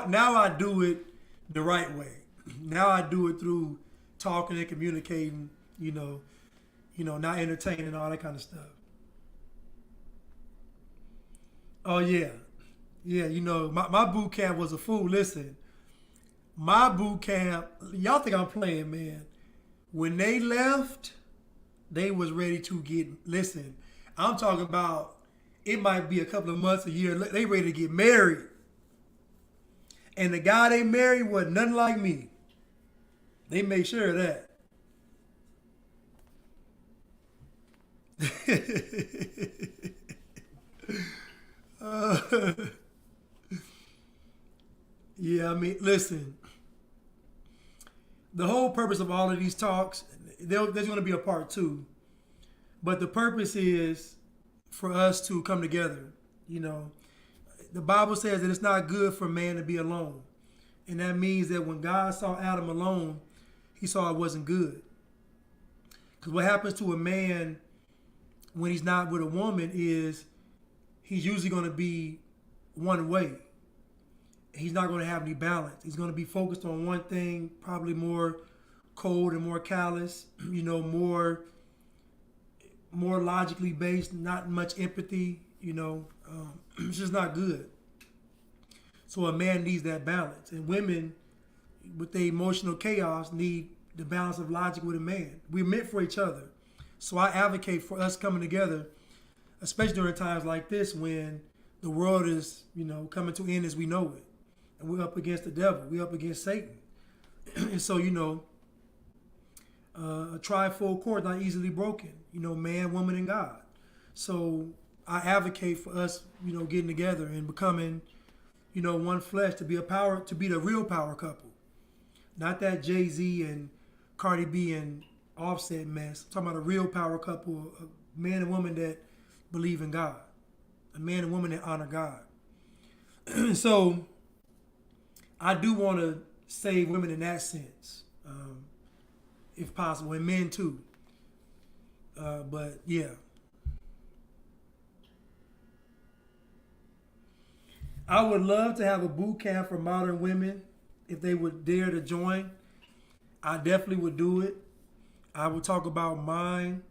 I do it the right way. Now I do it through talking and communicating, not entertaining, all that kind of stuff. Oh, yeah. Yeah, my boot camp was a fool. Listen, my boot camp, y'all think I'm playing, man. When they left, they was ready to listen, I'm talking about, it might be a couple of months, a year, they ready to get married. And the guy they married was nothing like me. They made sure of that. Yeah, I mean, listen. The whole purpose of all of these talks, there's going to be a part 2. But the purpose is for us to come together. The Bible says that it's not good for man to be alone. And that means that when God saw Adam alone, he saw it wasn't good. Because what happens to a man when he's not with a woman is he's usually going to be one way. He's not going to have any balance. He's going to be focused on one thing, probably more cold and more callous, more logically based, not much empathy, It's just not good. So a man needs that balance. And women, with their emotional chaos, need the balance of logic with a man. We're meant for each other. So I advocate for us coming together, especially during times like this when the world is, coming to an end as we know it. And we're up against the devil. We're up against Satan. And so, a trifold cord not easily broken, man, woman, and God. So I advocate for us, getting together and becoming, one flesh, to be the real power couple. Not that Jay-Z and Cardi B and Offset mess. I'm talking about a real power couple, a man and woman that believe in God. A man and woman that honor God. So I do want to save women in that sense, if possible, and men too. But yeah. I would love to have a boot camp for modern women if they would dare to join. I definitely would do it. I would talk about mind,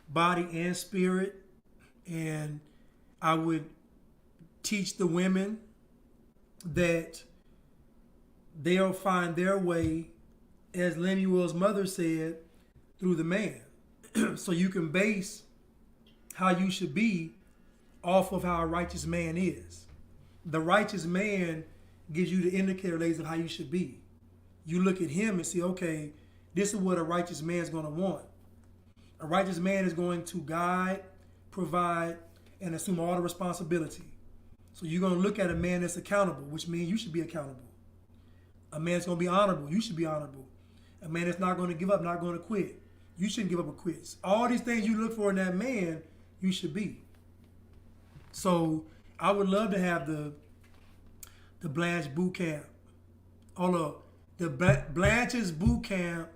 body, and spirit. And I would teach the women that they'll find their way, as Lemuel's mother said, through the man. So you can base how you should be off of how a righteous man is. The righteous man gives you the indicator, ladies, of how you should be. You look at him and see, okay, this is what a righteous man is going to want. A righteous man is going to guide, provide, and assume all the responsibility. So you're going to look at a man that's accountable, which means you should be accountable. A man that's going to be honorable, you should be honorable. A man that's not going to give up, not going to quit, you shouldn't give up or quit. All these things you look for in that man, you should be. So I would love to have the Blanche boot camp. Although the Blanche's boot camp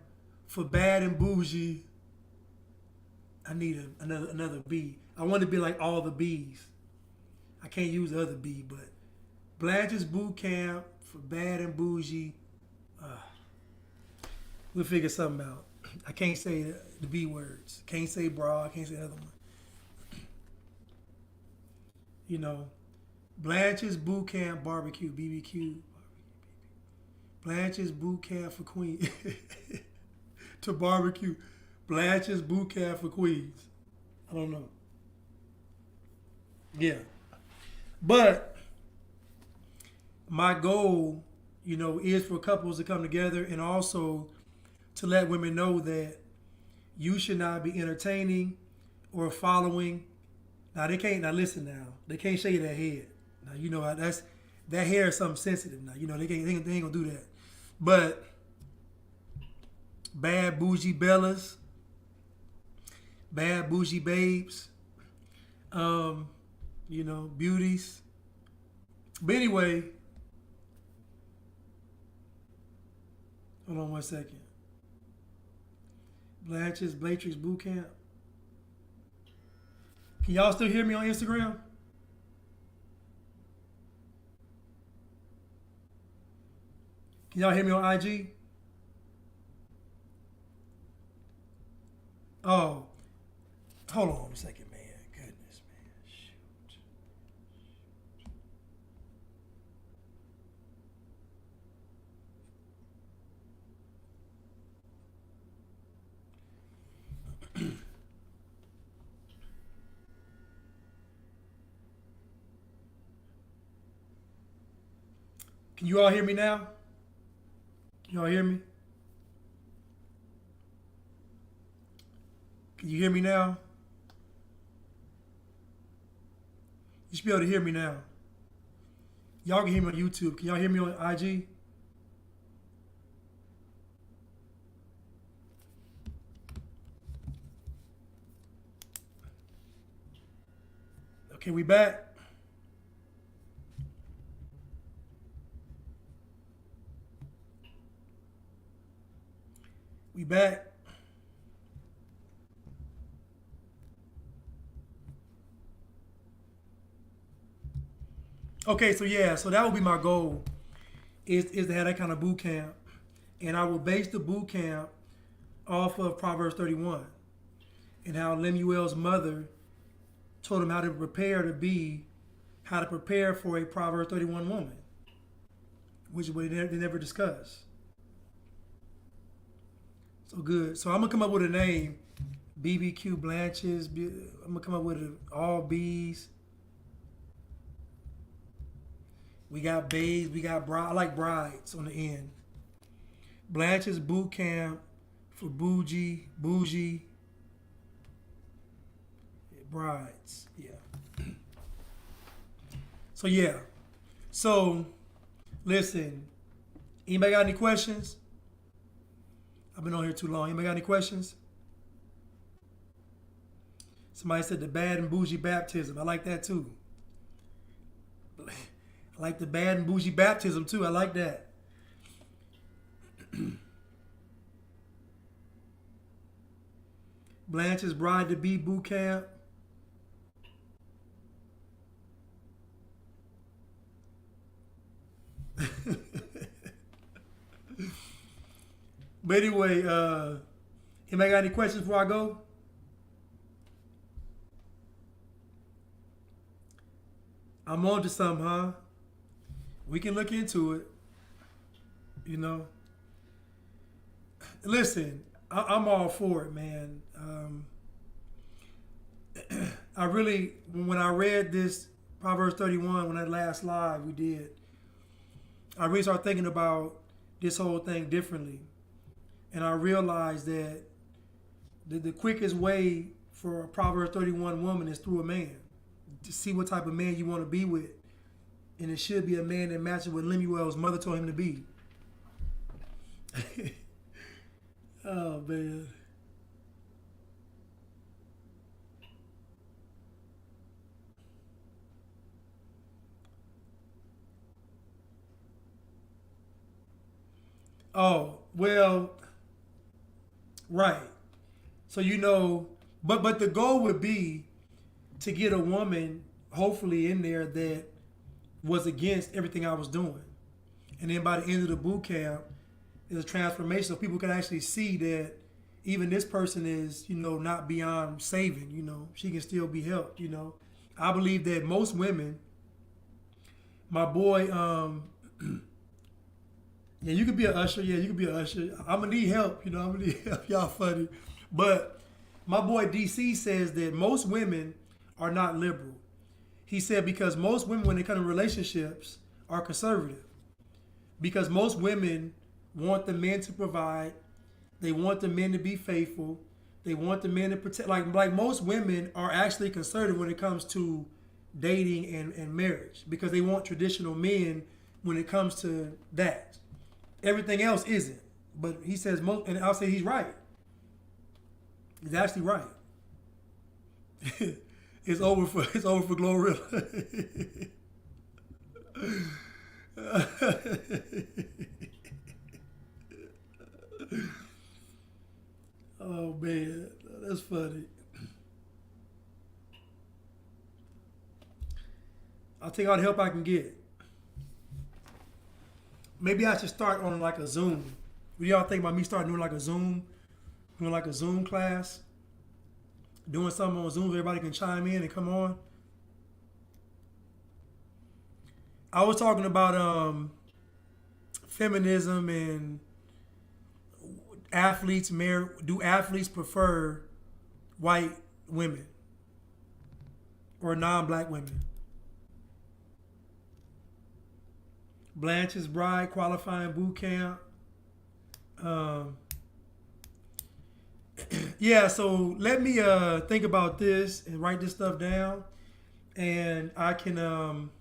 for bad and bougie. I need another B. I want to be like all the B's. I can't use the other B, but Blanche's boot camp for bad and bougie. We'll figure something out. I can't say the B words. Can't say bra. I can't say the other one. Blanche's boot camp barbecue, BBQ. Blanche's boot camp for Queen. To barbecue. Blanche's boot camp for Queens. I don't know. Yeah. But my goal, is for couples to come together and also to let women know that you should not be entertaining or following. Now listen now. They can't shake their head. Now that hair is something sensitive now. They ain't gonna do that. But bad bougie bellas, bad bougie babes, beauties. But anyway, hold on one second. Blanche's boot camp. Can y'all still hear me on Instagram? Can y'all hear me on IG? Oh, hold on a second, man. Goodness, man. Shoot. Can you all hear me now? Can y'all hear me? Can you hear me now? You should be able to hear me now. Y'all can hear me on YouTube. Can y'all hear me on IG? Okay, we back. We back. Okay, so that would be my goal, is to have that kind of boot camp. And I will base the boot camp off of Proverbs 31 and how Lemuel's mother told him how to prepare to be how to prepare for a Proverbs 31 woman, which they never discuss. So good. So I'm gonna come up with a name, BBQ Blanches. I'm gonna come up with all B's. We got babes, we got bride. I like brides on the end. Blanches Boot Camp for bougie, brides. Yeah. So yeah. So listen. Anybody got any questions? I've been on here too long. Anybody got any questions? Somebody said the bad and bougie baptism. I like that too. I like the bad and bougie baptism too. I like that. Blanche's bride to be boot camp. But anyway, anybody got any questions before I go? I'm on to something, huh? We can look into it. You know. Listen, I'm all for it, man. I really, when I read this Proverbs 31, when that last live we did, I really started thinking about this whole thing differently. And I realized that the quickest way for a Proverbs 31 woman is through a man. To see what type of man you want to be with. And it should be a man that matches what Lemuel's mother told him to be. Oh, man. Oh, well, right. So, you know, but the goal would be to get a woman, hopefully, in there that was against everything I was doing. And then by the end of the boot camp, there's a transformation so people can actually see that even this person is, you know, not beyond saving, you know. She can still be helped, you know. I believe that most women, my boy, yeah, you could be an usher. Yeah, you could be an usher. I'm going to need help, you know. I'm going to need help. Y'all funny. But my boy DC says that most women are not liberal. He said because most women, when they come to relationships, are conservative. Because most women want the men to provide. They want the men to be faithful. They want the men to protect. Like most women are actually conservative when it comes to dating and marriage. Because they want traditional men when it comes to that. Everything else isn't. But he says most, and I'll say he's right. He's actually right. It's over for Glorilla. Oh man, that's funny. I'll take all the help I can get. Maybe I should start on like a Zoom. What do y'all think about me starting doing like a Zoom class? Doing something on Zoom so everybody can chime in and come on. I was talking about feminism and athletes. Do athletes prefer white women or non-black women? Blanche's bride qualifying boot camp. Yeah, so let me think about this and write this stuff down, and I can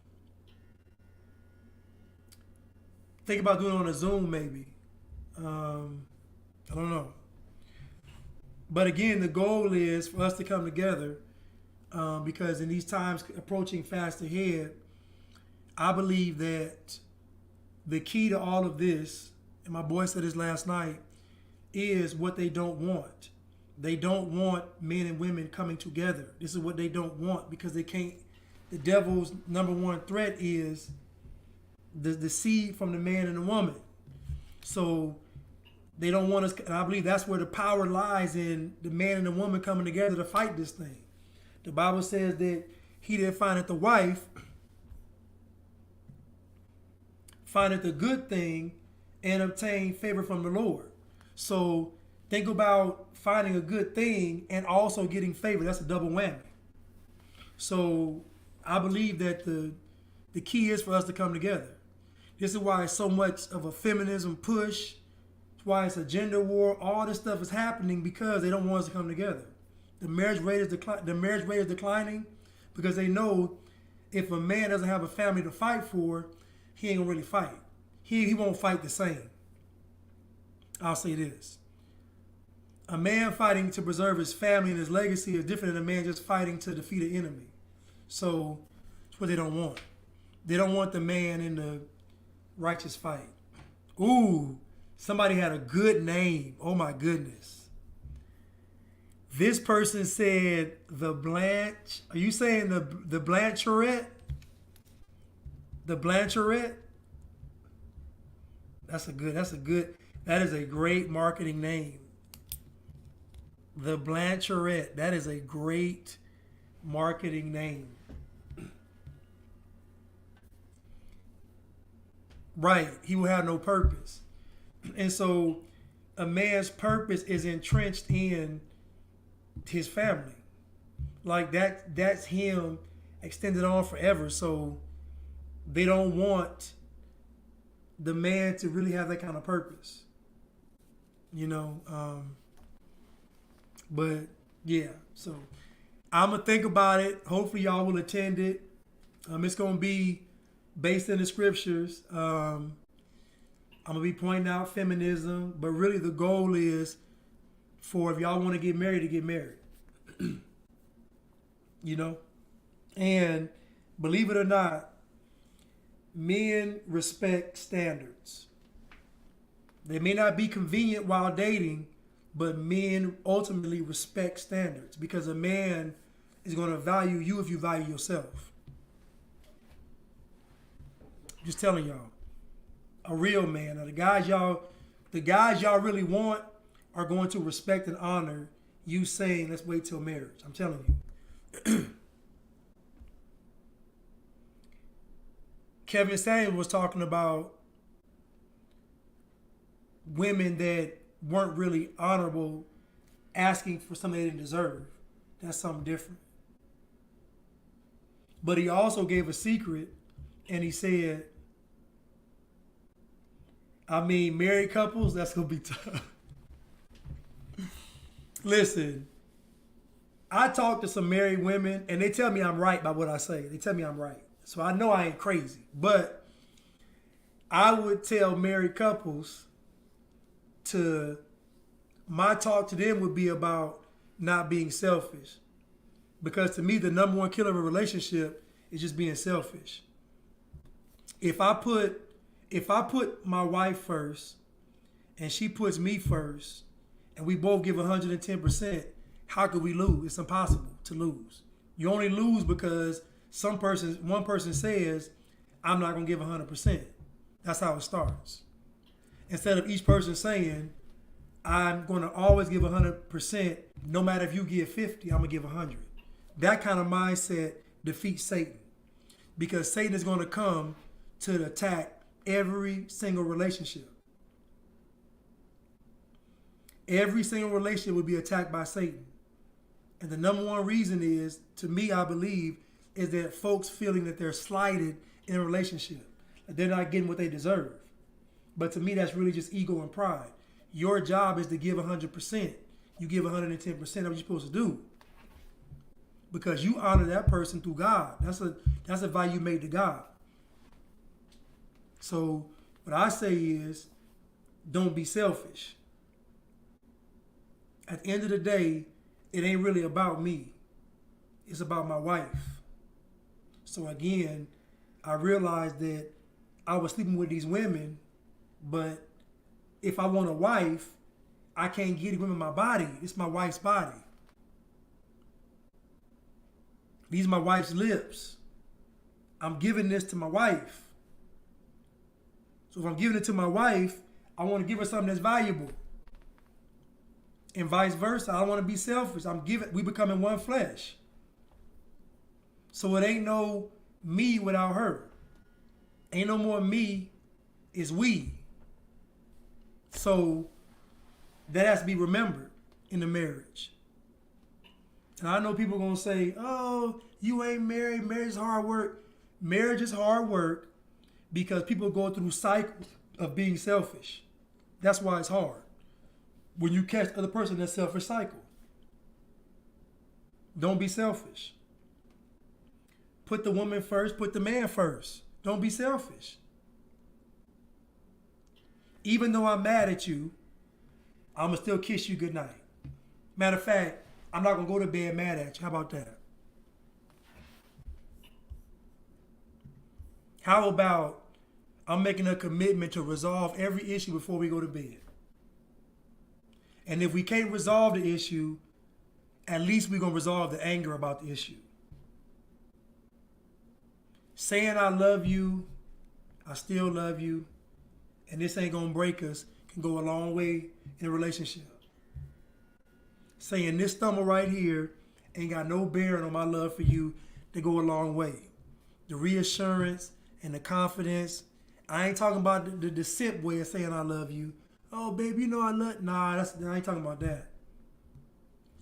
think about doing it on a Zoom maybe. I don't know. But again, the goal is for us to come together because in these times approaching fast ahead, I believe that the key to all of this, and my boy said this last night, is what they don't want. They don't want men and women coming together. This is what they don't want because they can't. The devil's number one threat is the seed from the man and the woman. So they don't want us, and I believe that's where the power lies in the man and the woman coming together to fight this thing. The Bible says that he that findeth the wife findeth a good thing and obtain favor from the Lord. So think about finding a good thing and also getting favor. That's a double whammy. So I believe that the key is for us to come together. This is why it's so much of a feminism push. It's why it's a gender war. All this stuff is happening because they don't want us to come together. The marriage rate is declining because they know if a man doesn't have a family to fight for, he ain't gonna really fight. He won't fight the same. I'll say this. A man fighting to preserve his family and his legacy is different than a man just fighting to defeat an enemy. So it's what they don't want. They don't want the man in the righteous fight. Ooh, somebody had a good name. Oh my goodness. This person said the Blanche. Are you saying the Blancheret? The Blancheret? That is a great marketing name. The Blancheret. That is a great marketing name. Right. He will have no purpose. And so a man's purpose is entrenched in his family. Like that's him extended on forever. So they don't want the man to really have that kind of purpose. You know, but yeah, so I'm gonna think about it. Hopefully y'all will attend it. It's gonna be based in the scriptures. I'm gonna be pointing out feminism, but really the goal is for if y'all want to get married, to get married. You know, and believe it or not, men respect standards. They may not be convenient while dating, but men ultimately respect standards because a man is going to value you if you value yourself. Just telling y'all, a real man. Now, the guys y'all really want are going to respect and honor you saying, let's wait till marriage. I'm telling you. Kevin Samuels was talking about women that weren't really honorable asking for something they didn't deserve. That's something different. But he also gave a secret and he said, I mean, married couples, that's going to be tough. Listen, I talk to some married women and they tell me I'm right by what I say. They tell me I'm right. So I know I ain't crazy. But I would tell married couples my talk to them would be about not being selfish. Because to me, the number one killer of a relationship is just being selfish. If I put my wife first and she puts me first and we both give 110%, how could we lose? It's impossible to lose. You only lose because one person says, I'm not going to give 100%. That's how it starts. Instead of each person saying, I'm going to always give 100%, no matter if you give 50, I'm going to give 100. That kind of mindset defeats Satan because Satan is going to come to attack every single relationship. Every single relationship will be attacked by Satan. And the number one reason is, to me, I believe, is that folks feeling that they're slighted in a relationship. That they're not getting what they deserve. But to me, that's really just ego and pride. Your job is to give 100%. You give 110%. That's what you're supposed to do. Because you honor that person through God. That's a value made to God. So what I say is, don't be selfish. At the end of the day, it ain't really about me. It's about my wife. So again, I realized that I was sleeping with these women, but if I want a wife, I can't get it with my body. It's my wife's body. These are my wife's lips. I'm giving this to my wife. So if I'm giving it to my wife, I want to give her something that's valuable. And vice versa. I don't want to be selfish. We becoming one flesh. So it ain't no me without her. Ain't no more me It's we. So that has to be remembered in the marriage. And I know people are going to say, oh, you ain't married. Marriage is hard work. Marriage is hard work because people go through cycles of being selfish. That's why it's hard. When you catch the other person in that selfish cycle. Don't be selfish. Put the woman first, put the man first. Don't be selfish. Even though I'm mad at you, I'm going to still kiss you goodnight. Matter of fact, I'm not going to go to bed mad at you. How about that? How about I'm making a commitment to resolve every issue before we go to bed? And if we can't resolve the issue, at least we're going to resolve the anger about the issue. Saying I love you, I still love you, and this ain't going to break us can go a long way in a relationship. Saying this stumble right here ain't got no bearing on my love for you, they go a long way. The reassurance and the confidence. I ain't talking about the simp way of saying I love you. Oh, baby, you know I love... Nah, I ain't talking about that.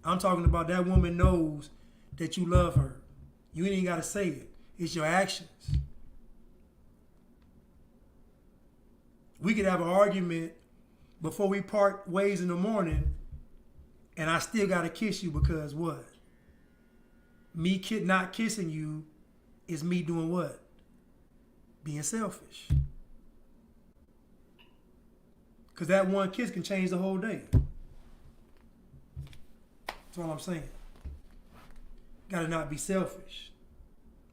I'm talking about that woman knows that you love her. You ain't even got to say it. It's your actions. We could have an argument before we part ways in the morning, and I still got to kiss you because what? Me not kissing you is me doing what? Being selfish. Because that one kiss can change the whole day. That's all I'm saying. Gotta not be selfish.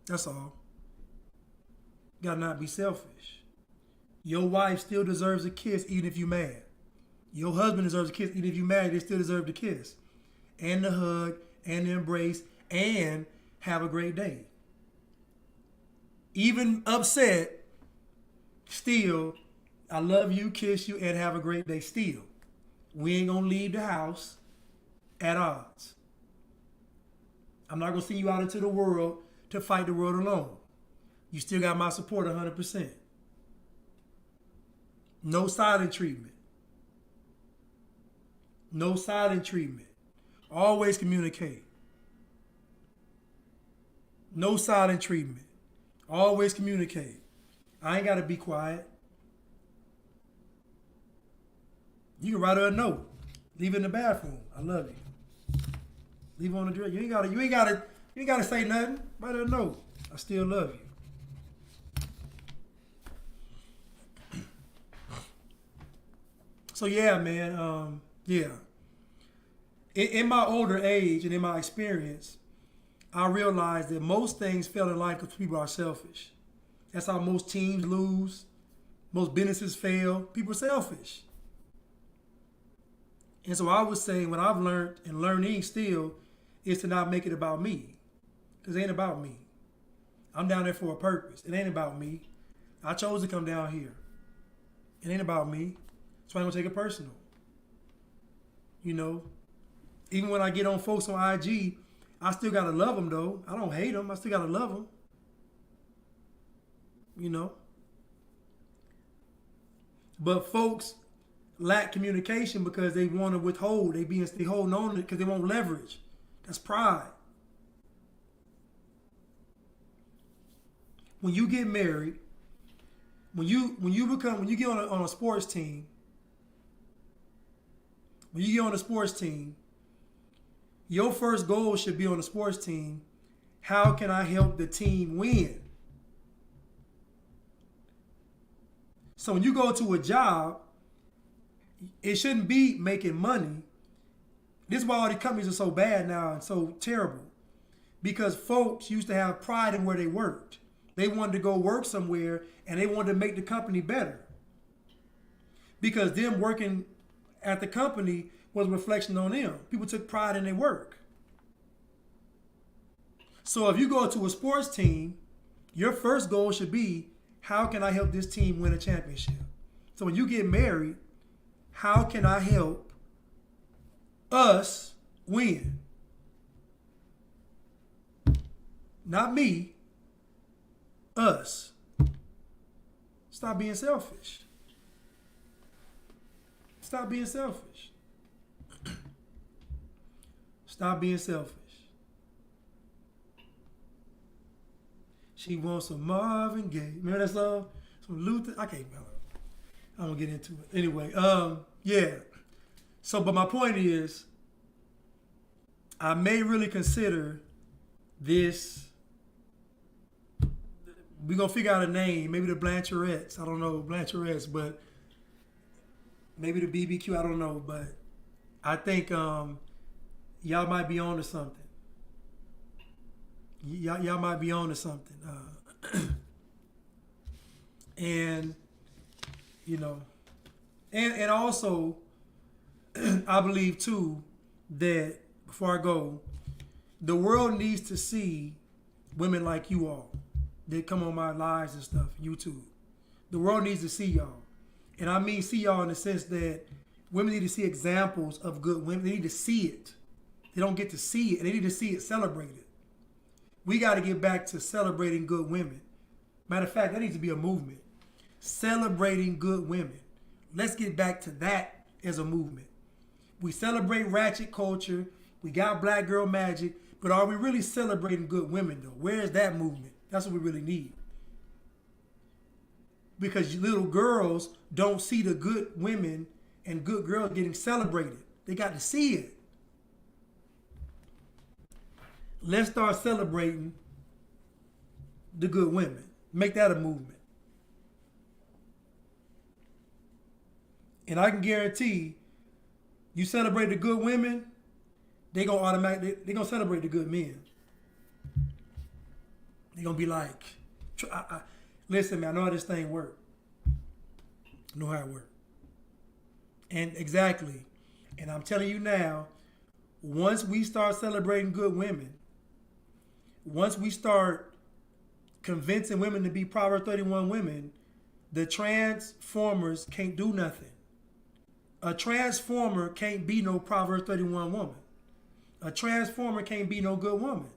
That's all. Gotta not be selfish. Your wife still deserves a kiss even if you're mad. Your husband deserves a kiss even if you're mad. They still deserve the kiss. And the hug, and the embrace, and have a great day. Even upset, still, I love you, kiss you, and have a great day still. We ain't gonna leave the house at odds. I'm not gonna send you out into the world to fight the world alone. You still got my support 100%. No silent treatment. No silent treatment. Always communicate. No silent treatment. Always communicate. I ain't gotta be quiet. You can write her a note. Leave it in the bathroom. I love you. Leave it on the dresser. You ain't gotta say nothing. Write her a note. I still love you. So yeah, man. Yeah. In my older age and in my experience, I realized that most things fail in life because people are selfish. That's how most teams lose. Most businesses fail. People are selfish. And so I would say what I've learned and learning still is to not make it about me. Because it ain't about me. I'm down there for a purpose. It ain't about me. I chose to come down here. It ain't about me. So I'm going to take it personal. You know? Even when I get on folks on IG, I still got to love them though. I don't hate them. I still got to love them. You know? But folks lack communication because they want to withhold. They holding on to it because they want leverage. That's pride. When you get married, when you get on a sports team, when you get on a sports team, your first goal should be on the sports team, how can I help the team win? So when you go to a job, it shouldn't be making money. This is why all these companies are so bad now and so terrible. Because folks used to have pride in where they worked. They wanted to go work somewhere and they wanted to make the company better. Because them working at the company was a reflection on them. People took pride in their work. So if you go to a sports team, your first goal should be, how can I help this team win a championship? So when you get married, how can I help us win? Not me, us. Stop being selfish. Stop being selfish. Stop being selfish. She wants some Marvin Gaye. Remember that song? Some Luther. I can't remember. I don't get into it. Anyway, yeah. So, but my point is, I may really consider this. We're going to figure out a name. Maybe the Blancherettes. I don't know, Blancherettes, but maybe the BBQ. I don't know, but I think y'all might be on to something. Y'all might be on to something. And, you know, and also, I believe too that, before I go, the world needs to see women like you all that come on my lives and stuff, YouTube. The world needs to see y'all. And I mean see y'all in the sense that women need to see examples of good women. They need to see it. They don't get to see it. They need to see it celebrated. We got to get back to celebrating good women. Matter of fact, that needs to be a movement. Celebrating good women. Let's get back to that as a movement. We celebrate ratchet culture. We got black girl magic. But are we really celebrating good women, though? Where is that movement? That's what we really need. Because little girls don't see the good women and good girls getting celebrated. They got to see it. Let's start celebrating the good women. Make that a movement. And I can guarantee you celebrate the good women, they're gonna celebrate the good men. They're gonna be like, listen, man, I know how this thing works. I know how it works. And exactly. And I'm telling you now, once we start celebrating good women, once we start convincing women to be Proverbs 31 women, the transformers can't do nothing. A transformer can't be no Proverbs 31 woman. A transformer can't be no good woman.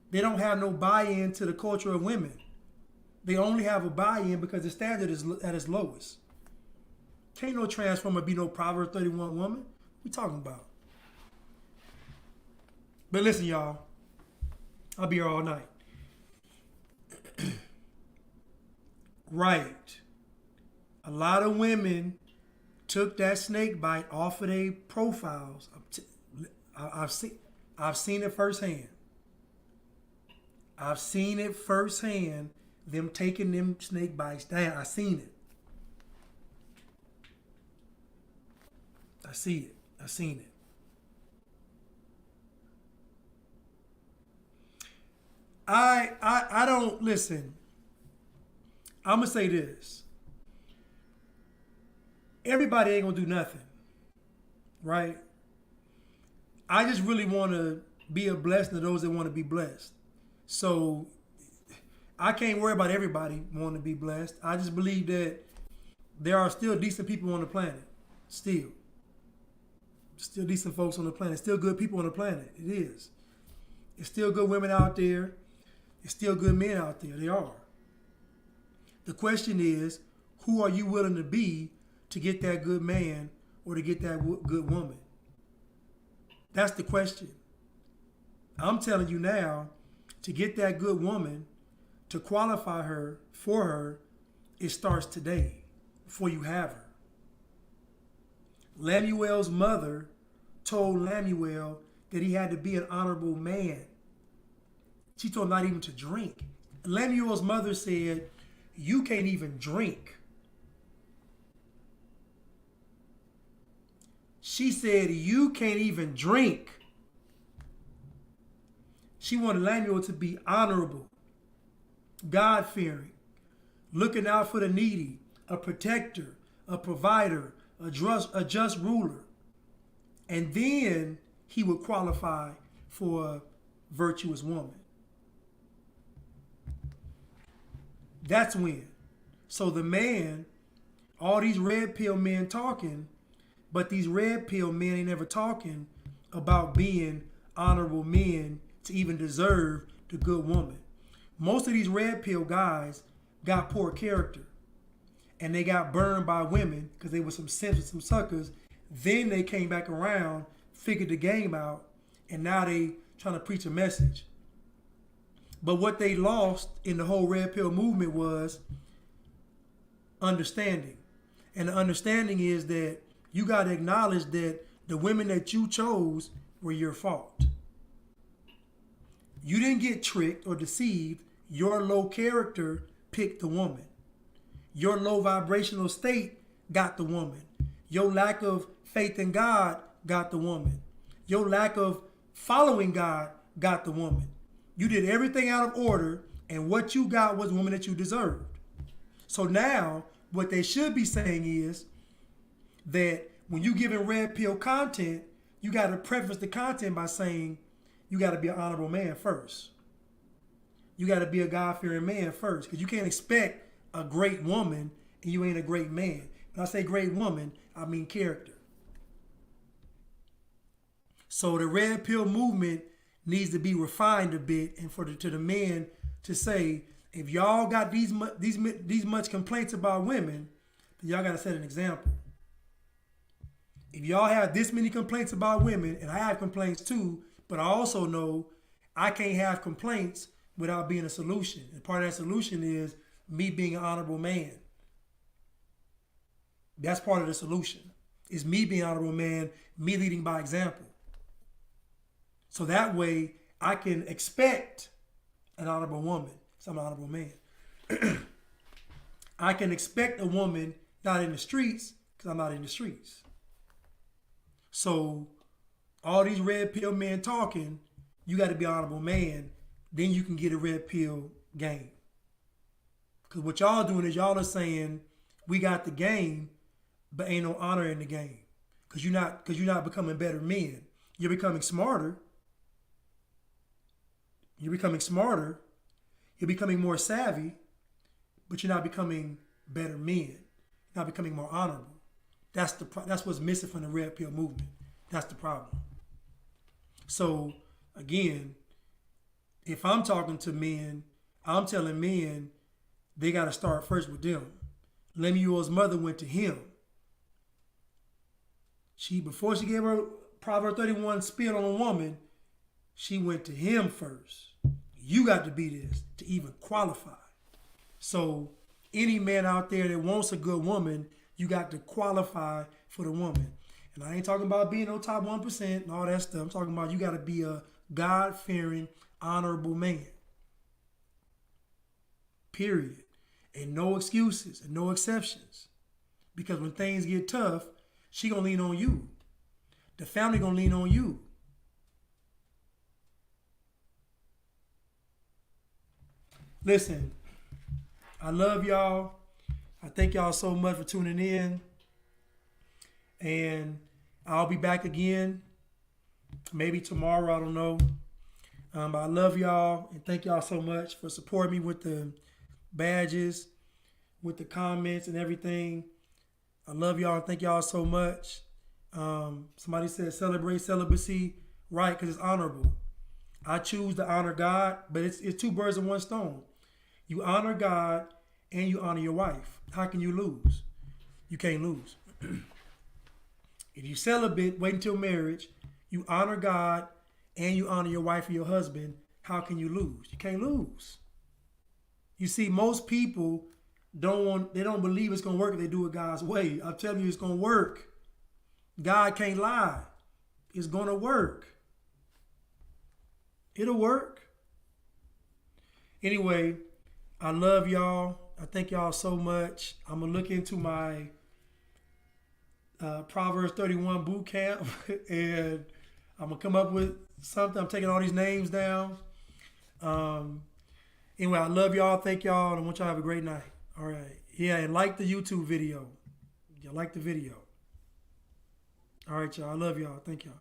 They don't have no buy-in to the culture of women. They only have a buy-in because the standard is at its lowest. Can't no transformer be no Proverbs 31 woman. What we talking about? But listen, y'all. I'll be here all night. Right. A lot of women took that snake bite off of their profiles. I've seen it firsthand. I've seen it firsthand, them taking them snake bites down. I seen it. I see it. I seen it. I don't listen. I'm gonna say this. Everybody ain't gonna do nothing, right? I just really want to be a blessing to those that want to be blessed. So I can't worry about everybody wanting to be blessed. I just believe that there are still decent people on the planet. Still decent folks on the planet. Still good people on the planet. It is. There's still good women out there. There's still good men out there. They are. The question is, who are you willing to be to get that good man or to get that good woman? That's the question. I'm telling you now, to get that good woman, to qualify her, for her, it starts today, before you have her. Lemuel's mother told Lemuel that he had to be an honorable man. She told him not even to drink. Lemuel's mother said, you can't even drink. She said, you can't even drink. She wanted Lemuel to be honorable, God-fearing, looking out for the needy, a protector, a provider, a just ruler. And then he would qualify for a virtuous woman. That's when. So the man, all these red pill men talking, but these red pill men ain't never talking about being honorable men to even deserve the good woman. Most of these red pill guys got poor character. and they got burned by women because they were some simps and some suckers. Then they came back around, figured the game out, and now they trying to preach a message. But what they lost in the whole red pill movement was understanding. And the understanding is that you got to acknowledge that the women that you chose were your fault. You didn't get tricked or deceived. Your low character picked the woman. Your low vibrational state got the woman. Your lack of faith in God got the woman. Your lack of following God got the woman. You did everything out of order, and what you got was the woman that you deserved. So now, what they should be saying is that when you giving red pill content, you got to preface the content by saying you got to be an honorable man first. You got to be a God-fearing man first, because you can't expect a great woman and you ain't a great man. When I say great woman, I mean character. So the red pill movement needs to be refined a bit, and to the men to say, if y'all got these much complaints about women, then y'all got to set an example. If y'all have this many complaints about women, and I have complaints too, but I also know I can't have complaints without being a solution. And part of that solution is me being an honorable man. That's part of the solution. Is me being an honorable man, me leading by example. So that way I can expect an honorable woman. So I'm an honorable man. I can expect a woman not in the streets because I'm not in the streets. So all these red pill men talking, you got to be an honorable man. Then you can get a red pill game. Because what y'all doing is y'all are saying we got the game, but ain't no honor in the game. Because you're not becoming better men. You're becoming smarter. You're becoming smarter. You're becoming more savvy, but you're not becoming better men. You're not becoming more honorable. That's what's missing from the red pill movement. That's the problem. So again, if I'm talking to men, I'm telling men they got to start first with them. Lemuel's mother went to him. Before she gave her Proverbs 31 spiel on a woman, she went to him first. You got to be this to even qualify. So any man out there that wants a good woman, you got to qualify for the woman. And I ain't talking about being no top 1% and all that stuff. I'm talking about you got to be a God-fearing, honorable man. Period. And no excuses and no exceptions. Because when things get tough, she gonna lean on you. The family gonna lean on you. Listen, I love y'all. I thank y'all so much for tuning in. And I'll be back again. Maybe tomorrow, I don't know. But I love y'all and thank y'all so much for supporting me with the badges, with the comments and everything. I love y'all and thank y'all so much. Somebody said celebrate celibacy. Right, because it's honorable. I choose to honor God, but it's two birds in one stone. You honor God and you honor your wife. How can you lose? You can't lose. If you celibate, wait until marriage, you honor God and you honor your wife or your husband, how can you lose? You can't lose. You see, most people don't believe it's going to work if they do it God's way. I'm telling you, it's going to work. God can't lie. It's going to work. It'll work. Anyway, I love y'all. I thank y'all so much. I'm going to look into my Proverbs 31 boot camp and I'm going to come up with something. I'm taking all these names down. Anyway, I love y'all. Thank y'all. And I want y'all to have a great night. All right. Yeah, and like the YouTube video. Y'all like the video. All right, y'all. I love y'all. Thank y'all.